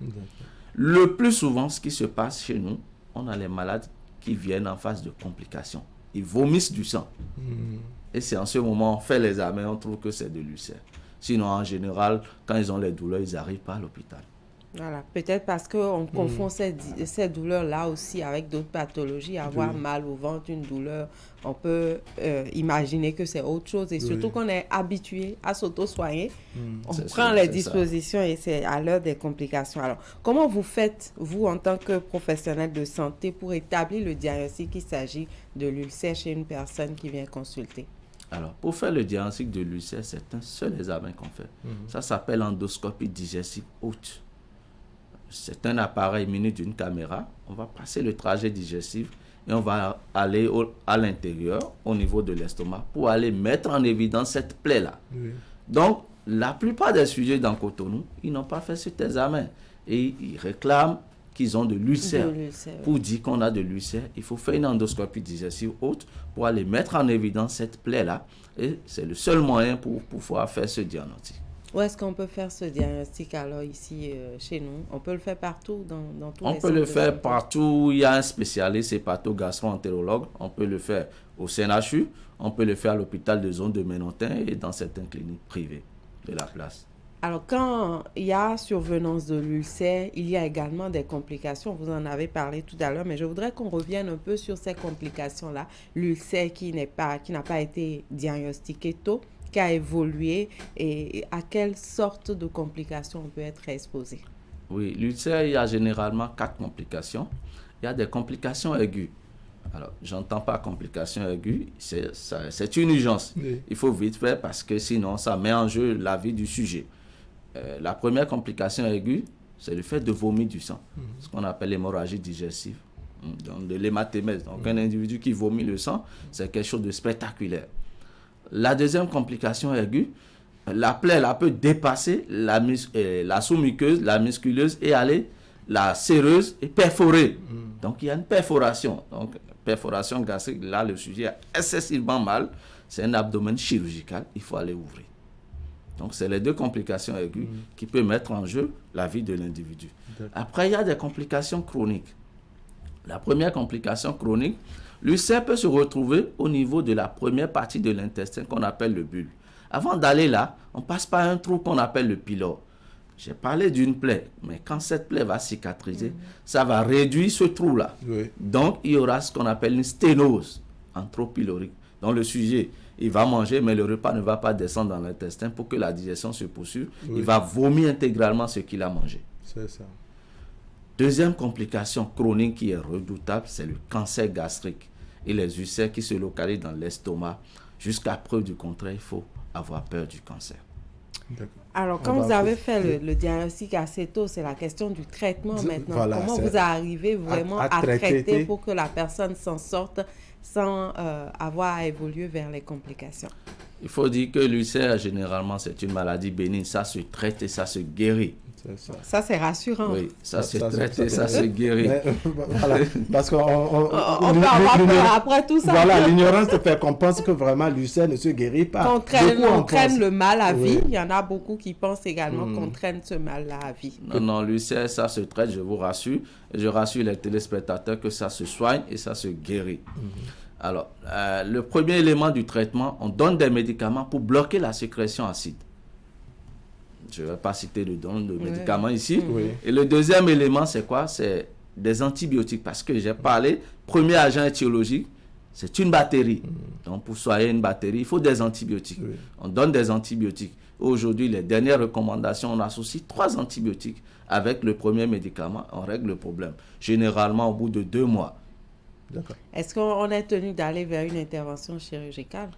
Le plus souvent, ce qui se passe chez nous, on a les malades qui viennent en face de complications. Ils vomissent du sang. Et c'est en ce moment, on fait les examens, on trouve que c'est de l'ulcère. Sinon, en général, quand ils ont les douleurs, ils n'arrivent pas à l'hôpital. Voilà, peut-être parce qu'on confond ces douleurs-là aussi avec d'autres pathologies. Avoir mal au ventre, une douleur, on peut imaginer que c'est autre chose. Et surtout qu'on est habitué à s'auto-soigner. On prend les dispositions et c'est à l'heure des complications. Alors, comment vous faites, vous, en tant que professionnel de santé, pour établir le diagnostic qu'il s'agit de l'ulcère chez une personne qui vient consulter? Alors, pour faire le diagnostic de l'ulcère, c'est un seul examen qu'on fait. Ça s'appelle endoscopie digestive haute. C'est un appareil muni d'une caméra. On va passer le trajet digestif et on va aller à l'intérieur, au niveau de l'estomac, pour aller mettre en évidence cette plaie-là. Donc, la plupart des sujets dans Cotonou, ils n'ont pas fait cet examen. Et ils réclament qu'ils ont de l'ulcère. Pour dire qu'on a de l'ulcère, il faut faire une endoscopie digestive haute pour aller mettre en évidence cette plaie-là. Et c'est le seul moyen pour pouvoir faire ce diagnostic. Où est-ce qu'on peut faire ce diagnostic alors ici chez nous? On peut le faire partout dans tous les centres? On peut le faire partout. Il y a un spécialiste hépato-gastro-entérologue. On peut le faire au CNHU. On peut le faire à l'hôpital de zone de Ménontin et dans certaines cliniques privées de la place. Alors, quand il y a survenance de l'ulcère, il y a également des complications. Vous en avez parlé tout à l'heure, mais je voudrais qu'on revienne un peu sur ces complications-là. L'ulcère qui n'a pas été diagnostiqué tôt, qui a évolué, et à quelle sorte de complications on peut être exposé? Oui, l'ulcère, il y a généralement 4 complications. Il y a des complications aiguës. Alors, j'entends pas complications aiguës, c'est une urgence. Il faut vite faire parce que sinon, ça met en jeu la vie du sujet. La première complication aiguë, c'est le fait de vomir du sang, ce qu'on appelle l'hémorragie digestive, donc de l'hématémèse. Donc, un individu qui vomit le sang, c'est quelque chose de spectaculaire. La deuxième complication aiguë, la plaie peut dépasser la sous-muqueuse, la musculeuse et aller la séreuse et perforer. Donc, il y a une perforation. Donc, perforation gastrique, là, le sujet a excessivement mal. C'est un abdomen chirurgical, il faut aller ouvrir. Donc, c'est les 2 complications aiguës qui peuvent mettre en jeu la vie de l'individu. Après, il y a des complications chroniques. La première complication chronique, l'ulcère peut se retrouver au niveau de la première partie de l'intestin qu'on appelle le bulbe. Avant d'aller là, on passe par un trou qu'on appelle le pylore. J'ai parlé d'une plaie, mais quand cette plaie va cicatriser, ça va réduire ce trou-là. Donc, il y aura ce qu'on appelle une sténose entropylorique. Donc, le sujet, il va manger, mais le repas ne va pas descendre dans l'intestin pour que la digestion se poursuive. Il va vomir intégralement ce qu'il a mangé. C'est ça. Deuxième complication chronique qui est redoutable, c'est le cancer gastrique et les ulcères qui se localisent dans l'estomac. Jusqu'à preuve du contraire, il faut avoir peur du cancer. Alors, quand vous avez fait le diagnostic assez tôt, c'est la question du traitement maintenant. Voilà, comment vous arrivez vraiment à traiter pour que la personne s'en sorte sans avoir à évoluer vers les complications? Il faut dire que l'ulcère, généralement, c'est une maladie bénigne. Ça se traite et ça se guérit. Ça, c'est rassurant. Oui, ça se traite et ça se guérit. Voilà, parce qu'on on peut avoir peur après tout ça. Voilà, l'ignorance fait qu'on pense que vraiment l'ulcère ne se guérit pas. On traîne le mal à vie. Il y en a beaucoup qui pensent également qu'on traîne ce mal-là à vie. Non, l'ulcère, ça se traite, je vous rassure. Je rassure les téléspectateurs que ça se soigne et ça se guérit. Alors, le premier élément du traitement, on donne des médicaments pour bloquer la sécrétion acide. Je ne vais pas citer le nom de médicaments ici. Et le deuxième élément, c'est quoi? C'est des antibiotiques. Parce que j'ai parlé, premier agent étiologique, c'est une bactérie. Donc, pour soigner une bactérie, il faut des antibiotiques. On donne des antibiotiques. Aujourd'hui, les dernières recommandations, on associe 3 antibiotiques avec le premier médicament. On règle le problème. Généralement, au bout de 2 mois. Est-ce qu'on est tenu d'aller vers une intervention chirurgicale?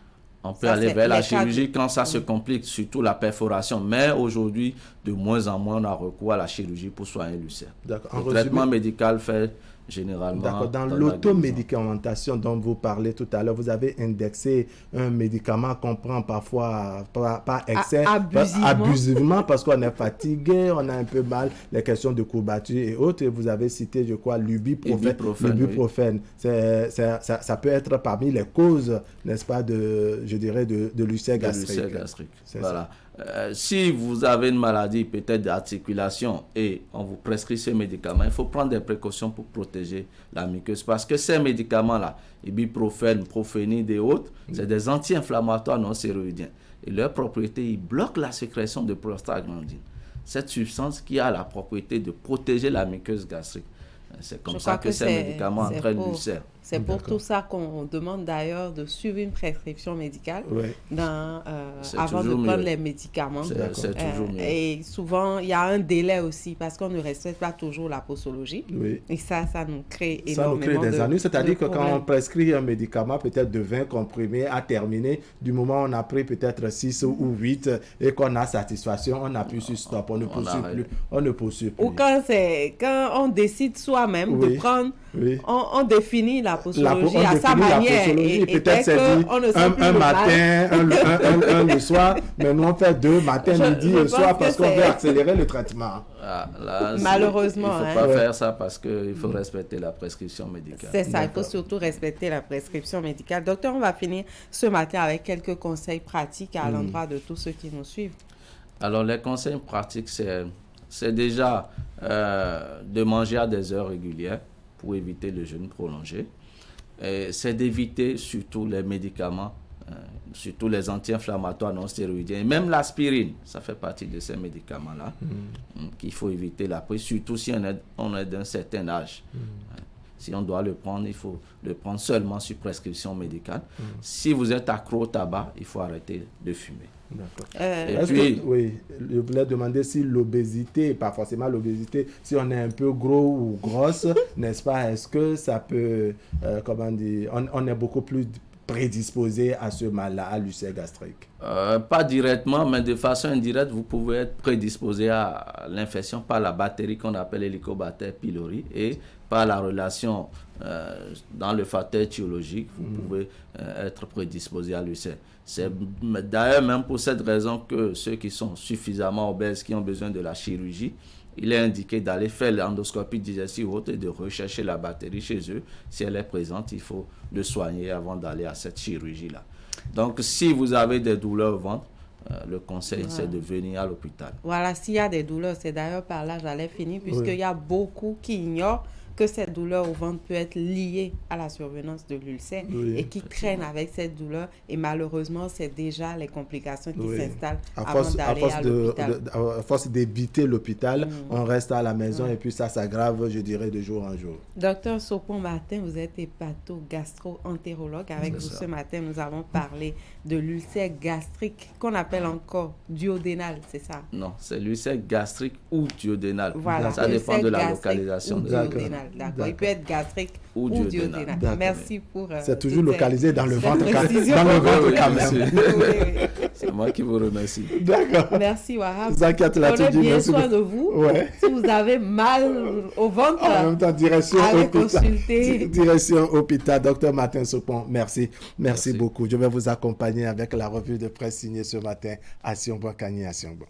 On peut aller vers la chirurgie quand ça se complique, surtout la perforation. Mais aujourd'hui, de moins en moins, on a recours à la chirurgie pour soigner l'ulcère. Le traitement médical fait généralement... D'accord. Dans l'automédicamentation dont vous parlez tout à l'heure, vous avez indexé un médicament qu'on prend parfois par excès, abusivement parce qu'on est fatigué, on a un peu mal, les questions de courbature et autres. Et vous avez cité, je crois, l'ibuprofène. Ça peut être parmi les causes, n'est-ce pas, de l'ulcère gastrique. Voilà. Si vous avez une maladie peut-être d'articulation et on vous prescrit ce médicament, il faut prendre des précautions pour protéger la muqueuse. Parce que ces médicaments-là, ibuprofène, prophénide et autres, c'est des anti-inflammatoires non stéroïdiens. Et leur propriété, ils bloquent la sécrétion de prostaglandine. Cette substance qui a la propriété de protéger la muqueuse gastrique. C'est comme ça que ces médicaments entraînent l'ulcère. C'est pour tout ça qu'on demande d'ailleurs de suivre une prescription médicale avant de prendre les médicaments. C'est toujours mieux. Et souvent, il y a un délai aussi parce qu'on ne respecte pas toujours la posologie. Et ça nous crée énormément ça nous crée des ennuis. C'est-à-dire que quand on prescrit un médicament peut-être de 20 comprimés à terminer, du moment où on a pris peut-être 6 ou 8 et qu'on a satisfaction, on appuie sur stop, on ne poursuit plus. Ou quand on décide soi-même de prendre, on définit la posologie à sa manière. Et peut-être c'est dit un matin, un le soir, mais nous on fait 2 matins, midi et soir parce qu'on veut accélérer le traitement. Malheureusement. Il ne faut pas faire ça parce qu'il faut respecter la prescription médicale. C'est ça, il faut surtout respecter la prescription médicale. Docteur, on va finir ce matin avec quelques conseils pratiques à l'endroit de tous ceux qui nous suivent. Alors, les conseils pratiques, c'est déjà de manger à des heures régulières pour éviter le jeûne prolongé. C'est d'éviter surtout les médicaments, surtout les anti-inflammatoires non stéroïdiens, et même l'aspirine, ça fait partie de ces médicaments-là qu'il faut éviter la prise, surtout si on est d'un certain âge. Si on doit le prendre, il faut le prendre seulement sur prescription médicale. Si vous êtes accro au tabac, il faut arrêter de fumer. D'accord. Je voulais demander si l'obésité, pas forcément l'obésité, si on est un peu gros ou grosse, n'est-ce pas, est-ce que ça peut, on est beaucoup plus prédisposé à ce mal-là, à l'ulcère gastrique? Pas directement, mais de façon indirecte, vous pouvez être prédisposé à l'infection par la bactérie qu'on appelle Helicobacter pylori et par la relation dans le facteur étiologique, vous pouvez être prédisposé à l'ulcère. C'est d'ailleurs même pour cette raison que ceux qui sont suffisamment obèses, qui ont besoin de la chirurgie, il est indiqué d'aller faire l'endoscopie digestive haute et de rechercher la bactérie chez eux. Si elle est présente, il faut le soigner avant d'aller à cette chirurgie-là. Donc, si vous avez des douleurs au ventre, le conseil, c'est de venir à l'hôpital. Voilà, s'il y a des douleurs, c'est d'ailleurs par là j'allais finir, puisqu'il y a beaucoup qui ignorent que cette douleur au ventre peut être liée à la survenance de l'ulcère et qui traînent avec cette douleur. Et malheureusement, c'est déjà les complications qui s'installent avant d'aller à l'hôpital. À force d'éviter l'hôpital, on reste à la maison et puis ça s'aggrave, je dirais, de jour en jour. Docteur Sopon-Martin, vous êtes hépato-gastro-entérologue. Avec vous ce matin, nous avons parlé de l'ulcère gastrique qu'on appelle encore duodénal, c'est ça? Non, c'est l'ulcère gastrique ou duodénal. Voilà. Ça dépend de la localisation. D'accord. Il peut être gastrique ou duodénal. Merci pour... c'est toujours localisé dans le ventre quand même. C'est moi qui vous remercie. D'accord. Merci Wahab. Prenez bien soin de vous. Ouais. Si vous avez mal au ventre, en même temps, direction hôpital. Docteur Martin Sopon, merci beaucoup. Je vais vous accompagner avec la revue de presse signée ce matin à Sionbon, Kanye à Sionbon.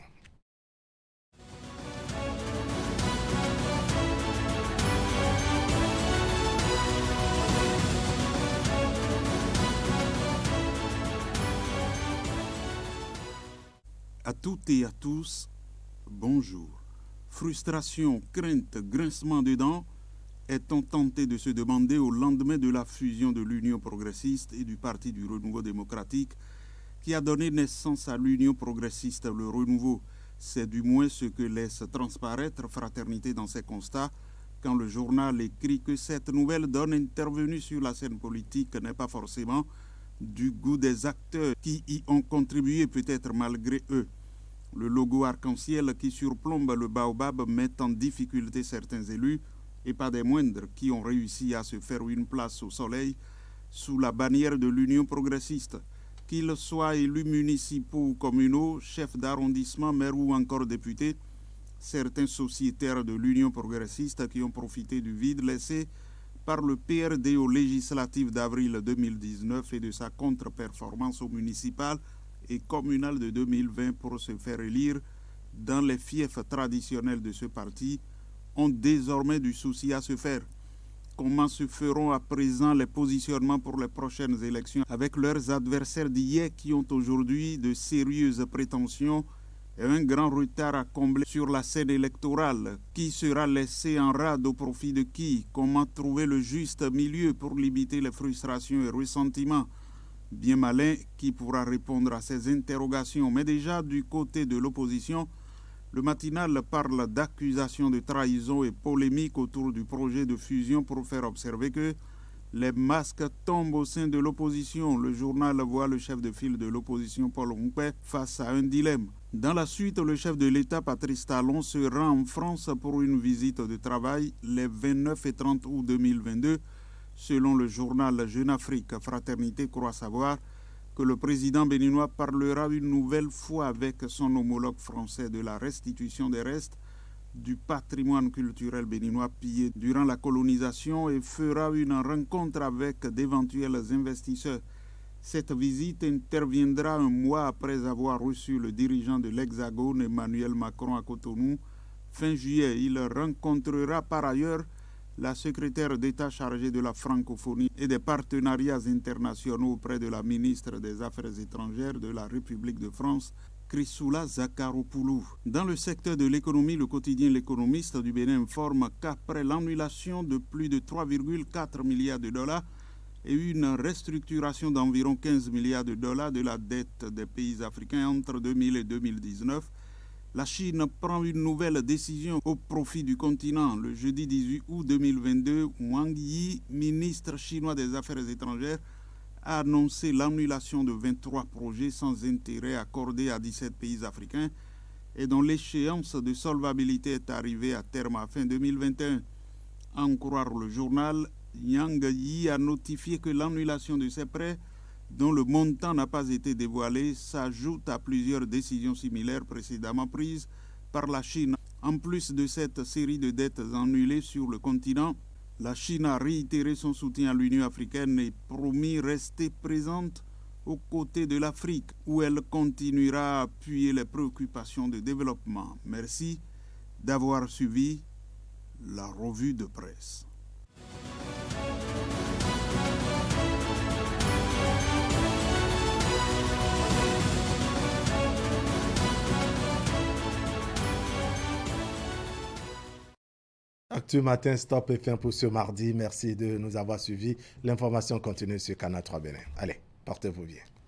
À toutes et à tous, bonjour. Frustration, crainte, grincement de dents, est-on tenté de se demander au lendemain de la fusion de l'Union progressiste et du Parti du Renouveau démocratique qui a donné naissance à l'Union progressiste, le Renouveau. C'est du moins ce que laisse transparaître Fraternité dans ses constats quand le journal écrit que cette nouvelle donne intervenue sur la scène politique n'est pas forcément du goût des acteurs qui y ont contribué peut-être malgré eux. Le logo arc-en-ciel qui surplombe le baobab met en difficulté certains élus, et pas des moindres, qui ont réussi à se faire une place au soleil sous la bannière de l'Union progressiste. Qu'ils soient élus municipaux ou communaux, chefs d'arrondissement, maires ou encore députés, certains sociétaires de l'Union progressiste qui ont profité du vide laissé par le PRD aux législatives d'avril 2019 et de sa contre-performance au municipal et communal de 2020 pour se faire élire dans les fiefs traditionnels de ce parti, ont désormais du souci à se faire. Comment se feront à présent les positionnements pour les prochaines élections avec leurs adversaires d'hier qui ont aujourd'hui de sérieuses prétentions et un grand retard à combler sur la scène électorale? Qui sera laissé en rade au profit de qui? Comment trouver le juste milieu pour limiter les frustrations et ressentiments? Bien malin qui pourra répondre à ces interrogations. Mais déjà du côté de l'opposition, le matinal parle d'accusations de trahison et polémiques autour du projet de fusion pour faire observer que les masques tombent au sein de l'opposition. Le journal voit le chef de file de l'opposition, Paul Onkpe, face à un dilemme. Dans la suite, le chef de l'État, Patrice Talon, se rend en France pour une visite de travail les 29 et 30 août 2022. Selon le journal Jeune Afrique, Fraternité croit savoir que le président béninois parlera une nouvelle fois avec son homologue français de la restitution des restes du patrimoine culturel béninois pillé durant la colonisation et fera une rencontre avec d'éventuels investisseurs. Cette visite interviendra un mois après avoir reçu le dirigeant de l'Hexagone, Emmanuel Macron, à Cotonou. Fin juillet, il rencontrera par ailleurs la secrétaire d'État chargée de la francophonie et des partenariats internationaux auprès de la ministre des Affaires étrangères de la République de France, Chrysoula Zakharopoulou. Dans le secteur de l'économie, le quotidien L'Économiste du Bénin informe qu'après l'annulation de plus de 3,4 milliards de dollars et une restructuration d'environ 15 milliards de dollars de la dette des pays africains entre 2000 et 2019, la Chine prend une nouvelle décision au profit du continent. Le jeudi 18 août 2022, Wang Yi, ministre chinois des Affaires étrangères, a annoncé l'annulation de 23 projets sans intérêt accordés à 17 pays africains et dont l'échéance de solvabilité est arrivée à terme à fin 2021. À en croire le journal, Yang Yi a notifié que l'annulation de ces prêts, dont le montant n'a pas été dévoilé, s'ajoute à plusieurs décisions similaires précédemment prises par la Chine. En plus de cette série de dettes annulées sur le continent, la Chine a réitéré son soutien à l'Union africaine et promis rester présente aux côtés de l'Afrique, où elle continuera à appuyer les préoccupations de développement. Merci d'avoir suivi la revue de presse. l'actu matin Stop et fin pour ce mardi. Merci de nous avoir suivis. L'information continue sur Canal 3 Bénin. Allez, portez-vous bien.